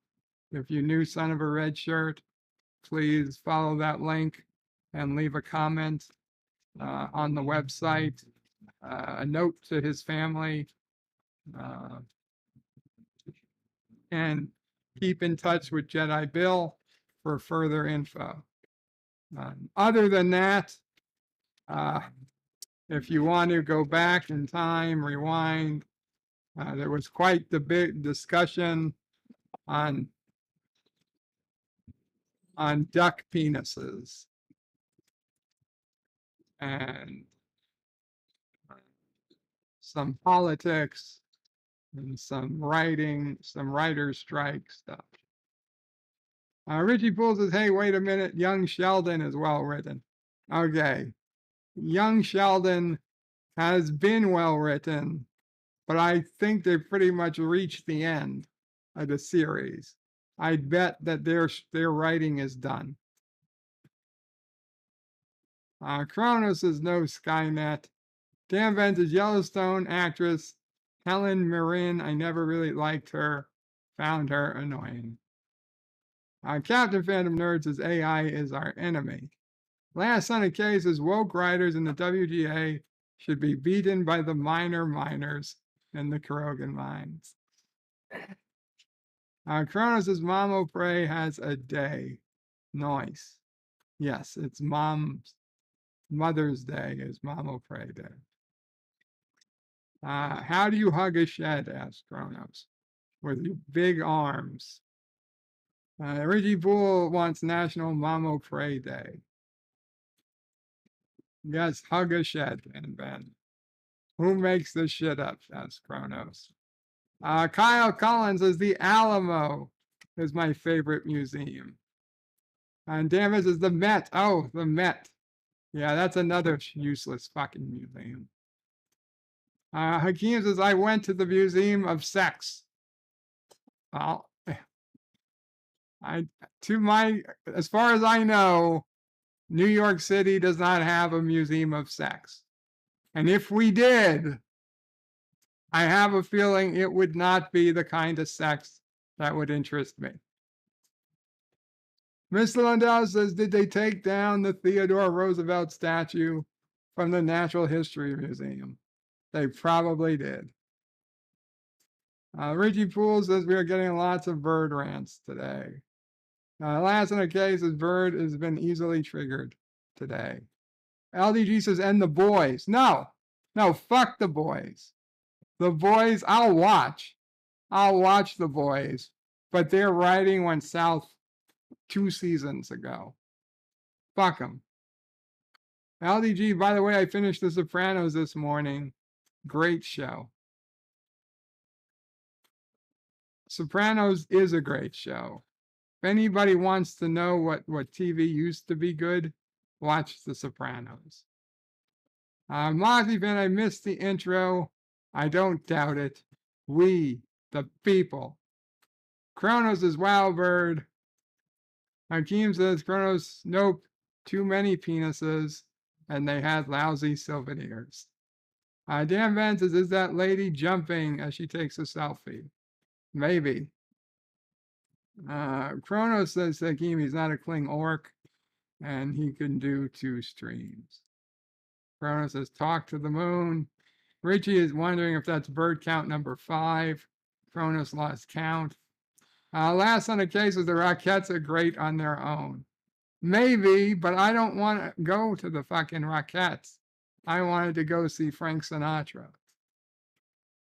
If you knew Son of a Red Shirt, please follow that link and leave a comment on the website. A note to his family. And keep in touch with Jedi Bill for further info. Other than that, if you want to go back in time, rewind, there was quite the big discussion on duck penises. And some politics and some writing, some writer's strike stuff. Richie Poole says, hey, wait a minute, Young Sheldon is well written. Okay, Young Sheldon has been well written, but I think they've pretty much reached the end of the series. I bet that their writing is done. Kronos is no Skynet. Dan Vance is Yellowstone actress Helen Mirren. I never really liked her. Found her annoying. Captain Phantom Nerds says AI is our enemy. Last Son of K says woke writers in the WGA should be beaten by the miners in the Kurogan mines. Kronos says Mamo Prey has a day. Nice. Yes, it's Mother's Day is Mamo Prey Day. How do you hug a shed? Asked Kronos. With your big arms. Reggie Poole wants National Mamo Prey Day. Yes, hug a shed, Ben. Who makes this shit up? Asked Kronos. Kyle Collins says the Alamo is my favorite museum. And Davis is the Met. Oh, the Met. Yeah, that's another useless fucking museum. Hakeem says, I went to the Museum of Sex. Well, as far as I know, New York City does not have a museum of sex. And if we did, I have a feeling it would not be the kind of sex that would interest me. Mr. Lundell says, did they take down the Theodore Roosevelt statue from the Natural History Museum? They probably did. Richie Poole says we are getting lots of bird rants today. Last in the case is bird has been easily triggered today. LDG says, and the boys. No, fuck the boys. The boys, I'll watch the boys, but their writing went south 2 seasons ago. Fuck them. LDG, by the way, I finished The Sopranos this morning. Great show. Sopranos is a great show. If anybody wants to know what TV used to be good, watch The Sopranos. Moxie fan, I missed the intro. I don't doubt it. We, the people. Kronos is Wild Bird. Hakeem says, Kronos, nope, too many penises, and they had lousy souvenirs. Dan Van says, is that lady jumping as she takes a selfie? Maybe. Kronos says, Hakeem, he's not a Kling orc, and he can do 2 streams. Kronos says, talk to the moon. Richie is wondering if that's bird count number 5. Kronos lost count. Last on the case is the Rockettes are great on their own. Maybe, but I don't want to go to the fucking Rockettes. I wanted to go see Frank Sinatra.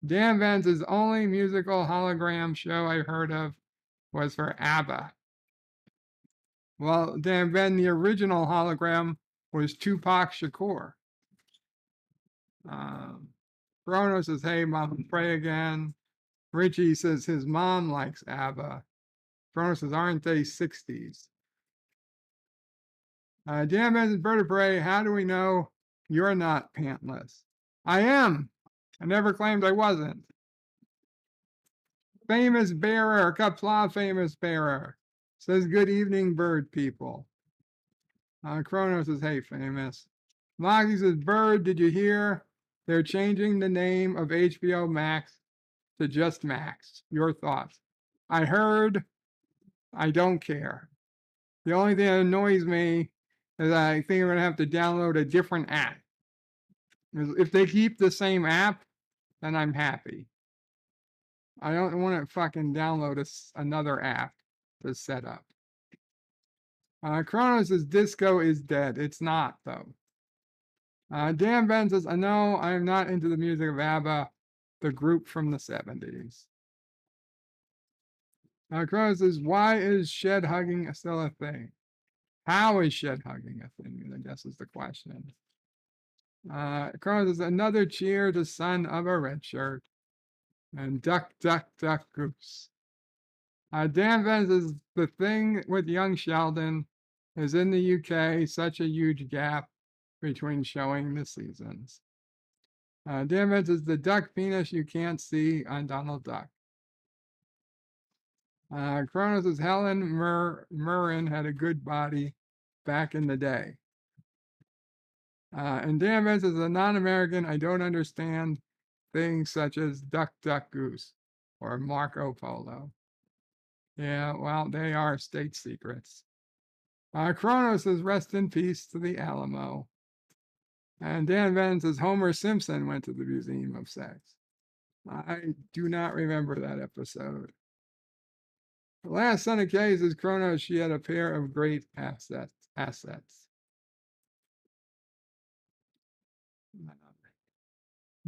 Dan Vance's only musical hologram show I heard of was for ABBA. Well, Dan Van, the original hologram was Tupac Shakur. Bruno says, hey, mom, pray again. Richie says his mom likes ABBA. Bruno says, aren't they 60s? Dan Vance's vertebrae, how do we know you're not pantless? I am. I never claimed I wasn't. Famous bearer, Kapla famous bearer. Says, good evening, bird people. Kronos says, hey, famous. Moxie says, bird, did you hear? They're changing the name of HBO Max to just Max. Your thoughts? I heard. I don't care. The only thing that annoys me is I think I'm going to have to download a different app. If they keep the same app, then I'm happy. I don't want to fucking download another app to set up. Kronos says disco is dead. It's not, though. Dan Ben says, no, I am not into the music of ABBA, the group from the 70s. Kronos says, why is shed hugging still a thing? How is shed hugging a thing? I guess is the question. Kronos says, another cheer to son of a red shirt. And duck, duck, duck, goose. Dan Van says, the thing with young Sheldon is in the UK, such a huge gap between showing the seasons. Dan Van says, the duck penis you can't see on Donald Duck. Kronos says, Helen Mirren had a good body back in the day. And Dan Van says, a non-American, I don't understand things such as duck, duck, goose or Marco Polo. Yeah, well, they are state secrets. Kronos says, rest in peace to the Alamo. And Dan Van says, Homer Simpson went to the Museum of Sex. I do not remember that episode. The last son of Kay says, Kronos, she had a pair of great assets.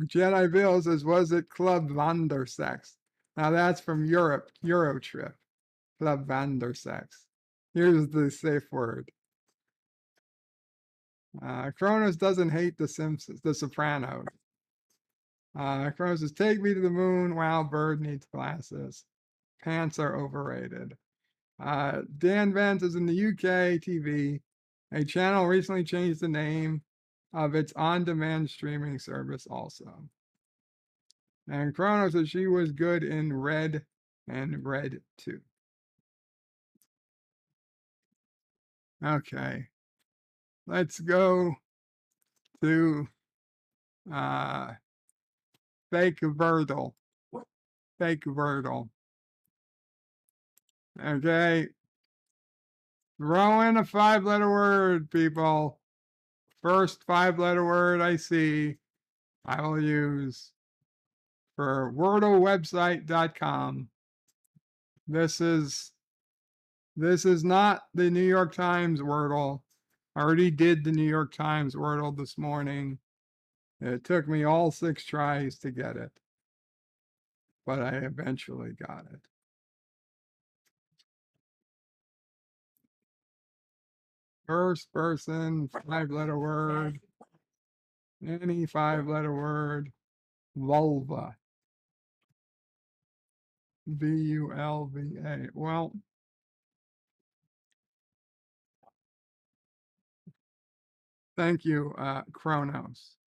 Jedi Bill says, was it Club Vandersex? Now that's from Europe, Eurotrip. Club Vandersex. Here's the safe word. Kronos doesn't hate the Simpsons, the Sopranos. Kronos says, take me to the moon. Wow, bird needs glasses. Pants are overrated. Dan Vance is in the UK TV. A channel recently changed the name of its on-demand streaming service also. And Kronos says she was good in Red and Red 2. Okay. Let's go to Fake Verdal. Fake Verdal. Okay. Throw in a 5-letter word, people. First 5-letter word I see, I will use for wordlewebsite.com. This is not the New York Times Wordle. I already did the New York Times Wordle this morning. It took me all 6 tries to get it, but I eventually got it. First person, 5-letter word. Any 5-letter word. Vulva. VULVA. Well, thank you, Kronos.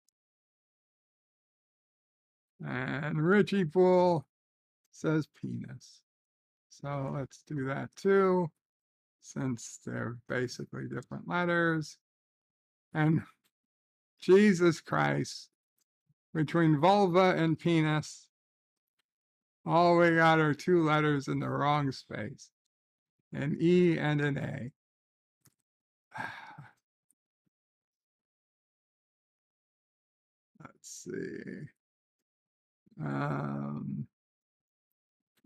And Richie Pool says penis. So let's do that too, since they're basically different letters. And Jesus Christ, between vulva and penis, all we got are 2 letters in the wrong space, an E and an A. Let's see.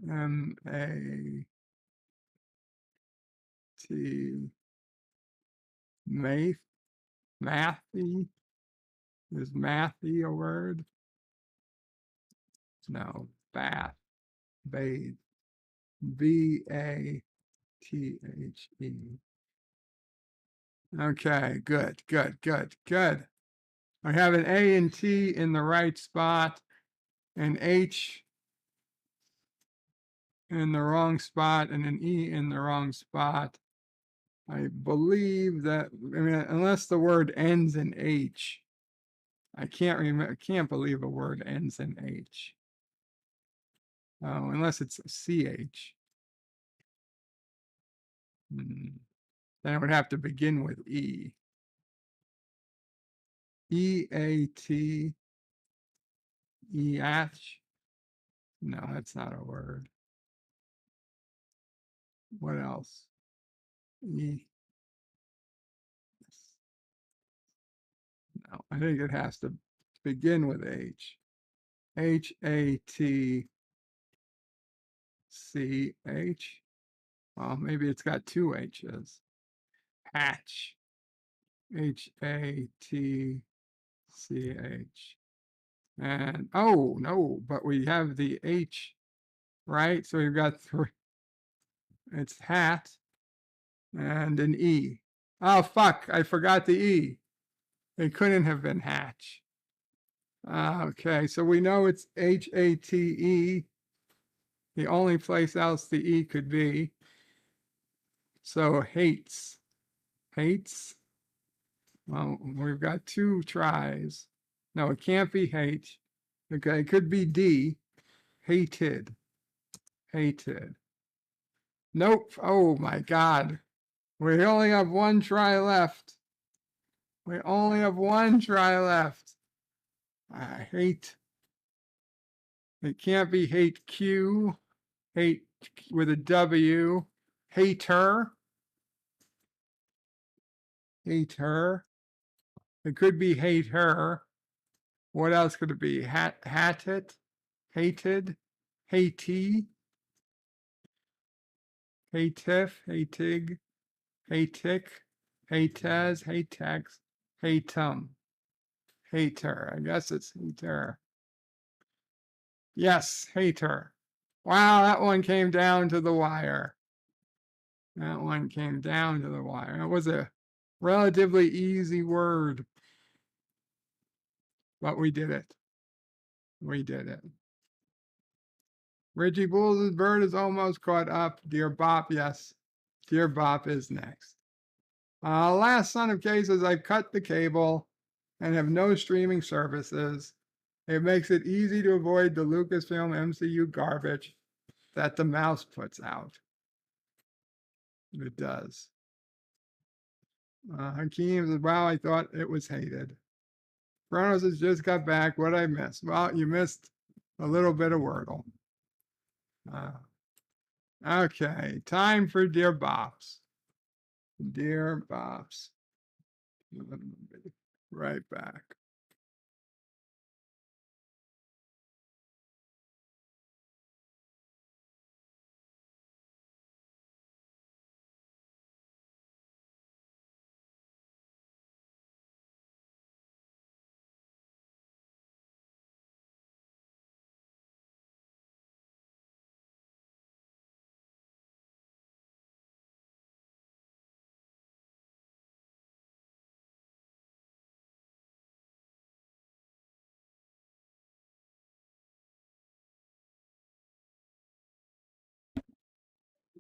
M-A-T, mathy? Is mathy a word? No, bath, bathe, B-A-T-H-E. Okay, good, good, good, good. I have an A and T in the right spot, an H in the wrong spot, and an E in the wrong spot. I believe that, I mean, unless the word ends in H, I can't remember, I can't believe a word ends in H. Oh, unless it's CH. Then it would have to begin with E. E-A-T, E-H. No, that's not a word. What else? E. No, I think it has to begin with H. H-A-T-C-H. Well, maybe it's got 2 H's. Hatch. H-A-T-C-H. And, oh, no, but we have the H, right? So we've got 3. It's hat and an E. Oh, fuck, I forgot the E. It couldn't have been hatch. Okay, so we know it's H-A-T-E. The only place else the E could be. So hates. Hates. Well, we've got 2 tries. No, it can't be hate. Okay, it could be D. Hated. Hated. Nope. Oh my God. We only have 1 try left. We only have 1 try left. I hate. It can't be hate Q. Hate with a W. Hater. Hate her. It could be hate her. What else could it be? Hatted? Hated? Haty? Hatif? Hatig? Hatic? Hatez? Hatex? Hatum? Hater. I guess it's hater. Yes, hater. Wow, that one came down to the wire. That one came down to the wire. It was a relatively easy word, but we did it. We did it. Richie Bulls' bird is almost caught up. Dear Bop, yes. Dear Bop is next. Last son of cases, I cut the cable and have no streaming services. It makes it easy to avoid the Lucasfilm MCU garbage that the mouse puts out. It does. Hakeem says, wow, I thought it was hated. Kronos has just got back. What I missed? Well, you missed a little bit of Wordle. Okay, time for Dear Bops. Dear Bops. Right back.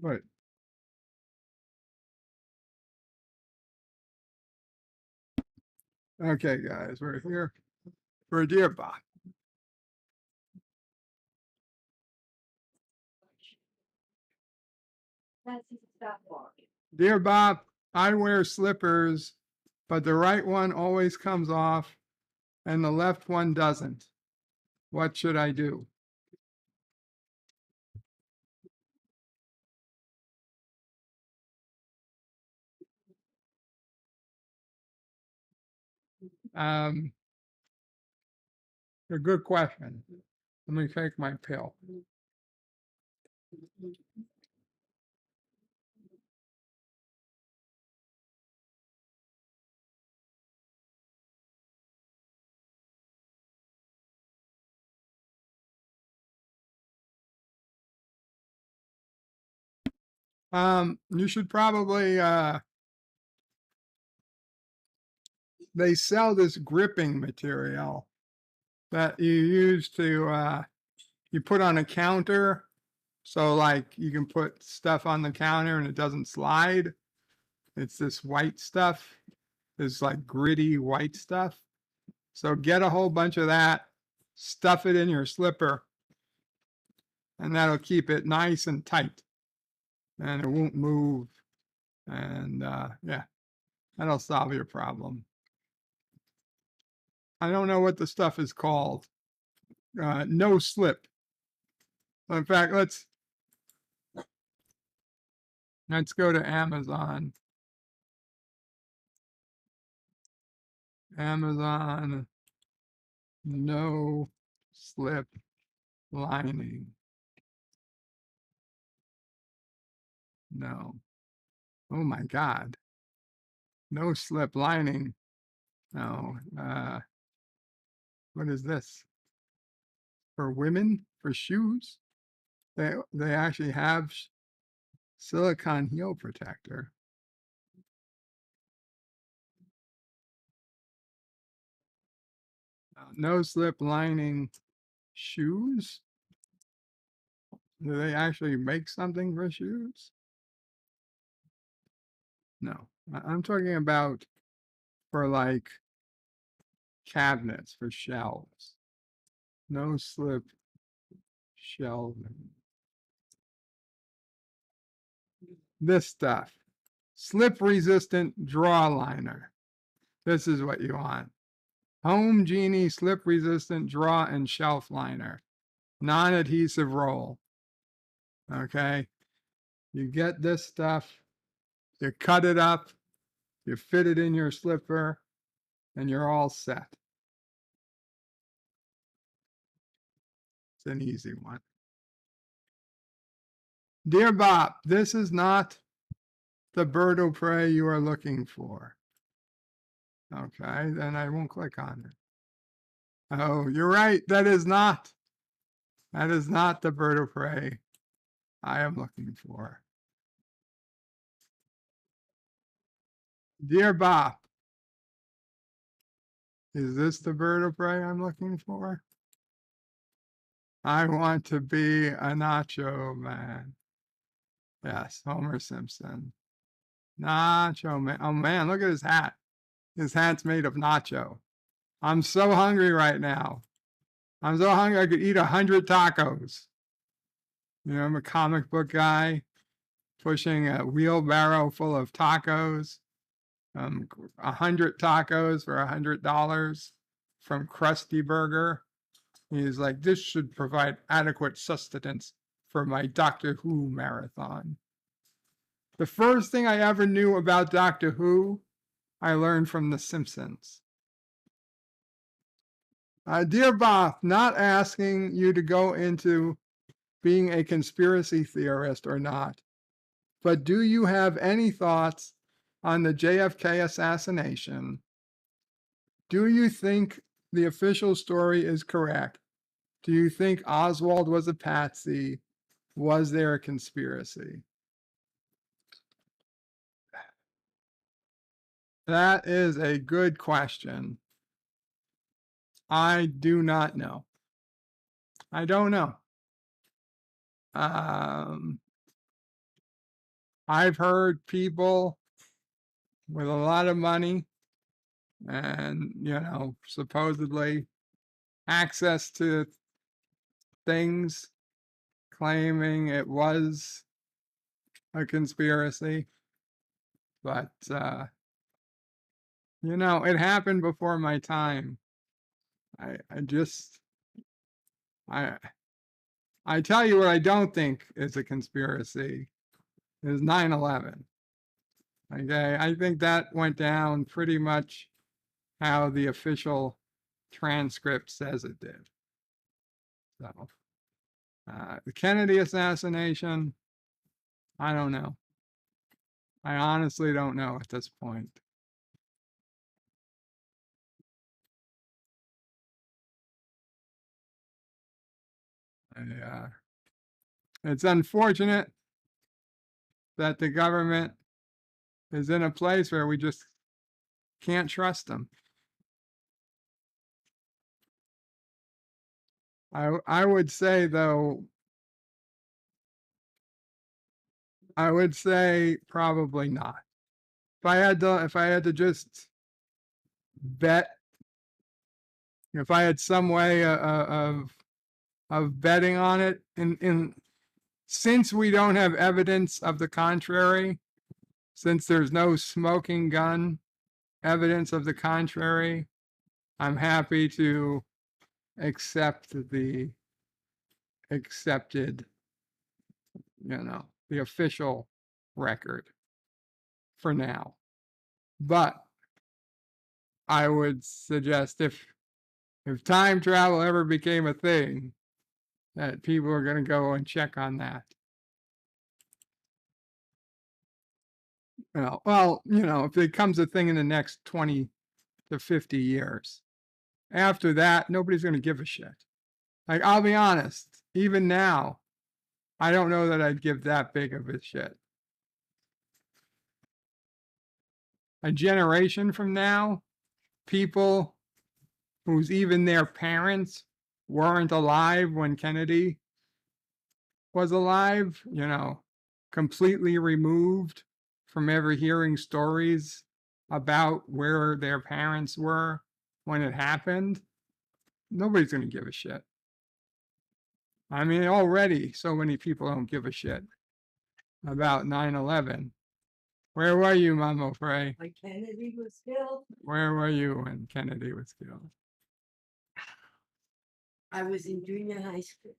But okay, guys, we're here for Dear Bob. Dear Bob, I wear slippers, but the right one always comes off and the left one doesn't. What should I do? Um, a good question. Let me take my pill. You should probably they sell this gripping material that you use to you put on a counter, so like you can put stuff on the counter and it doesn't slide. It's this white stuff, this like gritty white stuff. So get a whole bunch of that, stuff it in your slipper, and that'll keep it nice and tight, and it won't move. And yeah, that'll solve your problem. I don't know what the stuff is called. No slip. In fact, let's go to Amazon. Amazon no slip lining. No. Oh my God. No slip lining. No. What is this? For women? For shoes? They actually have silicone heel protector. No slip lining shoes? Do they actually make something for shoes? No. I'm talking about for like cabinets, for shelves. No slip shelving. This stuff. Slip resistant draw liner. This is what you want. Home Genie slip resistant draw and shelf liner. Non-adhesive roll. Okay. You get this stuff, you cut it up, you fit it in your slipper, and you're all set. It's an easy one. Dear Bob, this is not the bird of prey you are looking for. Okay, then I won't click on it. Oh, you're right. That is not the bird of prey I am looking for. Dear Bob, is this the bird of prey I'm looking for? I want to be a nacho man. Yes, Homer Simpson. Nacho man. Oh man, look at his hat. His hat's made of nacho. I'm so hungry right now. I'm so hungry I could eat 100 tacos. You know, I'm a comic book guy pushing a wheelbarrow full of tacos. 100 tacos for $100 from Krusty Burger. He's like, this should provide adequate sustenance for my Doctor Who marathon. The first thing I ever knew about Doctor Who, I learned from The Simpsons. Dear Bob, not asking you to go into being a conspiracy theorist or not, but do you have any thoughts on the JFK assassination? Do you think the official story is correct? Do you think Oswald was a patsy? Was there a conspiracy? That is a good question. I do not know. I don't know. I've heard people with a lot of money and, supposedly access to things claiming it was a conspiracy. But, it happened before my time. I tell you what I don't think is a conspiracy is 9/11. Okay, I think that went down pretty much how the official transcript says it did. So, the Kennedy assassination, I don't know. I honestly don't know at this point. It's unfortunate that the government is in a place where we just can't trust them. I would say though, I would say probably not. If I had to just bet, if I had some way of betting on it, in since we don't have evidence of the contrary, since there's no smoking gun evidence of the contrary, I'm happy to accept the accepted, the official record for now. But I would suggest if time travel ever became a thing, that people are going to go and check on that. Well, if it becomes a thing in the next 20 to 50 years, after that, nobody's going to give a shit. Like, I'll be honest, even now, I don't know that I'd give that big of a shit. A generation from now, people whose even their parents weren't alive when Kennedy was alive, completely removed from ever hearing stories about where their parents were when it happened, nobody's going to give a shit. I mean, already so many people don't give a shit about 9/11. Where were you, Mama Frey? When Kennedy was killed, Where were you when Kennedy was killed? I was in junior high school.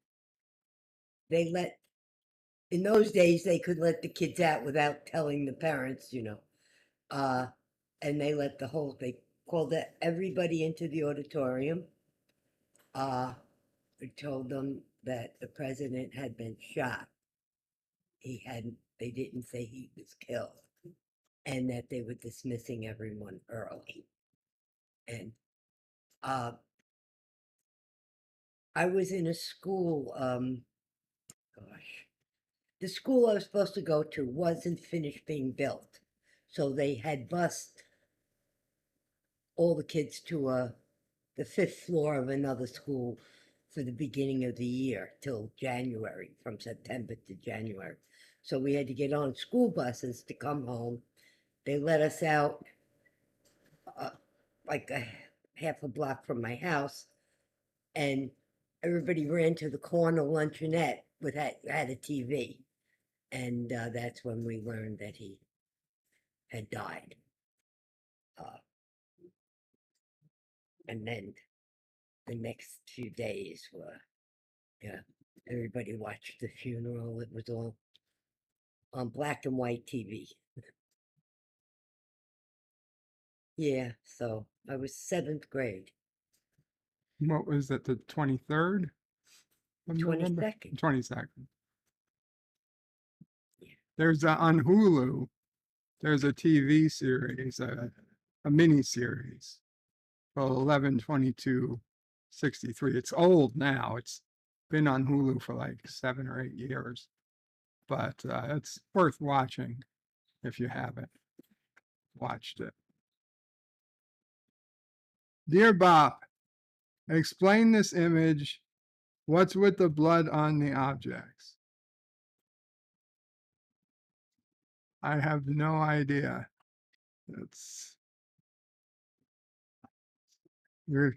In those days, they could let the kids out without telling the parents, and they let they called everybody into the auditorium. Told them that the president had been shot. They didn't say he was killed, and that they were dismissing everyone early. And I was in a school, the school I was supposed to go to wasn't finished being built. So they had bused all the kids to the 5th floor of another school for the beginning of the year till January, from September to January. So we had to get on school buses to come home. They let us out like half a block from my house, and everybody ran to the corner luncheonette had a TV. And that's when we learned that he had died. And then the next few days were, everybody watched the funeral. It was all on black and white TV. Yeah, so I was 7th grade. What was it, the 23rd? 22nd. 22nd. Yeah. There's on Hulu, there's a TV series, a mini series called 11/22/63. It's old now. It's been on Hulu for like 7 or 8 years, but it's worth watching if you haven't watched it. Dear Bob, explain this image. What's with the blood on the objects? I have no idea. It's you.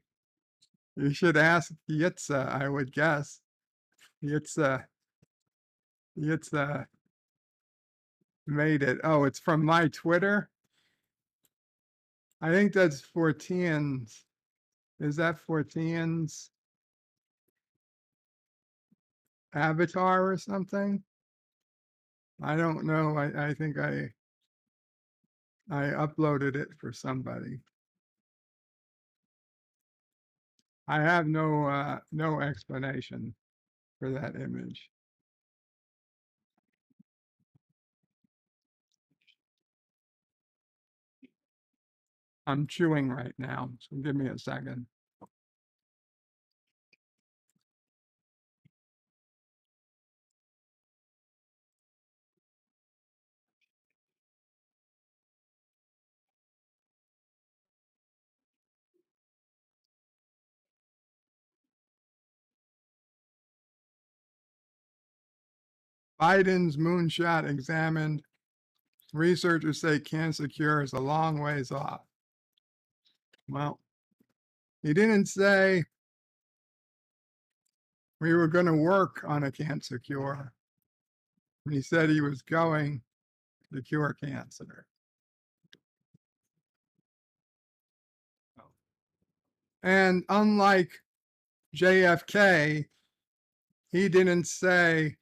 You should ask Yitza, I would guess. Yitza made it. Oh, it's from my Twitter. I think that's Fortean's. Is that Fortean's avatar or something? I don't know. I think I uploaded it for somebody. I have no explanation for that image. I'm chewing right now, so give me a second. Biden's moonshot examined. Researchers say cancer cure is a long ways off. Well, he didn't say we were going to work on a cancer cure. He said he was going to cure cancer. And unlike JFK, he didn't say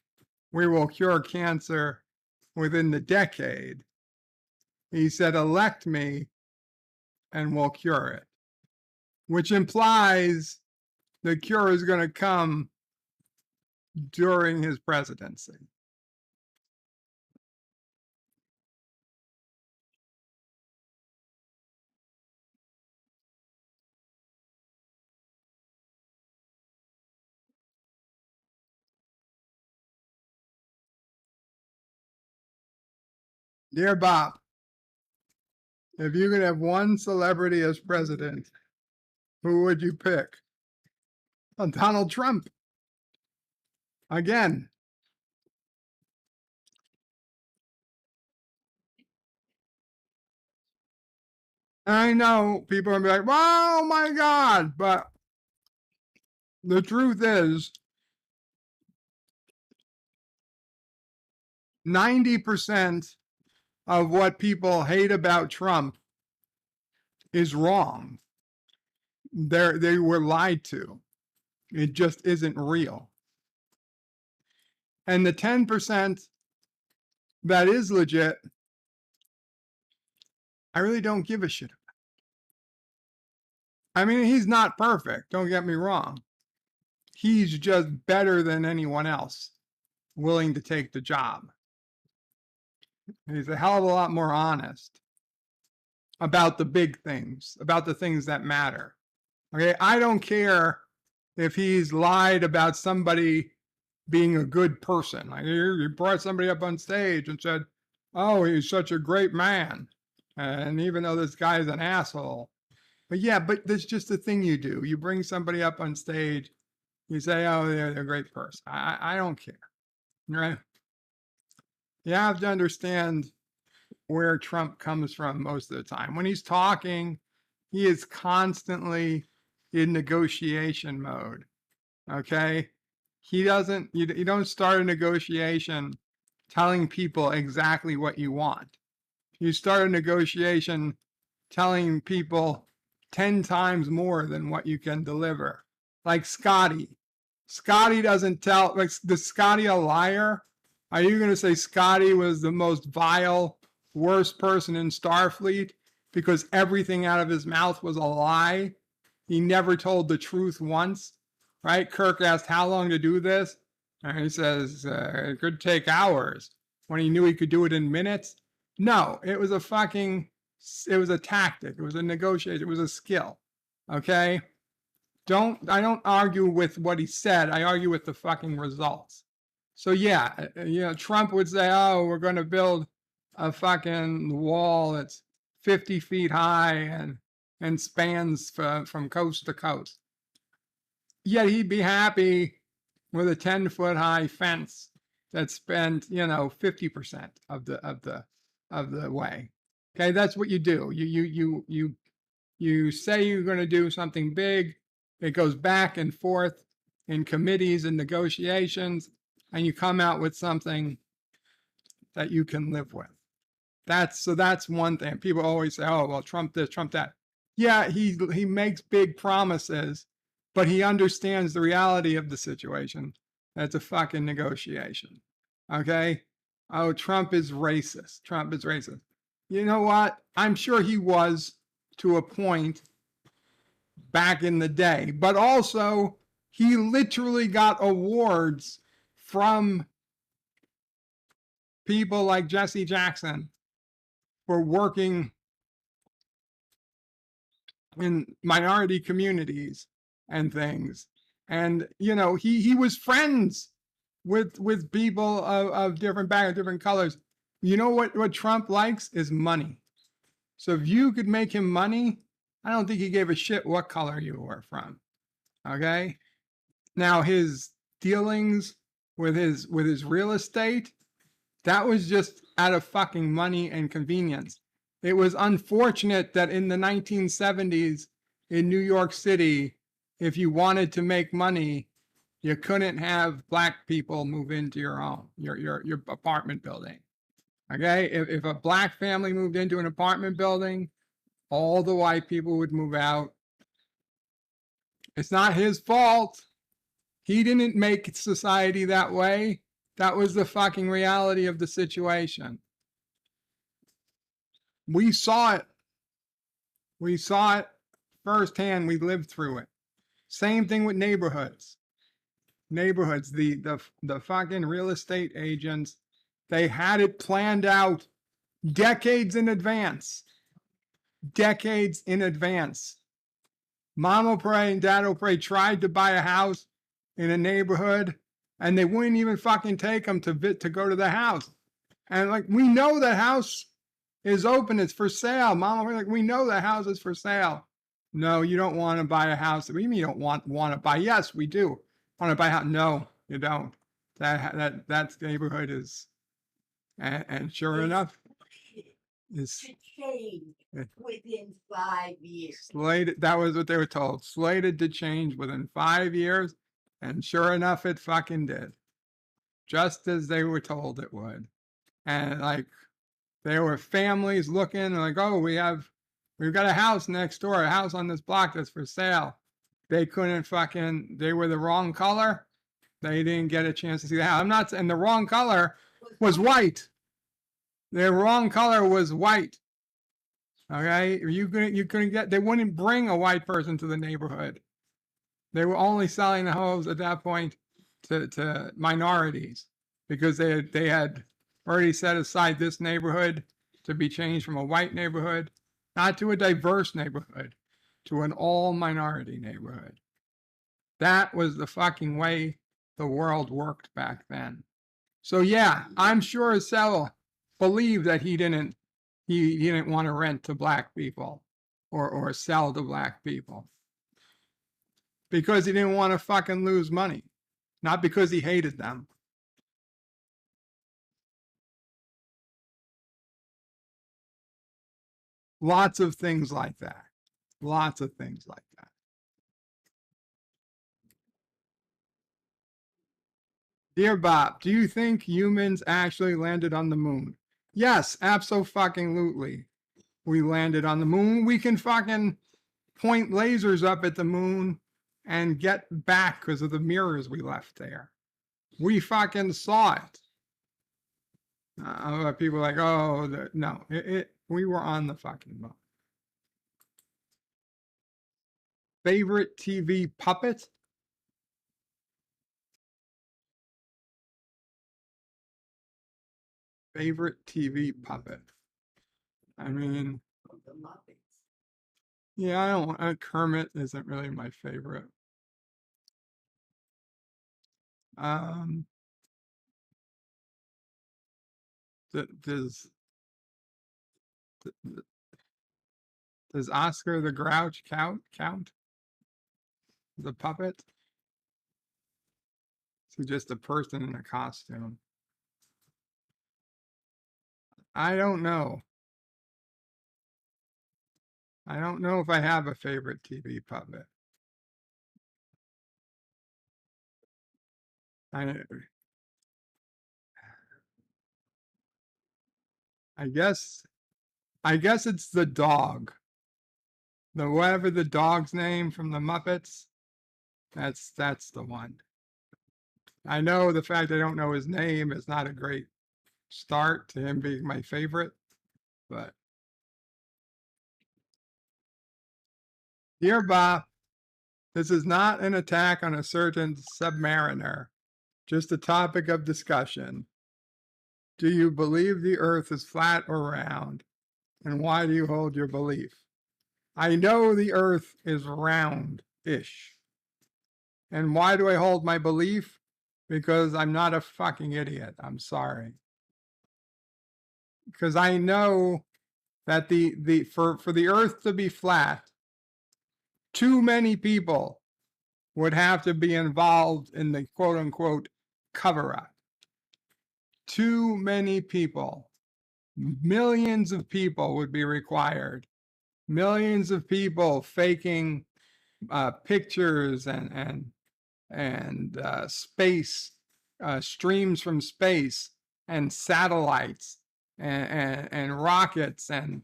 we will cure cancer within the decade. He said, elect me and we'll cure it, which implies the cure is going to come during his presidency. Dear Bob, if you could have one celebrity as president, who would you pick? Donald Trump. Again. I know people are gonna be like, oh my God, but the truth is 90% of what people hate about Trump is wrong. They were lied to. It just isn't real. And the 10% that is legit, I really don't give a shit about. I mean, he's not perfect, don't get me wrong. He's just better than anyone else willing to take the job. He's a hell of a lot more honest about the big things, about the things that matter. Okay, I don't care if he's lied about somebody being a good person. Like he brought somebody up on stage and said, oh, he's such a great man. And even though this guy's an asshole. But yeah, but that's just the thing you do. You bring somebody up on stage, you say, oh, they're a great person. I don't care. Right? You have to understand where Trump comes from most of the time. When he's talking, he is constantly in negotiation mode. Okay? You don't start a negotiation telling people exactly what you want. You start a negotiation telling people 10 times more than what you can deliver. Like Scotty. Scotty doesn't tell, like, is Scotty a liar? Are you going to say Scotty was the most vile, worst person in Starfleet because everything out of his mouth was a lie? He never told the truth once, right? Kirk asked how long to do this, and he says it could take hours when he knew he could do it in minutes. No, it was a tactic. It was a negotiation. It was a skill. Okay? I don't argue with what he said. I argue with the fucking results. So yeah, Trump would say, oh, we're going to build a fucking wall that's 50 feet high and spans from coast to coast. Yet he'd be happy with a 10-foot high fence that spent, 50% of the of the way. Okay, that's what you do. You say you're going to do something big. It goes back and forth in committees and negotiations, and you come out with something that you can live with. That's one thing. People always say, "Oh, well, Trump this, Trump that." Yeah, he makes big promises, but he understands the reality of the situation. That's a fucking negotiation. Okay? Oh, Trump is racist. Trump is racist. You know what? I'm sure he was to a point back in the day, but also he literally got awards from people like Jesse Jackson for working in minority communities and things. And you know, he was friends with people of different backgrounds, different colors. You know what Trump likes is money. So if you could make him money, I don't think he gave a shit what color you were from. Okay. Now his dealings with his real estate, that was just out of fucking money and convenience. It was unfortunate that in the 1970s in New York City, if you wanted to make money, you couldn't have black people move into your home, your apartment building. Okay, if a black family moved into an apartment building, all the white people would move out. It's not his fault. He didn't make society that way. That was the fucking reality of the situation. We saw it. We saw it firsthand. We lived through it. Same thing with neighborhoods. The fucking real estate agents, they had it planned out decades in advance. Decades in advance. Mom will pray and Dad will pray tried to buy a house in a neighborhood, and they wouldn't even fucking take them to go to the house. And like, we know the house is open, it's for sale. Mom, we're like, we know the house is for sale. No, you don't want to buy a house. What do you mean you don't want to buy? Yes, we do want to buy a house. No, you don't. That neighborhood is, and sure enough, is to change within 5 years. slated. That was what they were told. Slated to change within 5 years, and sure enough, it fucking did. Just as they were told it would. And like, there were families looking like, oh, we've got a house next door, a house on this block that's for sale. They couldn't fucking, they were the wrong color. They didn't get a chance to see the house. I'm not saying the wrong color was white. The wrong color was white. Okay, you couldn't get. They wouldn't bring a white person to the neighborhood. They were only selling the homes at that point to minorities because they had already set aside this neighborhood to be changed from a white neighborhood, not to a diverse neighborhood, to an all minority neighborhood. That was the fucking way the world worked back then. So yeah, I'm sure Sell believed that he didn't want to rent to black people or sell to black people because he didn't want to fucking lose money, not because he hated them. Lots of things like that. Lots of things like that. Dear Bob, do you think humans actually landed on the moon? Yes, abso-fucking-lutely. We landed on the moon. We can fucking point lasers up at the moon and get back because of the mirrors we left there. We fucking saw it. People are like, oh, no, we were on the fucking moon. Favorite TV puppet? Favorite TV puppet? I mean, yeah, I don't. Kermit isn't really my favorite. Does Oscar the Grouch count? The puppet? So just a person in a costume. I don't know. I don't know if I have a favorite TV puppet. I I guess it's the dog. The whatever the dog's name from the Muppets. That's the one. I know the fact I don't know his name is not a great start to him being my favorite, but dear Bob, this is not an attack on a certain submariner, just a topic of discussion. Do you believe the earth is flat or round? And why do you hold your belief? I know the earth is round-ish. And why do I hold my belief? Because I'm not a fucking idiot. I'm sorry. Because I know that for the earth to be flat, too many people would have to be involved in the quote unquote cover up. Too many people, millions of people would be required. Millions of people faking pictures and space streams from space and satellites and rockets and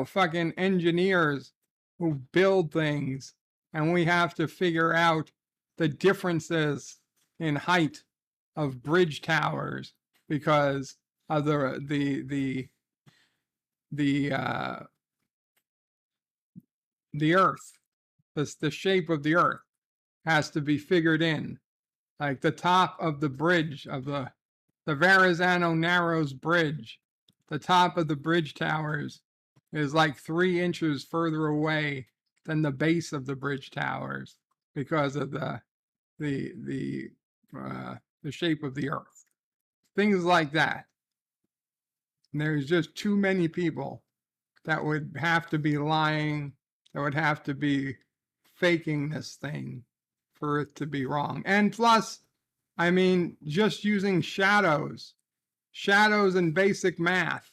fucking engineers who build things, and we have to figure out the differences in height of bridge towers because of the earth, the shape of the earth has to be figured in. Like the top of the bridge of the Verrazano Narrows Bridge, the top of the bridge towers is like 3 inches further away than the base of the bridge towers because of the shape of the earth. Things like that. And there's just too many people that would have to be lying, that would have to be faking this thing for it to be wrong. And plus, I mean, just using shadows and basic math,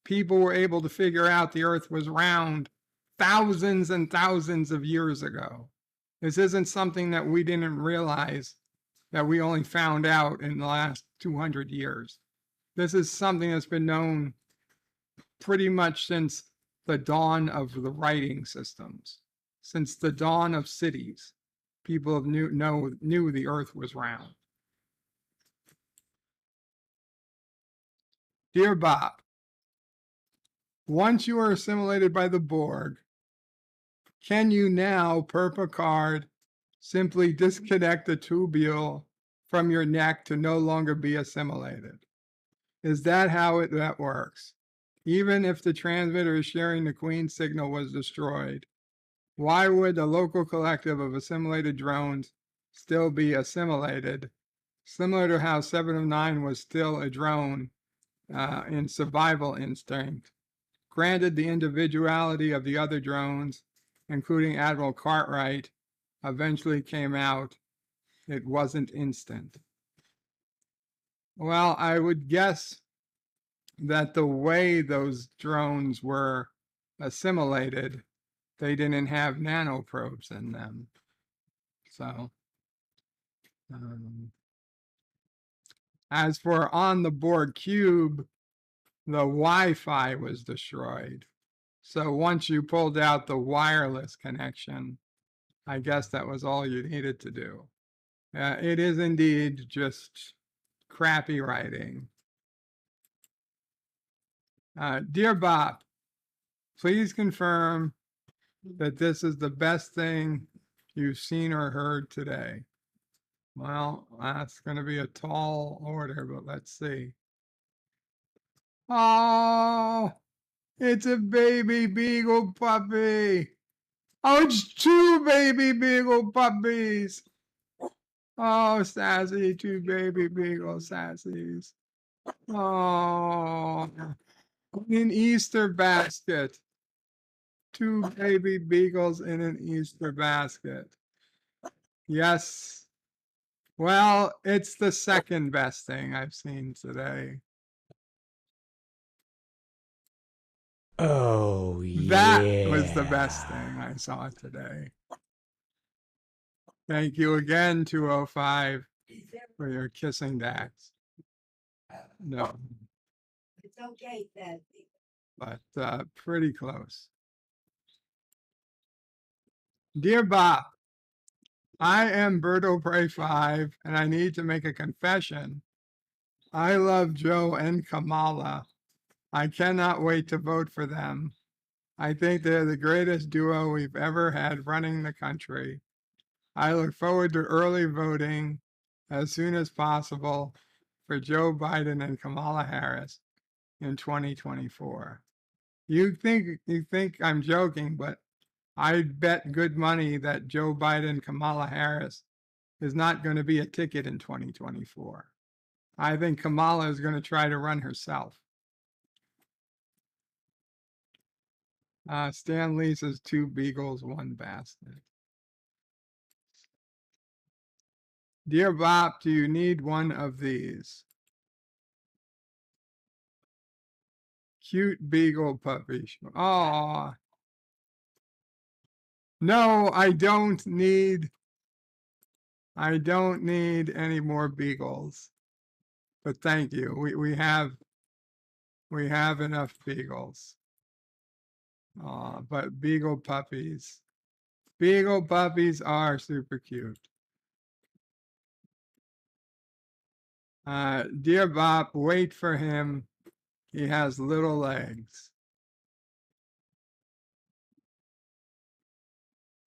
people were able to figure out the earth was round thousands and thousands of years ago. This isn't something that we didn't realize, that we only found out in the last 200 years. This is something that's been known pretty much since the dawn of the writing systems, since the dawn of cities. People knew the earth was round. Dear Bob, once you are assimilated by the Borg, can you now, per Picard, simply disconnect the tubule from your neck to no longer be assimilated? Is that how that works? Even if the transmitter sharing the Queen signal was destroyed, why would the local collective of assimilated drones still be assimilated, similar to how 7 of 9 was still a drone in survival instinct? Granted, the individuality of the other drones, including Admiral Cartwright, eventually came out. It wasn't instant. Well, I would guess that the way those drones were assimilated, they didn't have nanoprobes in them. So, as for on the Borg cube, the Wi-Fi was destroyed. So once you pulled out the wireless connection, I guess that was all you needed to do. It is indeed just crappy writing. Dear Bob, please confirm that this is the best thing you've seen or heard today. Well, that's going to be a tall order, but let's see. Oh, it's a baby beagle puppy. Oh, it's 2 baby beagle puppies. Oh, Sassy, 2 baby beagle Sassies. Oh, an Easter basket. 2 baby beagles in an Easter basket. Yes, Well, it's the second best thing I've seen today. Oh, That was the best thing I saw today. Thank you again, 205, for your kissing dax. No, It's okay, Dad. but pretty close. Dear Bob, I am Berto Prey 5, and I need to make a confession. I love Joe and Kamala. I cannot wait to vote for them. I think they're the greatest duo we've ever had running the country. I look forward to early voting as soon as possible for Joe Biden and Kamala Harris in 2024. You think I'm joking, but I bet good money that Joe Biden, Kamala Harris is not going to be a ticket in 2024. I think Kamala is going to try to run herself. Stan Lee says 2 beagles, 1 bastard. Dear Bob, do you need one of these? Cute beagle puppy. Oh, no, I don't need any more beagles. But thank you. We have enough beagles. But beagle puppies are super cute. Dear Bob, wait for him. He has little legs.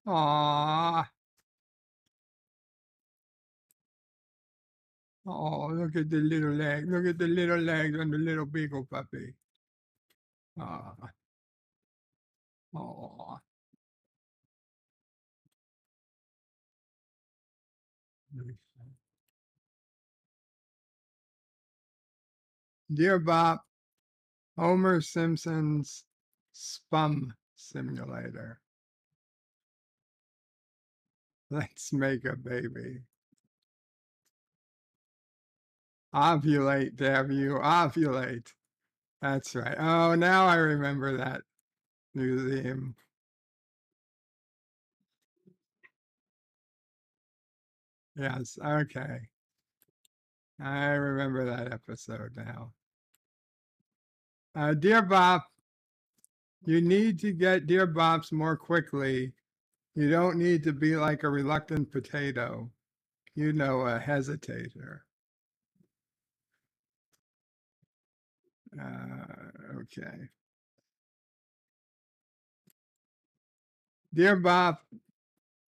Aww. Oh, look at the little leg. Look at the little legs on the little beagle puppy. Aw. Aw. Dear Bob, Homer Simpson's Spum Simulator. Let's make a baby. Ovulate, damn you, ovulate. That's right. Oh, now I remember that museum. Yes, okay. I remember that episode now. Dear Bob, you need to get Dear Bops more quickly. You don't need to be like a reluctant potato. You know, a hesitator. Okay. Dear Bob,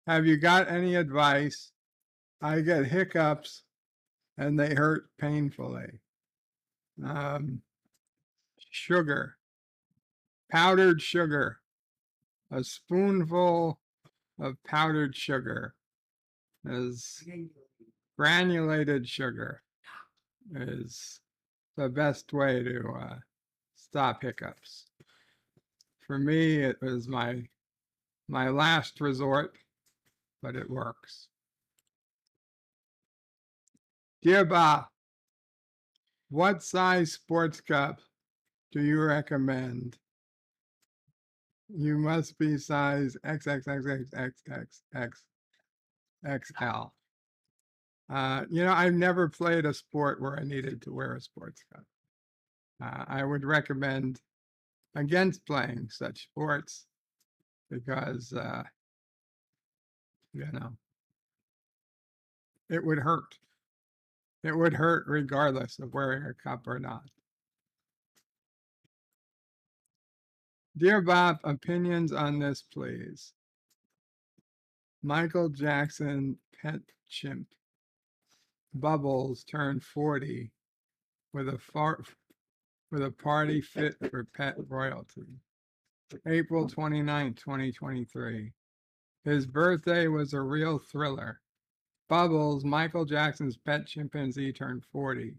have you got any advice? I get hiccups and they hurt painfully. Sugar, powdered sugar, a spoonful of powdered sugar is granulated sugar is the best way to stop hiccups. For me, it was my last resort, but it works. Dear Bob, what size sports cup do you recommend? You must be size XXXXXXXXL. You know, I've never played a sport where I needed to wear a sports cup. I would recommend against playing such sports because, you know, it would hurt. It would hurt regardless of wearing a cup or not. Dear Bob, opinions on this, please. Michael Jackson pet chimp Bubbles turned 40 with a party fit for pet royalty. April 29, 2023. His birthday was a real thriller. Bubbles, Michael Jackson's pet chimpanzee, turned 40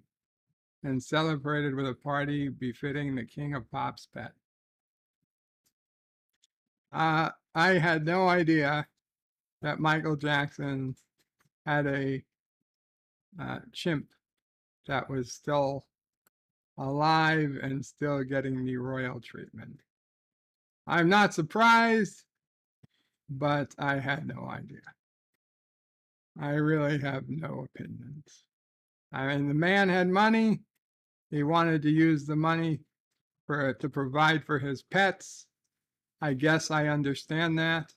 and celebrated with a party befitting the king of pop's pet. I had no idea that Michael Jackson had a chimp that was still alive and still getting the royal treatment. I'm not surprised, but I had no idea. I really have no opinions. I mean, the man had money. He wanted to use the money to provide for his pets. I guess I understand that.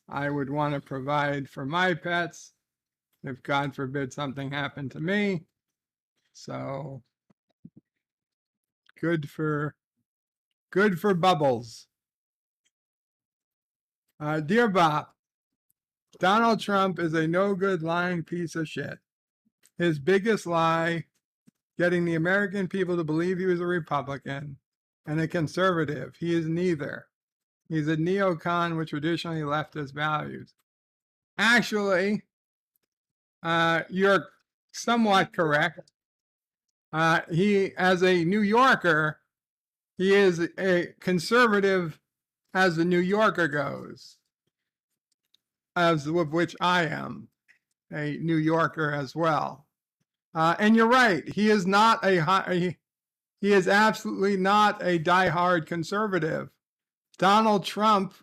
I would want to provide for my pets if God forbid something happened to me. So good for Bubbles. Dear Bob, Donald Trump is a no good lying piece of shit. His biggest lie, getting the American people to believe he was a Republican and a conservative. He is neither. He's a neocon with traditionally leftist values. Actually, you're somewhat correct. He, as a New Yorker, he is a conservative as the New Yorker goes, as of which I am a New Yorker as well. And you're right, he is not he is absolutely not a diehard conservative. Donald Trump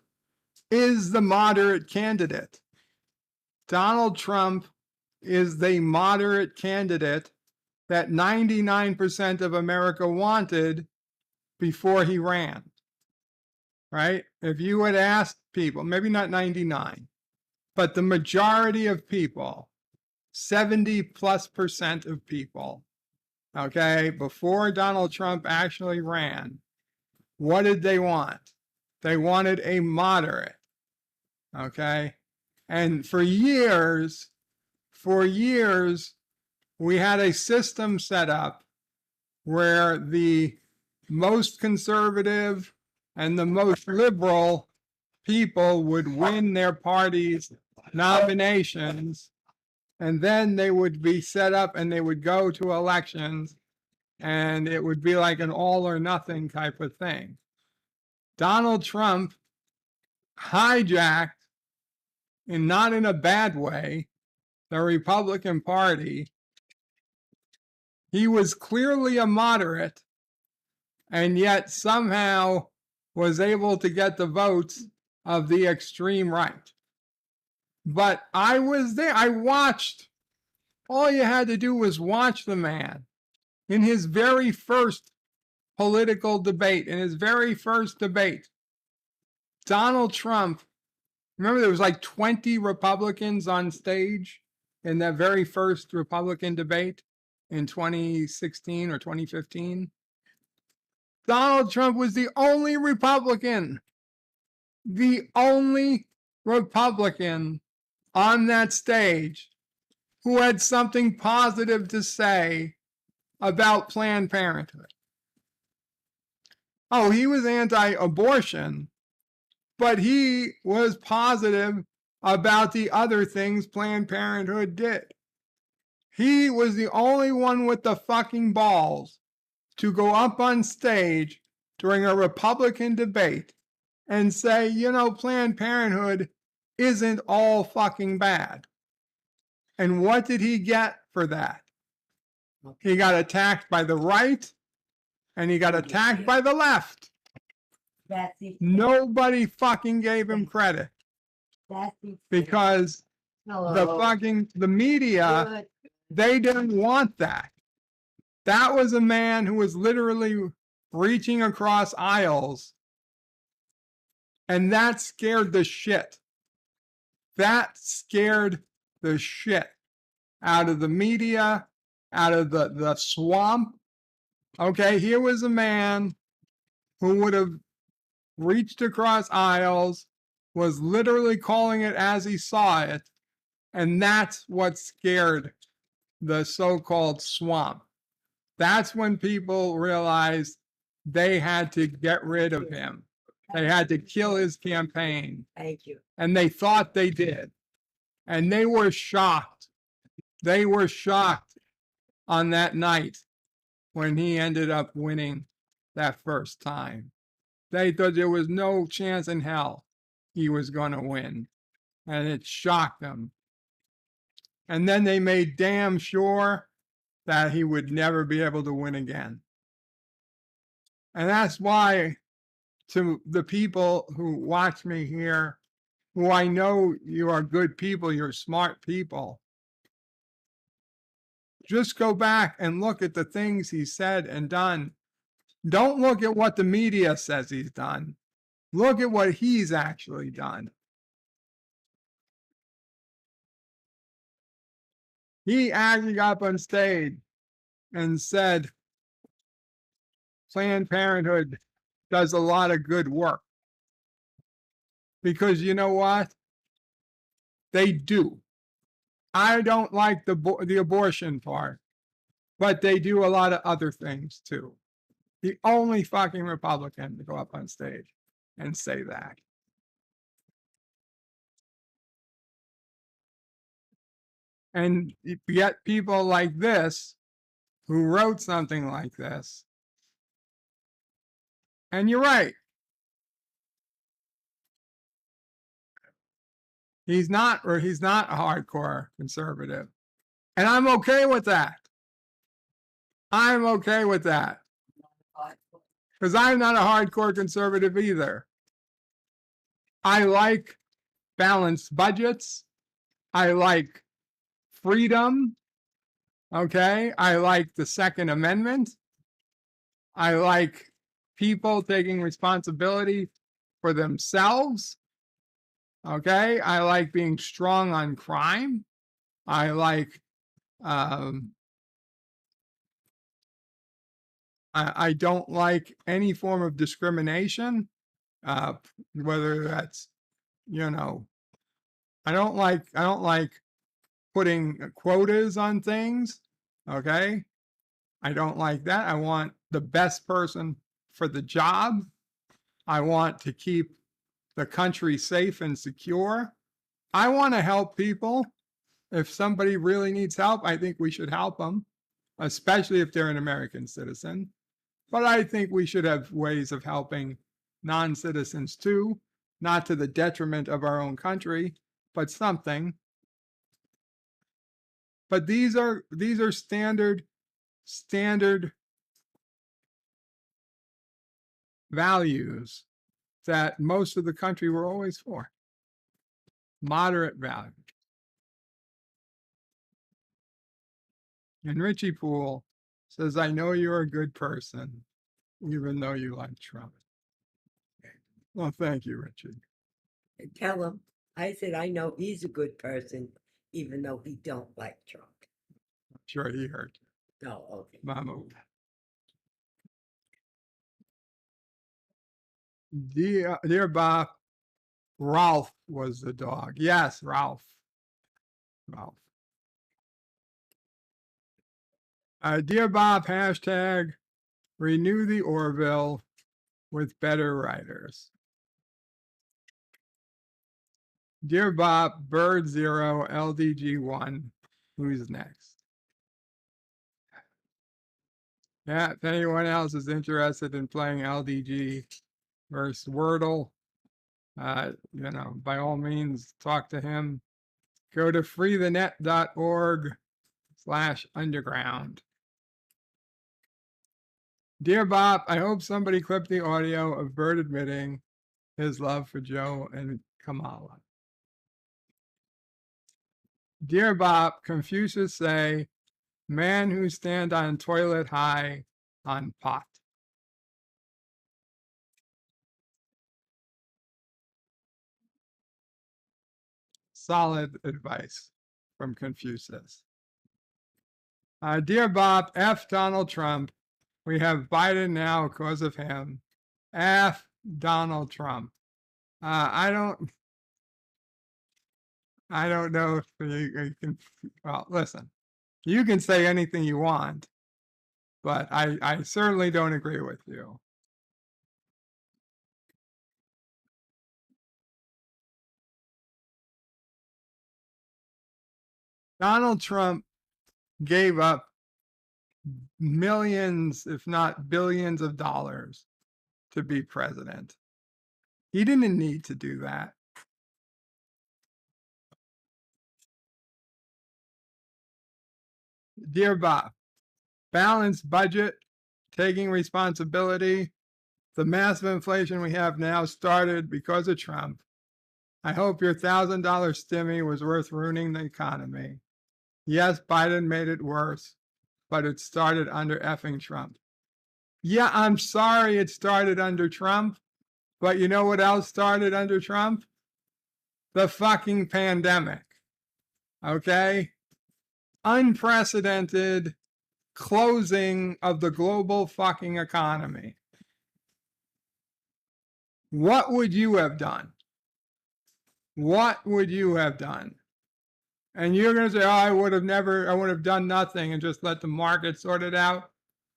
is the moderate candidate. Donald Trump is the moderate candidate that 99% of America wanted before he ran, right? If you had asked people, maybe not 99, but the majority of people, 70+% of people, okay, before Donald Trump actually ran, what did they want? They wanted a moderate, okay? And for years, we had a system set up where the most conservative and the most liberal people would win their party's nominations, and then they would be set up and they would go to elections, and it would be like an all or nothing type of thing. Donald Trump hijacked, and not in a bad way, the Republican Party. He was clearly a moderate, and yet somehow was able to get the votes of the extreme right. But I was there. I watched. All you had to do was watch the man in his very first political debate, in his very first debate. Donald Trump, remember there was like 20 Republicans on stage in that very first Republican debate in 2016 or 2015? Donald Trump was the only Republican on that stage who had something positive to say about Planned Parenthood. Oh, he was anti-abortion, but he was positive about the other things Planned Parenthood did. He was the only one with the fucking balls to go up on stage during a Republican debate and say, you know, Planned Parenthood isn't all fucking bad. And what did he get for that? He got attacked by the right and he got attacked by the left. Nobody fucking gave him credit because the media, they didn't want that. That was a man who was literally reaching across aisles, and that scared the shit. That scared the shit out of the media, out of the swamp. Okay, here was a man who would have reached across aisles, was literally calling it as he saw it, and that's what scared the so-called swamp. That's when people realized they had to get rid of him. They had to kill his campaign. Thank you. And they thought they did. And they were shocked. They were shocked on that night when he ended up winning that first time. They thought there was no chance in hell he was going to win. And it shocked them. And then they made damn sure that he would never be able to win again. And that's why, to the people who watch me here, who I know you are good people, you're smart people, just go back and look at the things he said and done. Don't look at what the media says he's done. Look at what he's actually done. He actually got up on stage and said Planned Parenthood does a lot of good work. Because you know what? They do. I don't like the abortion part, but they do a lot of other things too. The only fucking Republican to go up on stage and say that. And you get people like this who wrote something like this. And you're right. He's not a hardcore conservative. And I'm okay with that. I'm okay with that. Because I'm not a hardcore conservative either. I like balanced budgets. I like freedom. Okay. I like the Second Amendment. I like people taking responsibility for themselves. Okay. I like being strong on crime. I like, I don't like any form of discrimination, whether that's, you know, I don't like putting quotas on things. Okay. I don't like that. I want the best person for the job. I want to keep the country safe and secure. I want to help people. If somebody really needs help, I think we should help them, especially if they're an American citizen. But I think we should have ways of helping non-citizens too, not to the detriment of our own country, but something. But these are standard values that most of the country were always for. Moderate values. And Richie Poole says, I know you're a good person, even though you like Trump. Well, thank you, Richie. Tell him. I said, I know he's a good person, even though he don't like Trump. I'm sure he heard you. No, okay. Mama. Dear Bob, Ralph was the dog. Yes, Ralph. Ralph. Dear Bob, hashtag renew the Orville with better writers. Dear Bob, Bird 0, LDG 1, who's next? Yeah, if anyone else is interested in playing LDG versus Wordle, you know, by all means, talk to him. Go to freethenet.org/underground. Dear Bob, I hope somebody clipped the audio of Bert admitting his love for Joe and Kamala. Dear Bob, Confucius say, man who stand on toilet high on pot. Solid advice from Confucius. Dear Bob, F Donald Trump. We have Biden now because of him. F Donald Trump. I don't know if you can, well, listen, you can say anything you want, but I certainly don't agree with you. Donald Trump gave up millions, if not billions of dollars to be president. He didn't need to do that. Dear Bob, balanced budget, taking responsibility. The massive inflation we have now started because of Trump. I hope your $1,000 stimmy was worth ruining the economy. Yes, Biden made it worse, but it started under effing Trump. Yeah, I'm sorry it started under Trump, but you know what else started under Trump? The fucking pandemic. Okay? Unprecedented closing of the global fucking economy. What would you have done? What would you have done? And you're going to say, oh, I would have done nothing and just let the market sort it out.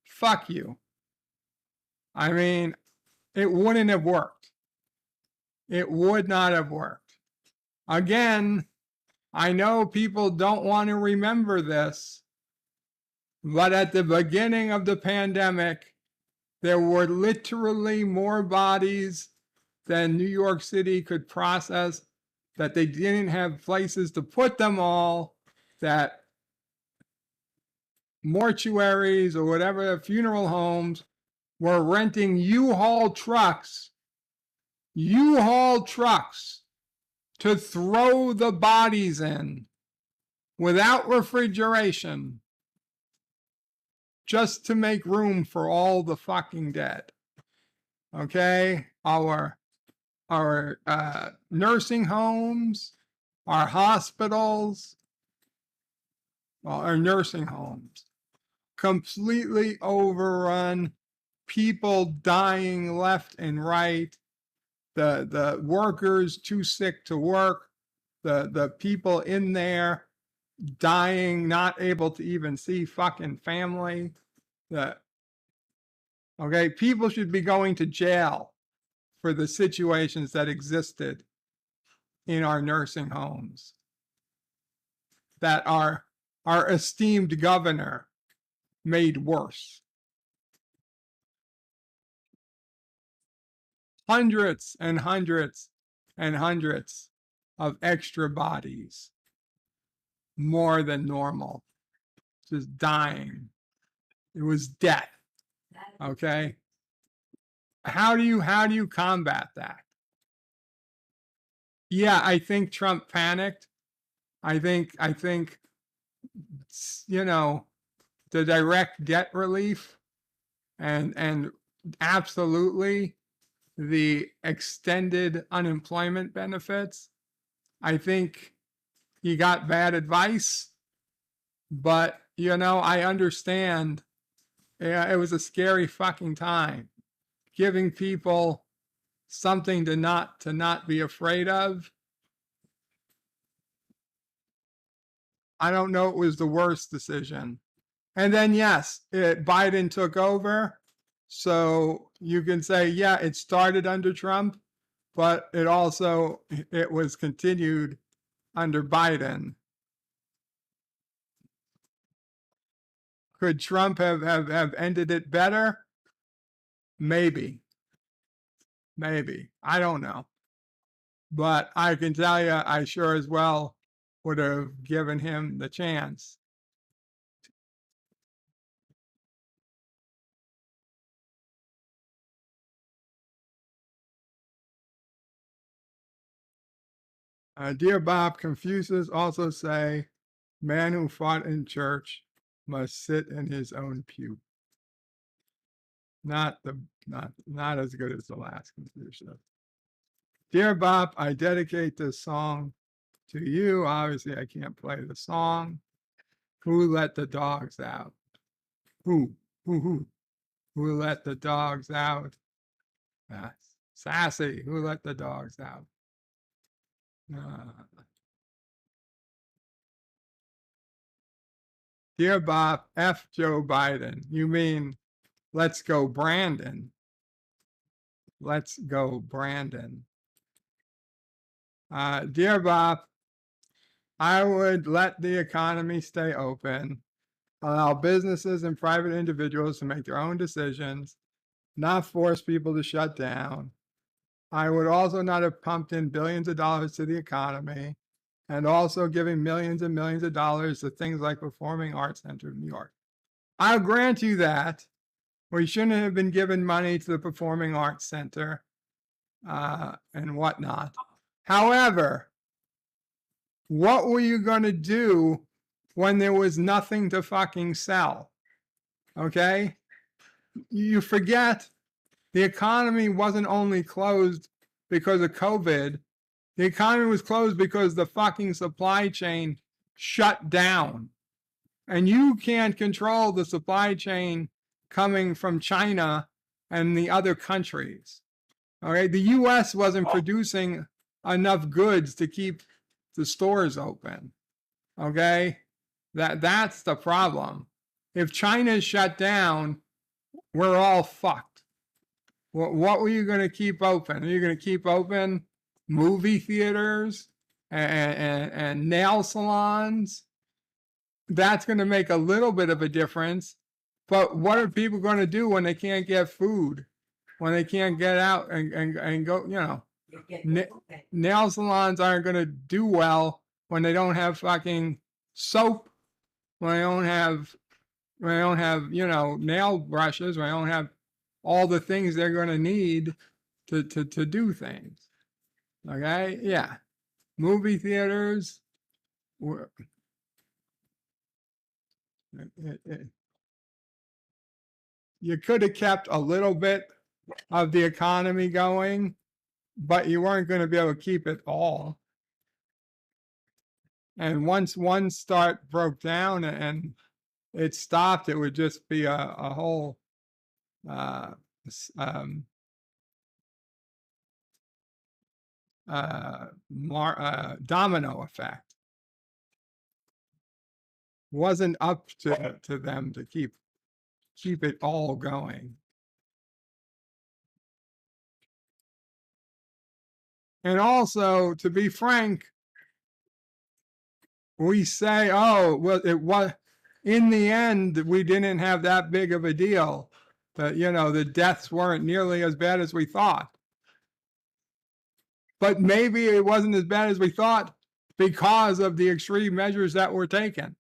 Fuck you. I mean, it wouldn't have worked. It would not have worked. Again, I know people don't want to remember this, but at the beginning of the pandemic, there were literally more bodies than New York City could process, that they didn't have places to put them all, that mortuaries or whatever, funeral homes were renting U-Haul trucks to throw the bodies in without refrigeration just to make room for all the fucking dead. Okay? Our nursing homes, our hospitals, well, our nursing homes, completely overrun, people dying left and right, the workers too sick to work, the people in there dying, not able to even see fucking family. Okay, people should be going to jail for the situations that existed in our nursing homes that our esteemed governor made worse. Hundreds and hundreds and hundreds of extra bodies, more than normal, just dying. It was death. Okay. How do you combat that? Yeah, I think Trump panicked. I think you know, the direct debt relief and absolutely the extended unemployment benefits. I think he got bad advice, but you know, I understand. Yeah, it was a scary fucking time. Giving people something to not be afraid of. I don't know it was the worst decision. And then yes, Biden took over. So you can say, yeah, it started under Trump, but it was continued under Biden. Could Trump have ended it better? Maybe. I don't know. But I can tell you, I sure as well would have given him the chance. Dear Bob, Confucius also say, man who fought in church must sit in his own pew. Not as good as the last Confucius. Dear Bob, I dedicate this song to you. Obviously, I can't play the song. Who let the dogs out? Who let the dogs out? Sassy, who let the dogs out? Dear Bob, F Joe Biden. You mean, let's go Brandon. Let's go Brandon. Dear Bob, I would let the economy stay open, allow businesses and private individuals to make their own decisions, not force people to shut down. I would also not have pumped in billions of dollars to the economy. and also giving millions and millions of dollars to things like Performing Arts Center of New York. I'll grant you that we shouldn't have been giving money to the Performing Arts Center and whatnot. However, what were you going to do when there was nothing to fucking sell? Okay? You forget the economy wasn't only closed because of COVID. The economy was closed because the fucking supply chain shut down. And you can't control the supply chain coming from China and the other countries. Okay, the US wasn't producing enough goods to keep the stores open. Okay, that's the problem. If China is shut down, we're all fucked. What were you going to keep open? Are you going to keep open movie theaters and nail salons? That's going to make a little bit of a difference. But what are people going to do when they can't get food? When they can't get out and go, you know, nail salons aren't going to do well when they don't have fucking soap, when they don't have, you know, nail brushes, when they don't have all the things they're going to need to do things. Okay? Yeah. Movie theaters. You could have kept a little bit of the economy going, but you weren't going to be able to keep it all. And once one start broke down and it stopped, it would just be a whole domino effect. Wasn't up to them to keep it all going. And also, to be frank, we say, oh, well, it was, in the end, we didn't have that big of a deal. That, you know, the deaths weren't nearly as bad as we thought. But maybe it wasn't as bad as we thought because of the extreme measures that were taken.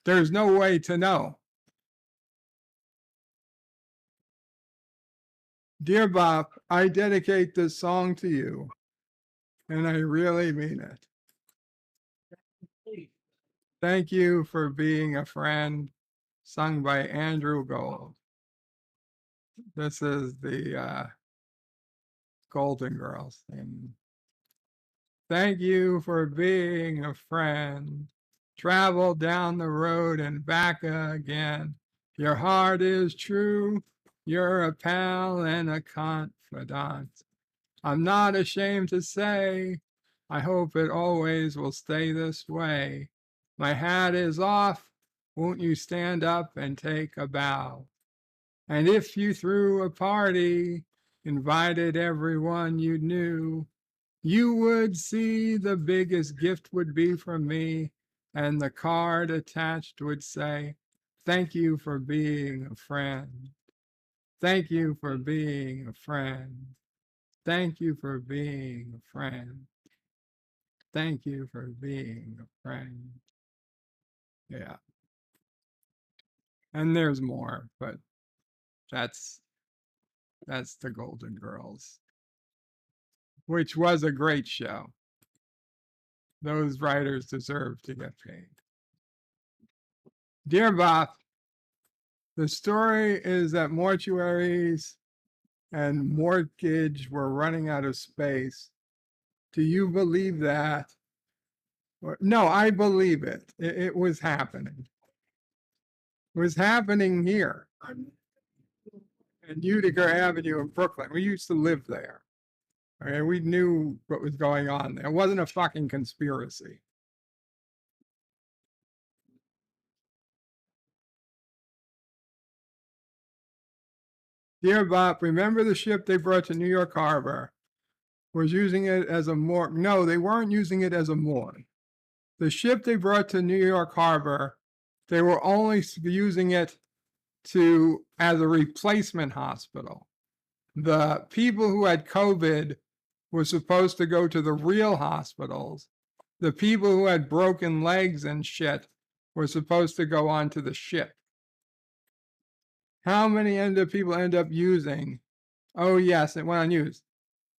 There's no way to know. Dear Bob, I dedicate this song to you, and I really mean it. Thank you for being a friend, sung by Andrew Gold. This is the Golden Girls thing. Thank you for being a friend. Travel down the road and back again. Your heart is true. You're a pal and a confidant. I'm not ashamed to say, I hope it always will stay this way. My hat is off. Won't you stand up and take a bow? And if you threw a party, invited everyone you knew, you would see the biggest gift would be from me, and the card attached would say, thank you for being a friend. Thank you for being a friend. Thank you for being a friend. Thank you for being a friend. Yeah. And there's more, but that's the Golden Girls, which was a great show. Those writers deserve to get paid. Dear Bob, the story is that mortuaries and mortgage were running out of space. Do you believe that? No, I believe it. It was happening. It was happening here in Utica Avenue in Brooklyn. We used to live there. Okay, we knew what was going on there. It wasn't a fucking conspiracy. Dear Bob, remember the ship they brought to New York Harbor was using it as a morgue? No, they weren't using it as a morgue. The ship they brought to New York Harbor, they were only using it as a replacement hospital. The people who had COVID were supposed to go to the real hospitals, The people who had broken legs and shit were supposed to go onto the ship. How many people end up using? Oh yes, it went unused.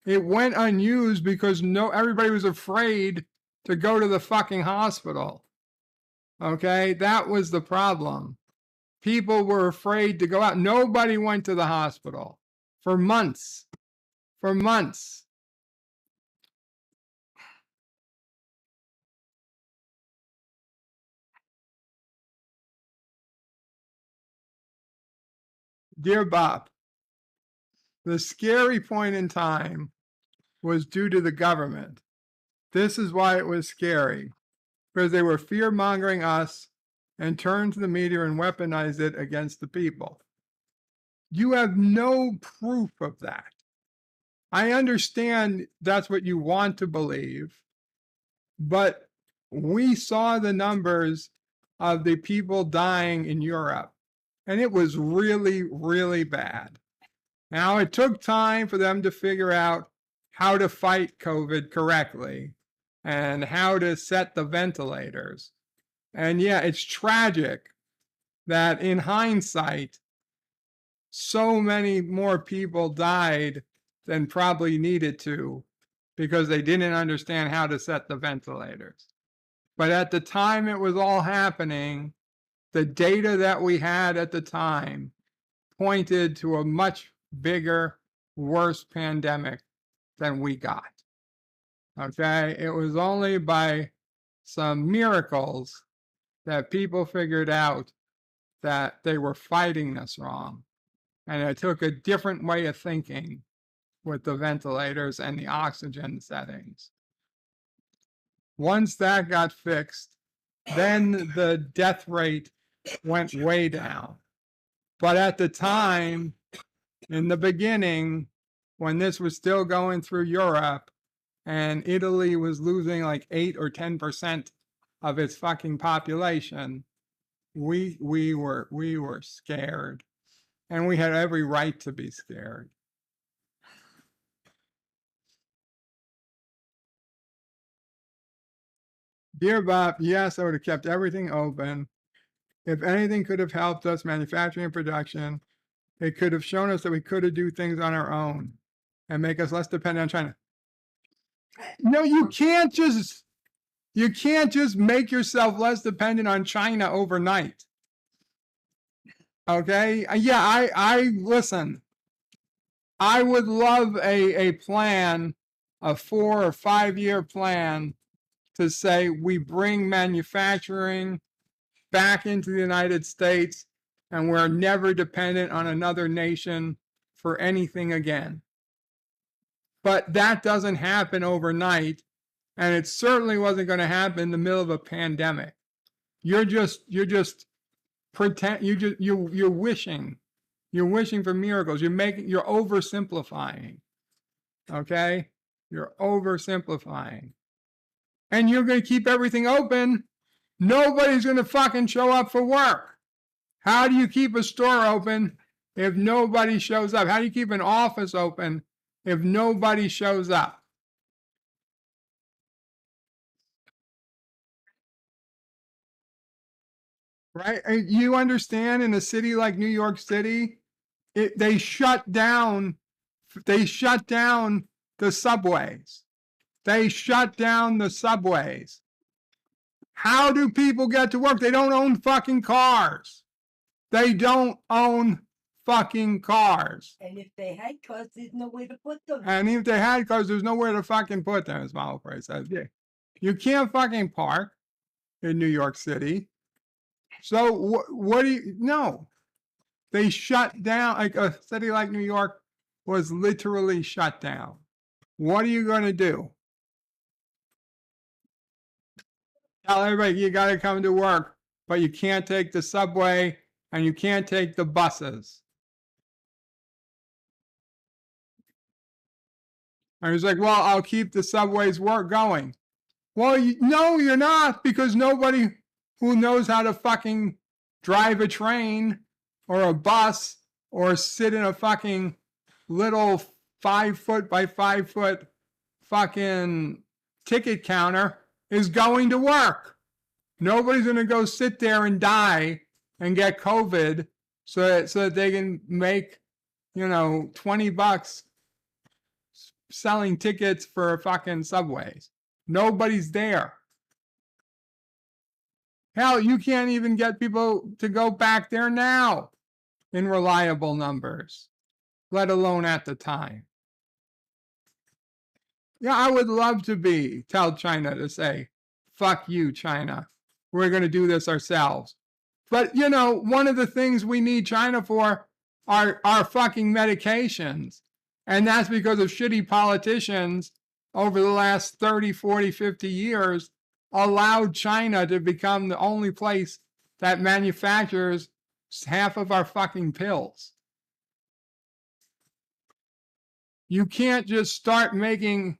It went unused because everybody was afraid to go to the fucking hospital. Okay, that was the problem. People were afraid to go out. Nobody went to the hospital for months. For months. Dear Bob, the scary point in time was due to the government. This is why it was scary, because they were fear-mongering us and turned to the media and weaponized it against the people. You have no proof of that. I understand that's what you want to believe, but we saw the numbers of the people dying in Europe, and it was really, really bad. Now, it took time for them to figure out how to fight COVID correctly and how to set the ventilators. And yeah, it's tragic that in hindsight, so many more people died than probably needed to because they didn't understand how to set the ventilators. But at the time it was all happening, the data that we had at the time pointed to a much bigger, worse pandemic than we got. Okay, it was only by some miracles that people figured out that they were fighting us wrong. And it took a different way of thinking with the ventilators and the oxygen settings. Once that got fixed, then the death rate went way down. But at the time, in the beginning, when this was still going through Europe and Italy was losing like 8 or 10% of its fucking population, we were scared, and we had every right to be scared. Dear Bob, yes, I would have kept everything open. If anything could have helped us, manufacturing and production, it could have shown us that we could have do things on our own and make us less dependent on China. No, you can't just make yourself less dependent on China overnight. Okay? Yeah, I listen. I would love a plan, a 4 or 5 year plan to say we bring manufacturing back into the United States and we're never dependent on another nation for anything again. But that doesn't happen overnight, and it certainly wasn't going to happen in the middle of a pandemic. You're wishing for miracles. You're oversimplifying. Okay? You're oversimplifying. And you're going to keep everything open. Nobody's going to fucking show up for work. How do you keep a store open if nobody shows up? How do you keep an office open if nobody shows up? Right? You understand, in a city like New York City, they shut down the subways. They shut down the subways. How do people get to work? They don't own fucking cars. They don't own fucking cars. And if they had cars, there's nowhere to put them. And if they had cars, there's nowhere to fucking put them, as Mama Frey says. Yeah. You can't fucking park in New York City. So what do you, no. They shut down, like a city like New York was literally shut down. What are you going to do? Tell everybody you got to come to work, but you can't take the subway and you can't take the buses. And he's like, well, I'll keep the subway's work going. Well, no, you're not, because nobody who knows how to fucking drive a train or a bus or sit in a fucking little 5 foot by 5 foot fucking ticket counter is going to work. Nobody's going to go sit there and die and get COVID so that they can make, $20 selling tickets for fucking subways. Nobody's there. Hell, you can't even get people to go back there now in reliable numbers, let alone at the time. Yeah, I would love to tell China to say, fuck you, China. We're going to do this ourselves. But, one of the things we need China for are fucking medications. And that's because of shitty politicians over the last 30, 40, 50 years allowed China to become the only place that manufactures half of our fucking pills. You can't just start making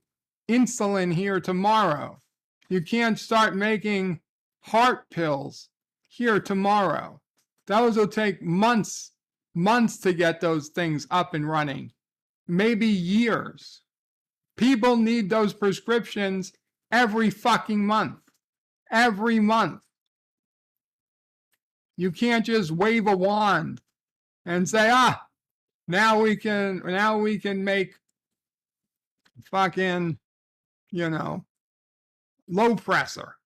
insulin here tomorrow. You can't start making heart pills here tomorrow. Those will take months to get those things up and running, maybe years. People need those prescriptions every fucking month. Every month. You can't just wave a wand and say, now we can make fucking, low pressure.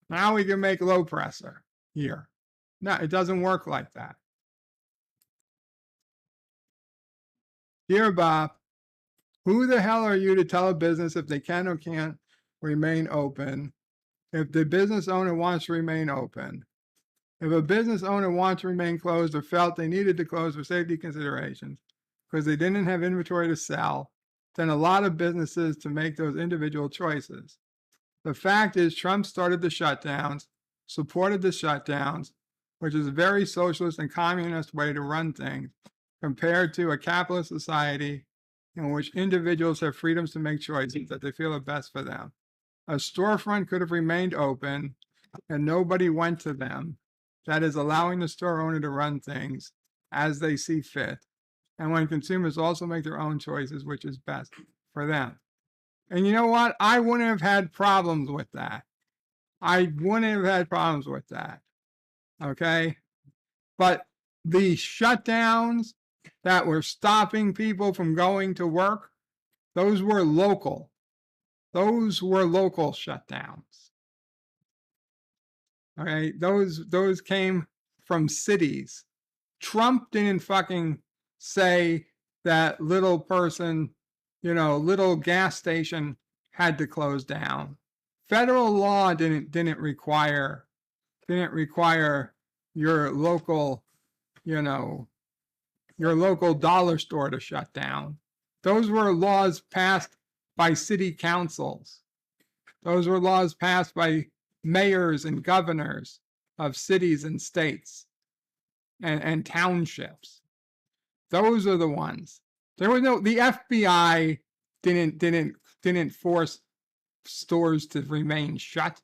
Now we can make low pressure here. No, it doesn't work like that. Dear Bob, who the hell are you to tell a business if they can or can't remain open? If the business owner wants to remain open. If a business owner wants to remain closed or felt they needed to close for safety considerations because they didn't have inventory to sell, then a lot of businesses to make those individual choices. The fact is Trump started the shutdowns, supported the shutdowns, which is a very socialist and communist way to run things, compared to a capitalist society in which individuals have freedoms to make choices that they feel are best for them. A storefront could have remained open and nobody went to them. That is allowing the store owner to run things as they see fit. And when consumers also make their own choices, which is best for them. And you know what? I wouldn't have had problems with that. Okay? But the shutdowns that were stopping people from going to work, those were local. Those were local shutdowns. Okay, those came from cities. Trump didn't fucking say that little person, little gas station had to close down. Federal law didn't require your local, your local dollar store to shut down. Those were laws passed by city councils. Those were laws passed by mayors and governors of cities and states and townships. Those are the ones. The FBI didn't force stores to remain shut.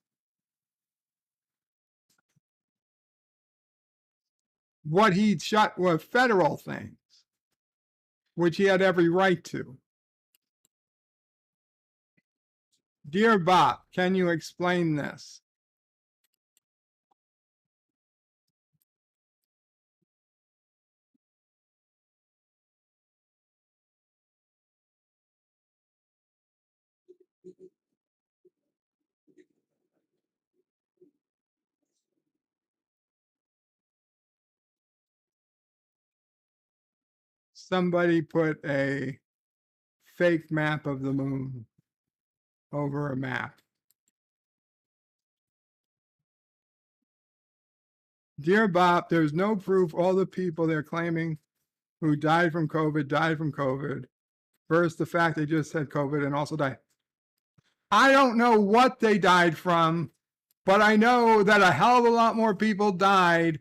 What he shut were federal things, which he had every right to. Dear Bob, can you explain this? Somebody put a fake map of the moon over a map. Dear Bob, there's no proof all the people they're claiming who died from COVID, versus the fact they just had COVID and also died. I don't know what they died from, but I know that a hell of a lot more people died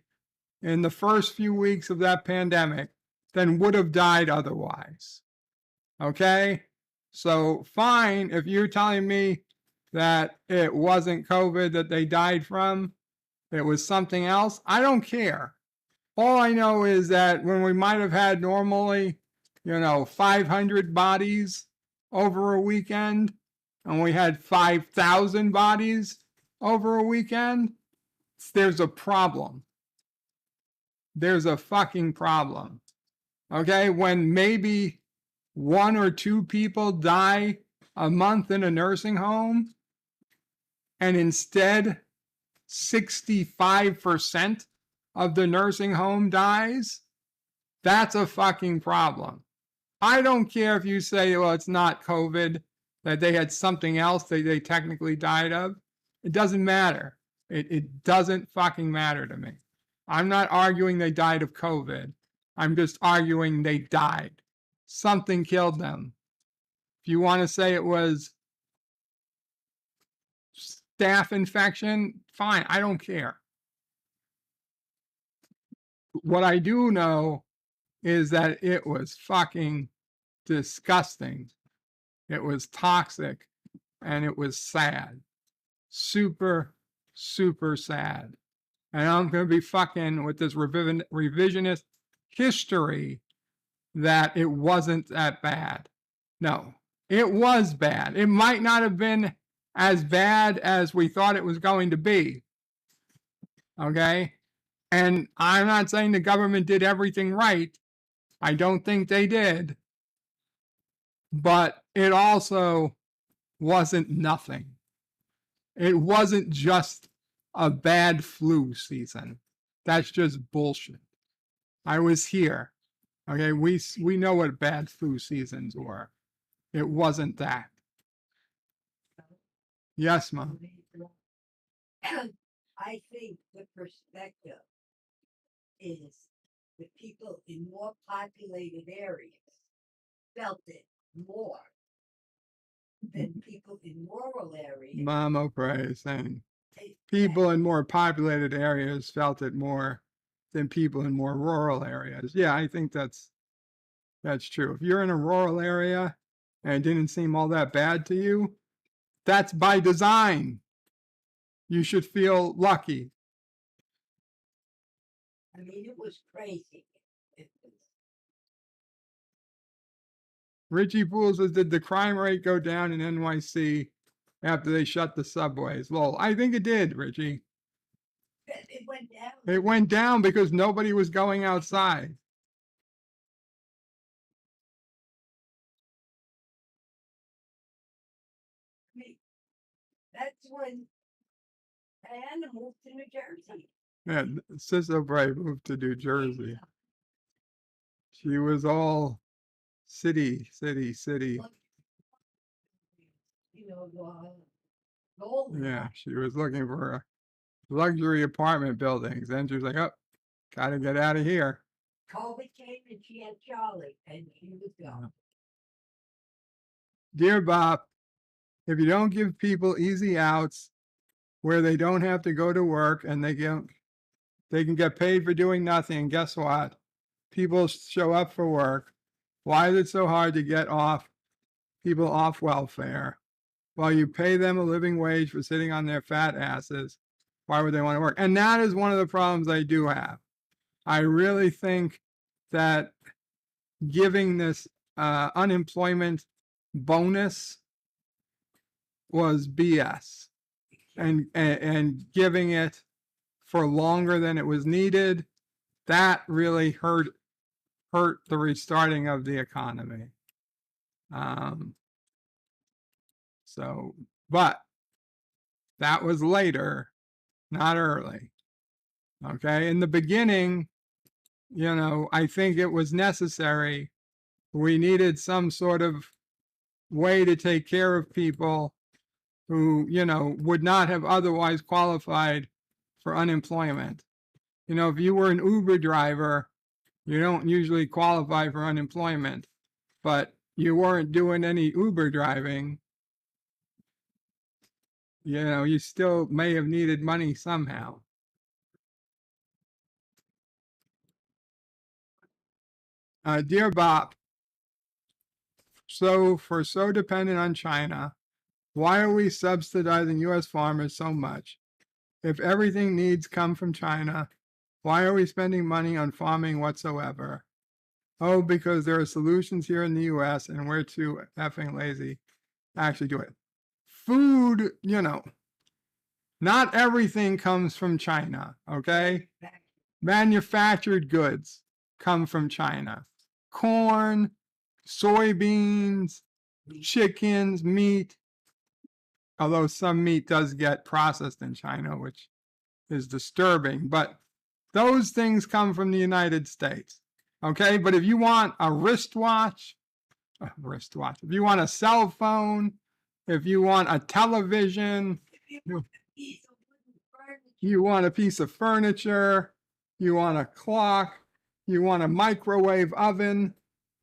in the first few weeks of that pandemic than would have died otherwise. Okay? So fine, if you're telling me that it wasn't COVID that they died from, it was something else, I don't care. All I know is that when we might have had normally, 500 bodies over a weekend, and we had 5,000 bodies over a weekend, there's a problem. There's a fucking problem. Okay? When maybe 1 or 2 people die a month in a nursing home, and instead 65% of the nursing home dies, that's a fucking problem. I don't care if you say, well, it's not COVID, that they had something else that they technically died of. It doesn't matter. It doesn't fucking matter to me. I'm not arguing they died of COVID. I'm just arguing they died. Something killed them. If you want to say it was staph infection, fine. I don't care. What I do know is that it was fucking disgusting. It was toxic, and it was sad. Super, super sad. And I'm going to be fucking with this revisionist history that it wasn't that bad. No, it was bad. It might not have been as bad as we thought it was going to be. Okay? And I'm not saying the government did everything right. I don't think they did. But it also wasn't nothing. It wasn't just a bad flu season. That's just bullshit. I was here. Okay, we know what bad flu seasons were. It wasn't that. Yes, Mom. I think the perspective is the people in more populated areas felt it more than people in rural areas. Mama praise, saying people in more populated areas felt it more than people in more rural areas. Yeah, I think that's true. If you're in a rural area and it didn't seem all that bad to you, that's by design. You should feel lucky. I mean, it was crazy. Richie Poole says, did the crime rate go down in NYC after they shut the subways? Well, I think it did, Richie. It went down. It went down because nobody was going outside. I mean, that's when Diana moved to New Jersey. Yeah, Sis O'Brien moved to New Jersey. She was all city. You know, gold. Yeah, she was looking for luxury apartment buildings. And she was like, oh, gotta get out of here. COVID came and she had Charlie, and she was gone. Dear Bob, if you don't give people easy outs where they don't have to go to work and they can get paid for doing nothing, guess what? People show up for work. Why is it so hard to get people off welfare? While you pay them a living wage for sitting on their fat asses, why would they want to work? And that is one of the problems I do have. I really think that giving this unemployment bonus was BS, and giving it for longer than it was needed, that really hurt the restarting of the economy. But that was later, not early. Okay, in the beginning, I think it was necessary. We needed some sort of way to take care of people who, would not have otherwise qualified for unemployment. If you were an Uber driver, you don't usually qualify for unemployment, but you weren't doing any Uber driving. You still may have needed money somehow. Dear Bob, so dependent on China, why are we subsidizing U.S. farmers so much? If everything needs come from China, why are we spending money on farming whatsoever? Oh, because there are solutions here in the U.S. and we're too effing lazy to actually do it. food, not everything comes from China, okay? Manufactured goods come from China. Corn, soybeans, chickens, meat, although some meat does get processed in China, which is disturbing, but those things come from the United States, okay? But if you want a wristwatch, if you want a cell phone, if you want a television, you want a piece of furniture, you want a clock, you want a microwave oven,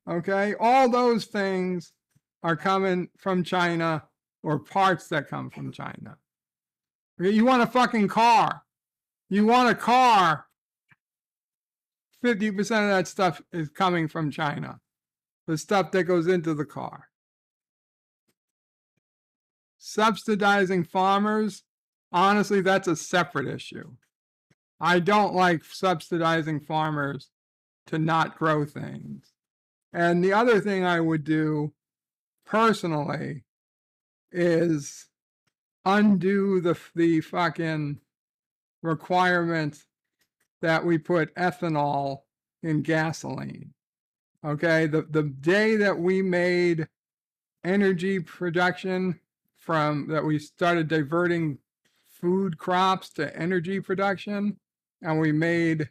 okay? All those things are coming from China or parts that come from China. Okay, you want a fucking car. You want a car, 50% of that stuff is coming from China. The stuff that goes into the car. Subsidizing farmers, honestly, that's a separate issue. I don't like subsidizing farmers to not grow things. And the other thing I would do personally is undo the fucking requirement that we put ethanol in gasoline. Okay, the day that we made energy production that we started diverting food crops to energy production, and we made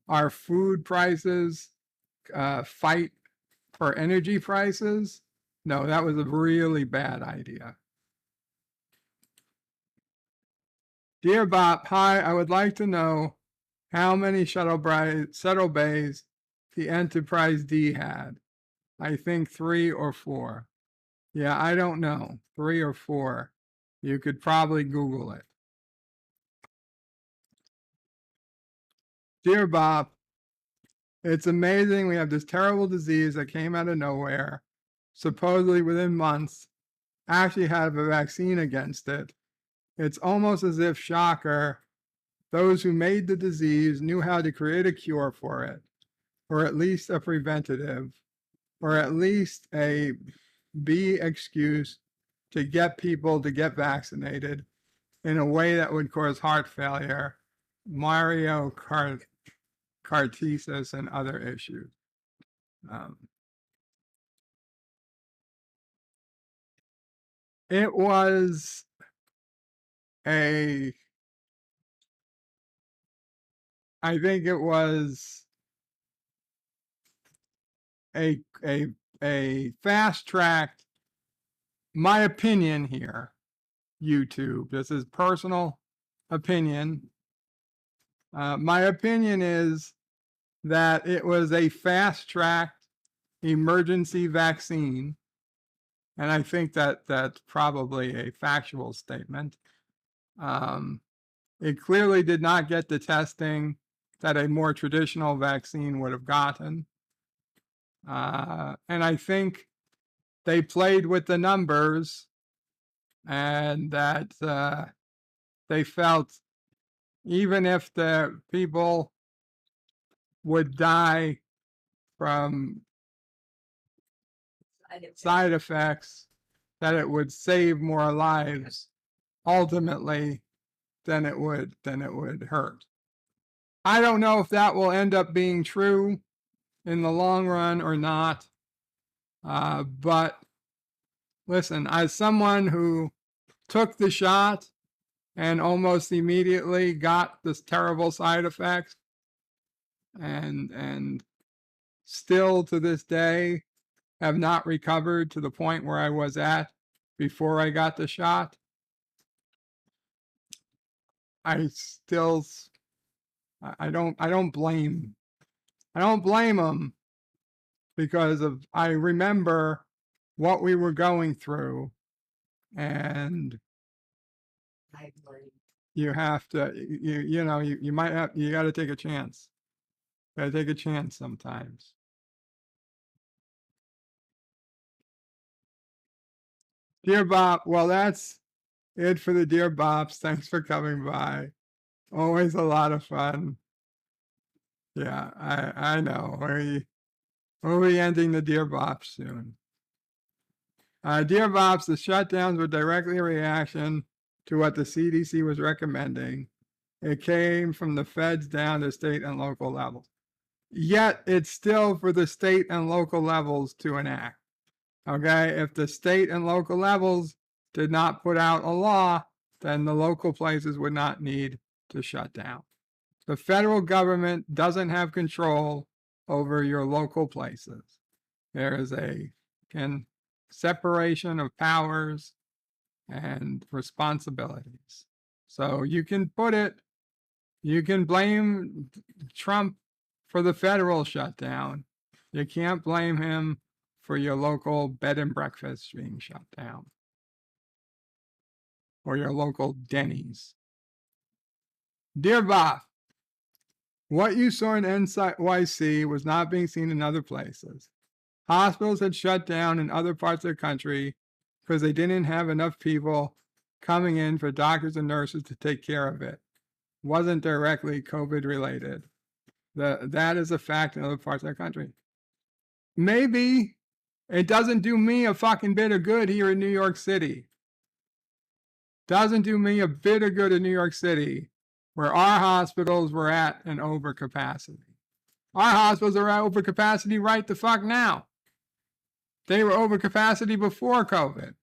our food prices fight for energy prices, no, that was a really bad idea. Dear Bob, hi, I would like to know how many shuttle bays the Enterprise D had. I think 3 or 4. Yeah, I don't know. 3 or 4. You could probably Google it. Dear Bob, it's amazing we have this terrible disease that came out of nowhere, supposedly within months, actually have a vaccine against it. It's almost as if, shocker, those who made the disease knew how to create a cure for it, or at least a preventative, or at least a B excuse to get people to get vaccinated in a way that would cause heart failure, Mario Cartesis, and other issues. It was I think it was a fast-tracked, my opinion here, YouTube. This is personal opinion. My opinion is that it was a fast-tracked emergency vaccine. And I think that that's probably a factual statement. It clearly did not get the testing that a more traditional vaccine would have gotten. And I think they played with the numbers, and that they felt even if the people would die from side effects, that it would save more lives ultimately than it would hurt. I don't know if that will end up being true in the long run or not. But listen, as someone who took the shot and almost immediately got this terrible side effects, and still to this day have not recovered to the point where I was at before I got the shot, I don't blame them, because I remember what we were going through, and you have to, you might have, you got to take a chance. Got to take a chance sometimes. Dear Bob, well, that's it for the Dear Bops. Thanks for coming by. Always a lot of fun. Yeah, I know. We'll be ending the Dear Bops soon. Dear Vops, the shutdowns were directly a reaction to what the CDC was recommending. It came from the feds down to state and local levels. Yet it's still for the state and local levels to enact. Okay, if the state and local levels did not put out a law, then the local places would not need to shut down. The federal government doesn't have control over your local places. There is a separation of powers and responsibilities. So you can blame Trump for the federal shutdown. You can't blame him for your local bed and breakfast being shut down or your local Denny's. Dear Bob, what you saw in NYC was not being seen in other places. Hospitals had shut down in other parts of the country because they didn't have enough people coming in for doctors and nurses to take care of it. Wasn't directly COVID related. That is a fact in other parts of the country. Maybe it doesn't do me a fucking bit of good here in New York City. Doesn't do me a bit of good in New York City, where our hospitals were at an overcapacity. Our hospitals are at overcapacity right the fuck now. They were overcapacity before COVID.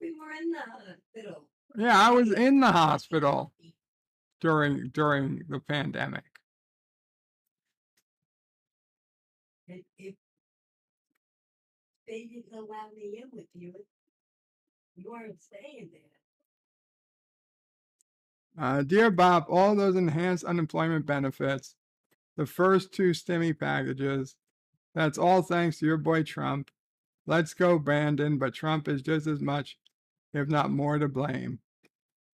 We were in the hospital. Yeah, I was in the hospital during the pandemic. If they didn't allow me in with you, you weren't staying there. Dear Bob, all those enhanced unemployment benefits, the first two stimmy packages, that's all thanks to your boy Trump. Let's go, Brandon, but Trump is just as much, if not more, to blame.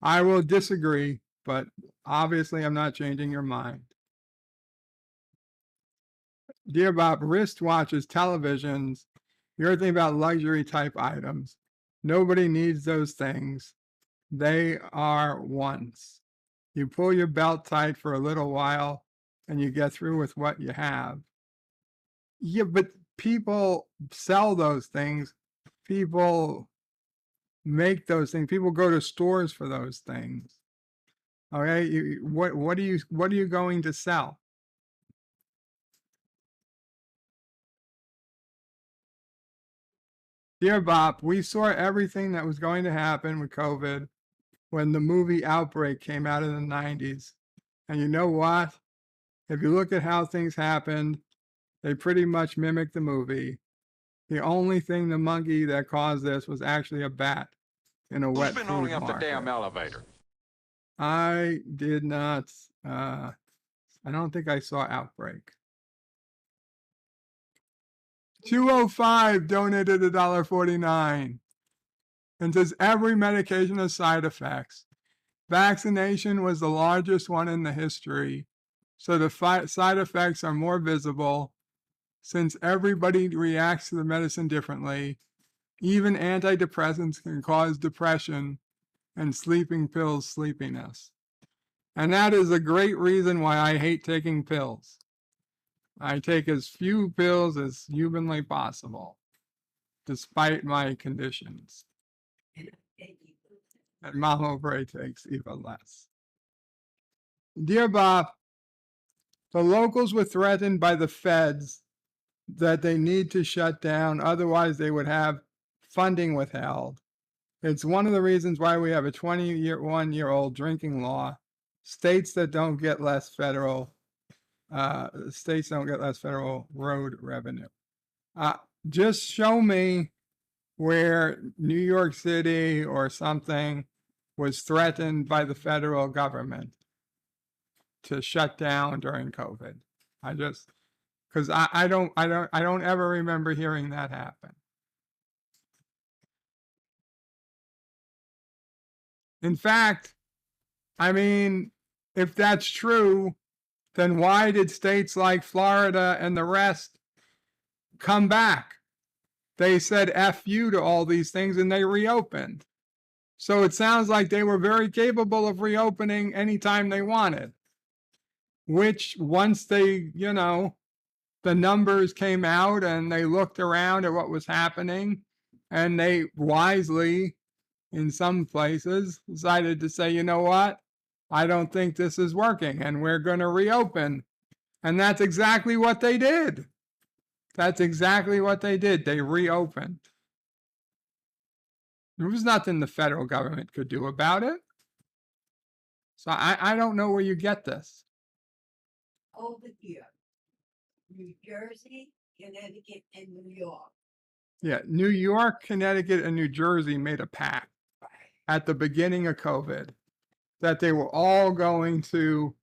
I will disagree, but obviously I'm not changing your mind. Dear Bob, wristwatches, televisions, you're thinking about luxury type items. Nobody needs those things. They are wants. You pull your belt tight for a little while and you get through with what you have. Yeah, but people sell those things. People make those things. People go to stores for those things. Okay, what are you going to sell? Dear Bob, we saw everything that was going to happen with COVID when the movie Outbreak came out in the 90s. And you know what? If you look at how things happened, they pretty much mimicked the movie. The only thing the monkey that caused this was actually a bat in a wet food market. Who's been holding up the damn elevator? I did not. I don't think I saw Outbreak. 205 donated $1.49 and says every medication has side effects. Vaccination was the largest one in the history, so the side effects are more visible. Since everybody reacts to the medicine differently, even antidepressants can cause depression and sleeping pills sleepiness. And that is a great reason why I hate taking pills. I take as few pills as humanly possible, despite my conditions. And Mama Bray takes even less. Dear Bob, the locals were threatened by the feds that they need to shut down, otherwise they would have funding withheld. It's one of the reasons why we have a 21-year-old drinking law. States don't get less federal road revenue. Just show me where New York City or something was threatened by the federal government to shut down during COVID. Because I don't ever remember hearing that happen. In fact, I mean, if that's true, then why did states like Florida and the rest come back? They said F you to all these things and they reopened. So it sounds like they were very capable of reopening anytime they wanted, which once they, the numbers came out and they looked around at what was happening, and they wisely, in some places, decided to say, you know what? I don't think this is working and we're going to reopen. And that's exactly what they did. That's exactly what they did. They reopened. There was nothing the federal government could do about it. So I don't know where you get this. Over here, New Jersey, Connecticut, and New York. Yeah, New York, Connecticut, and New Jersey made a pact at the beginning of COVID that they were all going to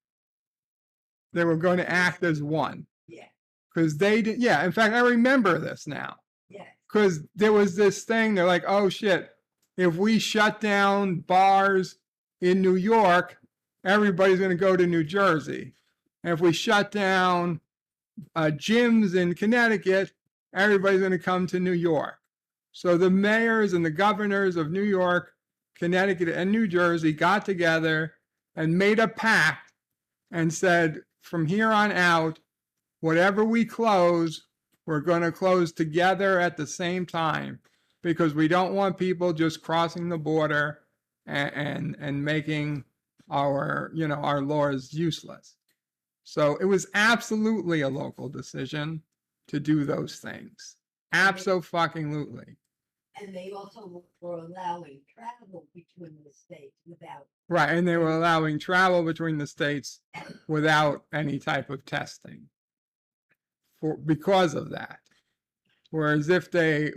act as one. Yeah. Because they did, yeah, in fact, I remember this now. Yeah. Because there was this thing, they're like, oh shit, if we shut down bars in New York, everybody's going to go to New Jersey. And if we shut down gyms in Connecticut, everybody's going to come to New York. So the mayors and the governors of New York, Connecticut, and New Jersey got together and made a pact and said, from here on out, whatever we close, we're going to close together at the same time, because we don't want people just crossing the border and making our laws useless. So it was absolutely a local decision to do those things. Abso-fucking-lutely. And they also were allowing travel between the states without. Right, and they were allowing travel between the states without any type of testing because of that. Whereas if they,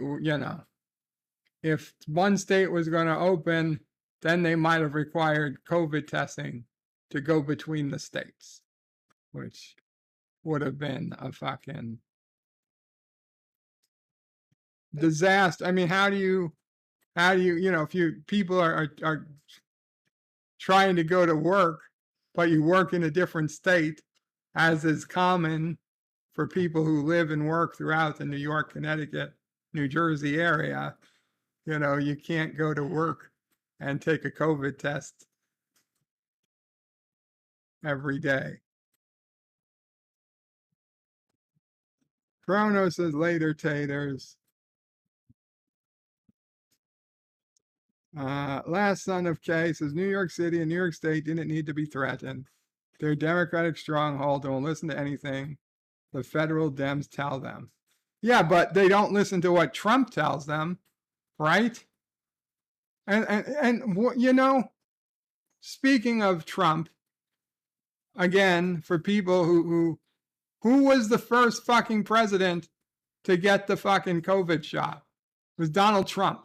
if one state was going to open, then they might have required COVID testing to go between the states, which would have been a fucking disaster. I mean, how do you, if people are trying to go to work, but you work in a different state, as is common for people who live and work throughout the New York, Connecticut, New Jersey area, you can't go to work and take a COVID test every day. Chrono says later taters. Last son of K says New York City and New York State didn't need to be threatened. They're Democratic stronghold. They won't listen to anything the federal Dems tell them. Yeah, but they don't listen to what Trump tells them, right? And speaking of Trump, again, for people who was the first fucking president to get the fucking COVID shot? It was Donald Trump.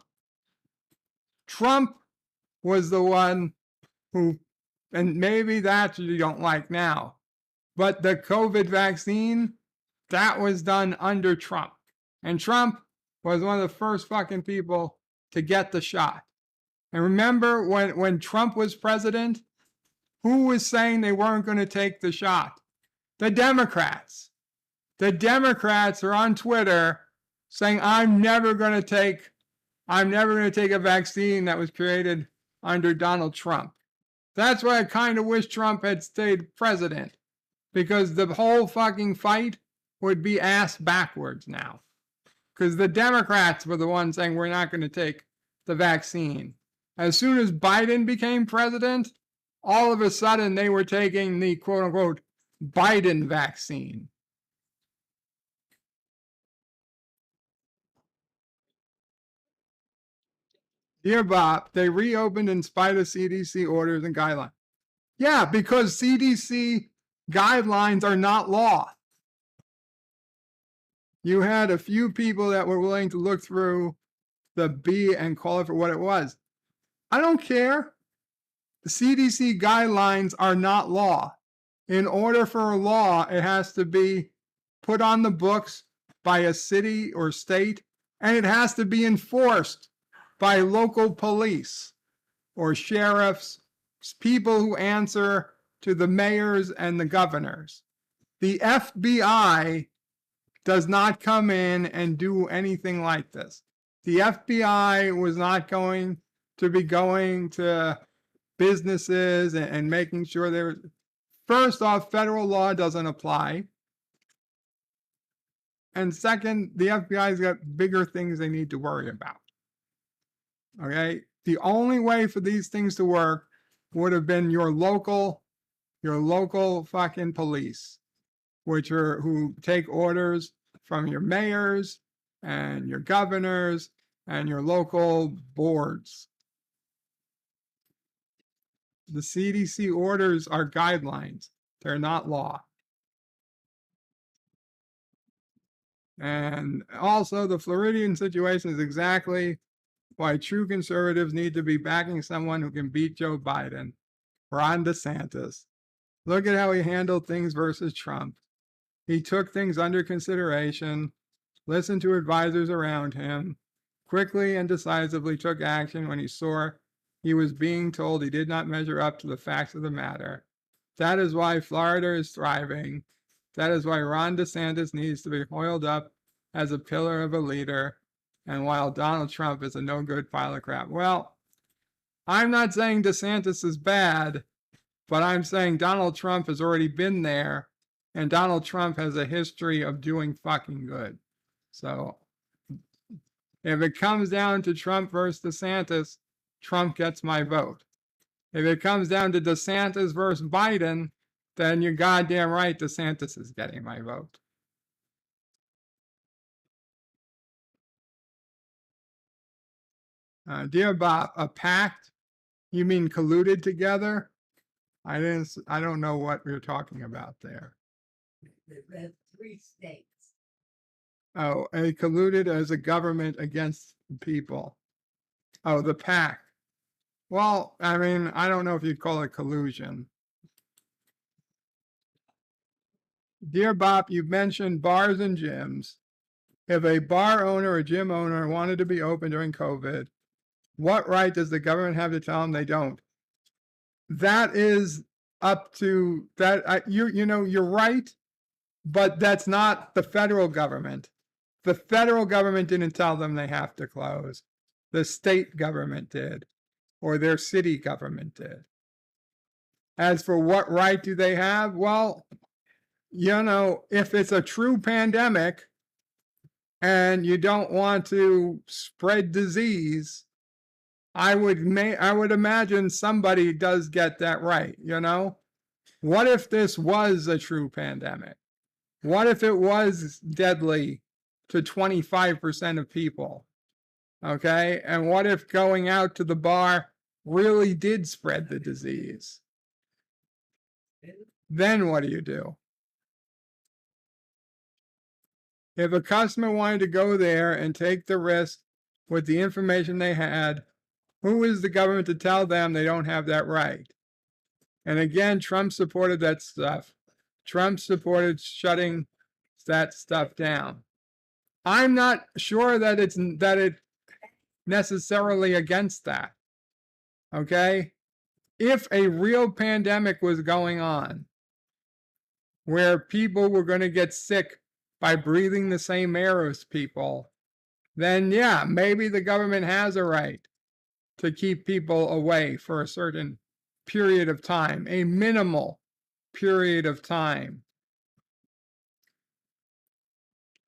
Trump was the one who, and maybe that you don't like now, but the COVID vaccine, that was done under Trump. And Trump was one of the first fucking people to get the shot. And remember when Trump was president, who was saying they weren't going to take the shot? The Democrats. The Democrats are on Twitter saying, I'm never going to take a vaccine that was created under Donald Trump. That's why I kind of wish Trump had stayed president, because the whole fucking fight would be ass backwards now. Because the Democrats were the ones saying we're not going to take the vaccine. As soon as Biden became president, all of a sudden they were taking the quote unquote Biden vaccine. Dear Bob, they reopened in spite of CDC orders and guidelines. Yeah, because CDC guidelines are not law. You had a few people that were willing to look through the B and call it for what it was. I don't care. The CDC guidelines are not law. In order for a law, it has to be put on the books by a city or state, and it has to be enforced by local police or sheriffs, people who answer to the mayors and the governors. The FBI does not come in and do anything like this. The FBI was not going to be going to businesses and making sure there was, first off, federal law doesn't apply. And second, the FBI's got bigger things they need to worry about. Okay? The only way for these things to work would have been your local fucking police, who take orders from your mayors and your governors and your local boards. The CDC orders are guidelines. They're not law. And also, the Floridian situation is exactly why true conservatives need to be backing someone who can beat Joe Biden, Ron DeSantis. Look at how he handled things versus Trump. He took things under consideration, listened to advisors around him, quickly and decisively took action when he saw he was being told he did not measure up to the facts of the matter. That is why Florida is thriving. That is why Ron DeSantis needs to be oiled up as a pillar of a leader, and while Donald Trump is a no-good pile of crap. Well, I'm not saying DeSantis is bad, but I'm saying Donald Trump has already been there, and Donald Trump has a history of doing fucking good. So if it comes down to Trump versus DeSantis, Trump gets my vote. If it comes down to DeSantis versus Biden, then you're goddamn right, DeSantis is getting my vote. Dear Bob, a pact? You mean colluded together? I don't know what you're talking about there. The 3 states. Oh, a colluded as a government against people. Oh, the pact. Well, I mean, I don't know if you'd call it collusion. Dear Bob, you've mentioned bars and gyms. If a bar owner or gym owner wanted to be open during COVID, what right does the government have to tell them they don't? That is up to that. You're right, but that's not the federal government. The federal government didn't tell them they have to close. The state government did, or their city government did. As for what right do they have? Well, if it's a true pandemic and you don't want to spread disease, I would imagine somebody does get that right, What if this was a true pandemic? What if it was deadly to 25% of people? Okay? And what if going out to the bar really did spread the disease? Then what do you do? If a customer wanted to go there and take the risk with the information they had, who is the government to tell them they don't have that right? And again, Trump supported that stuff. Trump supported shutting that stuff down. I'm not sure that it's necessarily against that. Okay? If a real pandemic was going on where people were going to get sick by breathing the same air as people, then yeah, maybe the government has a right to keep people away for a certain period of time, a minimal period of time.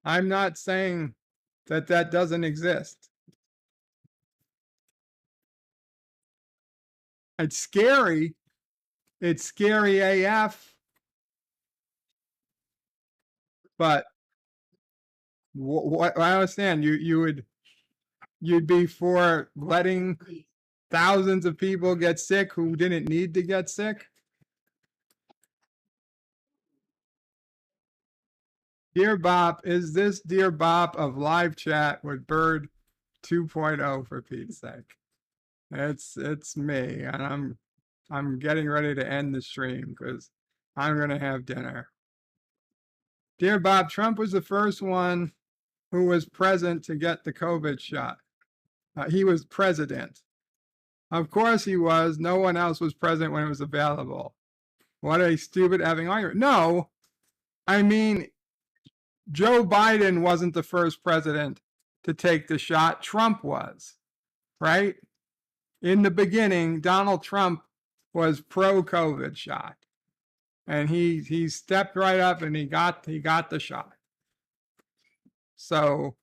I'm not saying that doesn't exist. It's scary. It's scary AF. But what I understand, you'd be for letting thousands of people get sick who didn't need to get sick? Dear Bob, is this Dear Bob of live chat with Bird 2.0 for Pete's sake? It's me, and I'm getting ready to end the stream because I'm gonna have dinner. Dear Bob, Trump was the first one who was present to get the COVID shot. He was president. Of course he was. No one else was present when it was available. What a stupid effing argument. No, I mean, Joe Biden wasn't the first president to take the shot. Trump was, right? In the beginning, Donald Trump was pro-COVID shot. And he stepped right up and he got the shot. So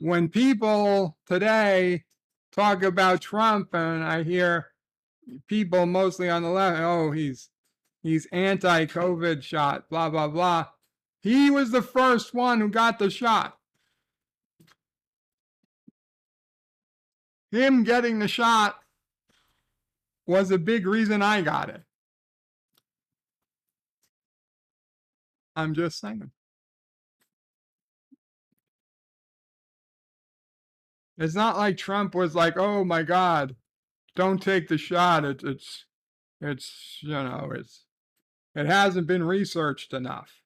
when people today talk about Trump, and I hear people mostly on the left, oh, he's anti-COVID shot, blah, blah, blah. He was the first one who got the shot. Him getting the shot was a big reason I got it. I'm just saying. It's not like Trump was like, oh my God, don't take the shot. It's you know, it hasn't been researched enough.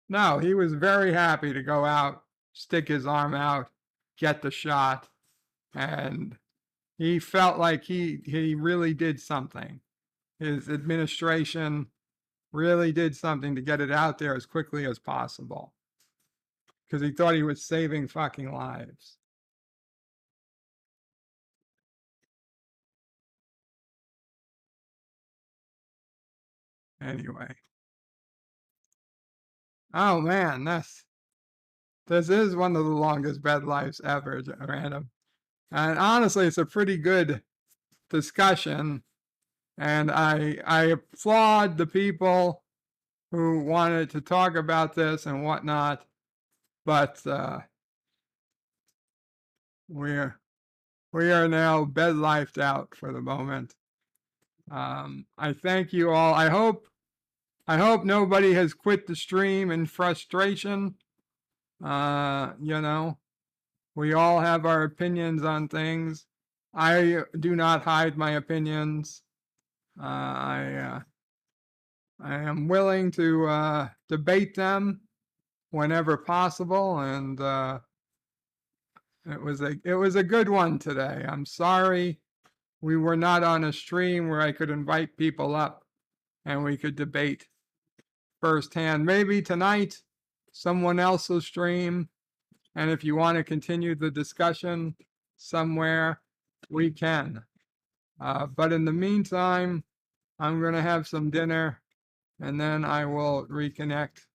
No, he was very happy to go out, stick his arm out, get the shot, and he felt like he really did something. His administration really did something to get it out there as quickly as possible because he thought he was saving fucking lives. Anyway. Oh man, this is one of the longest bed lives ever, Random. And honestly, it's a pretty good discussion. And I applaud the people who wanted to talk about this and whatnot. But we are now bed lifed out for the moment. I thank you all. I hope nobody has quit the stream in frustration. You know, we all have our opinions on things. I do not hide my opinions. I am willing to debate them whenever possible, and it was a good one today. I'm sorry we were not on a stream where I could invite people up and we could debate firsthand. Maybe tonight someone else will stream, and if you want to continue the discussion somewhere, we can. But in the meantime, I'm going to have some dinner, and then I will reconnect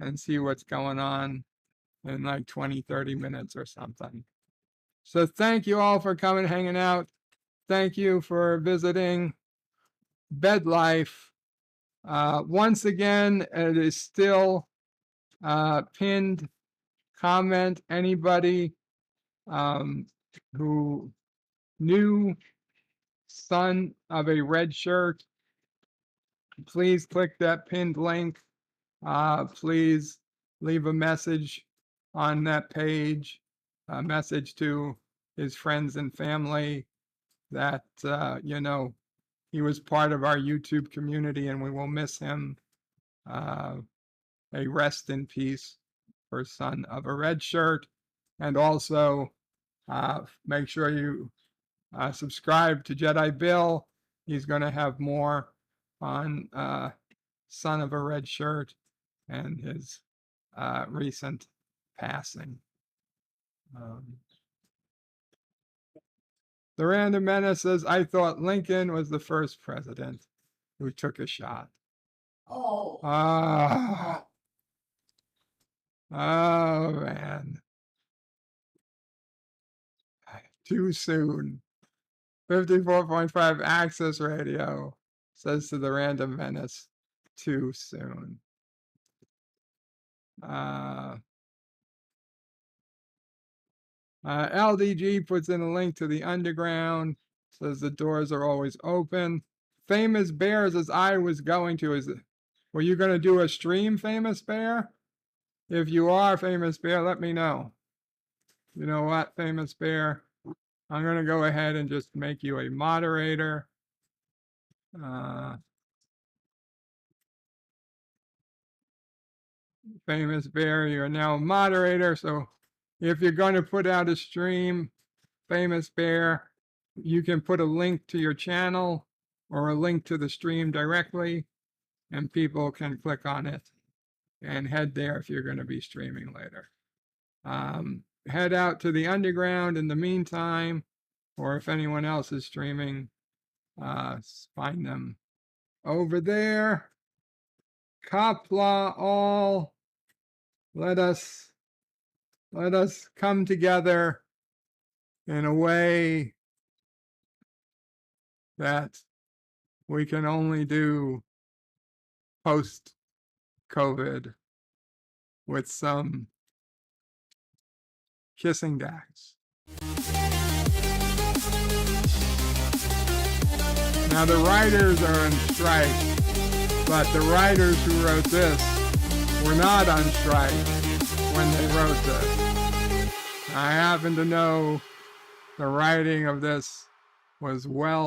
and see what's going on in like 20, 30 minutes or something. So thank you all for coming, hanging out. Thank you for visiting Bed Life. Once again, it is still pinned comment. Anybody who knew Son of a Red Shirt, please click that pinned link. Please leave a message on that page, a message to his friends and family that, you know, he was part of our YouTube community and we will miss him. A rest in peace for Son of a Red Shirt. And also make sure you subscribe to Jedi Bill. He's going to have more on Son of a Red Shirt and his recent passing. The Random Menace says, I thought Lincoln was the first president who took a shot. Oh. Oh, man. Too soon. 54.5 Access Radio says to the Random Menace, too soon. LDG puts in a link to the underground, says the doors are always open. Famous Bears, as I was going to, were you going to do a stream, Famous Bear? If you are, Famous Bear, let me know. You know what, Famous Bear? I'm going to go ahead and just make you a moderator. Famous Bear, you're now a moderator. So if you're going to put out a stream, Famous Bear, you can put a link to your channel or a link to the stream directly, and people can click on it and head there if you're going to be streaming later. Head out to the underground in the meantime, or if anyone else is streaming, find them over there. Kapla all. Let us let us come together in a way that we can only do post-COVID with some kissing dacks. Now the writers are on strike, but the writers who wrote this were not on strike when they wrote this. I happen to know the writing of this was well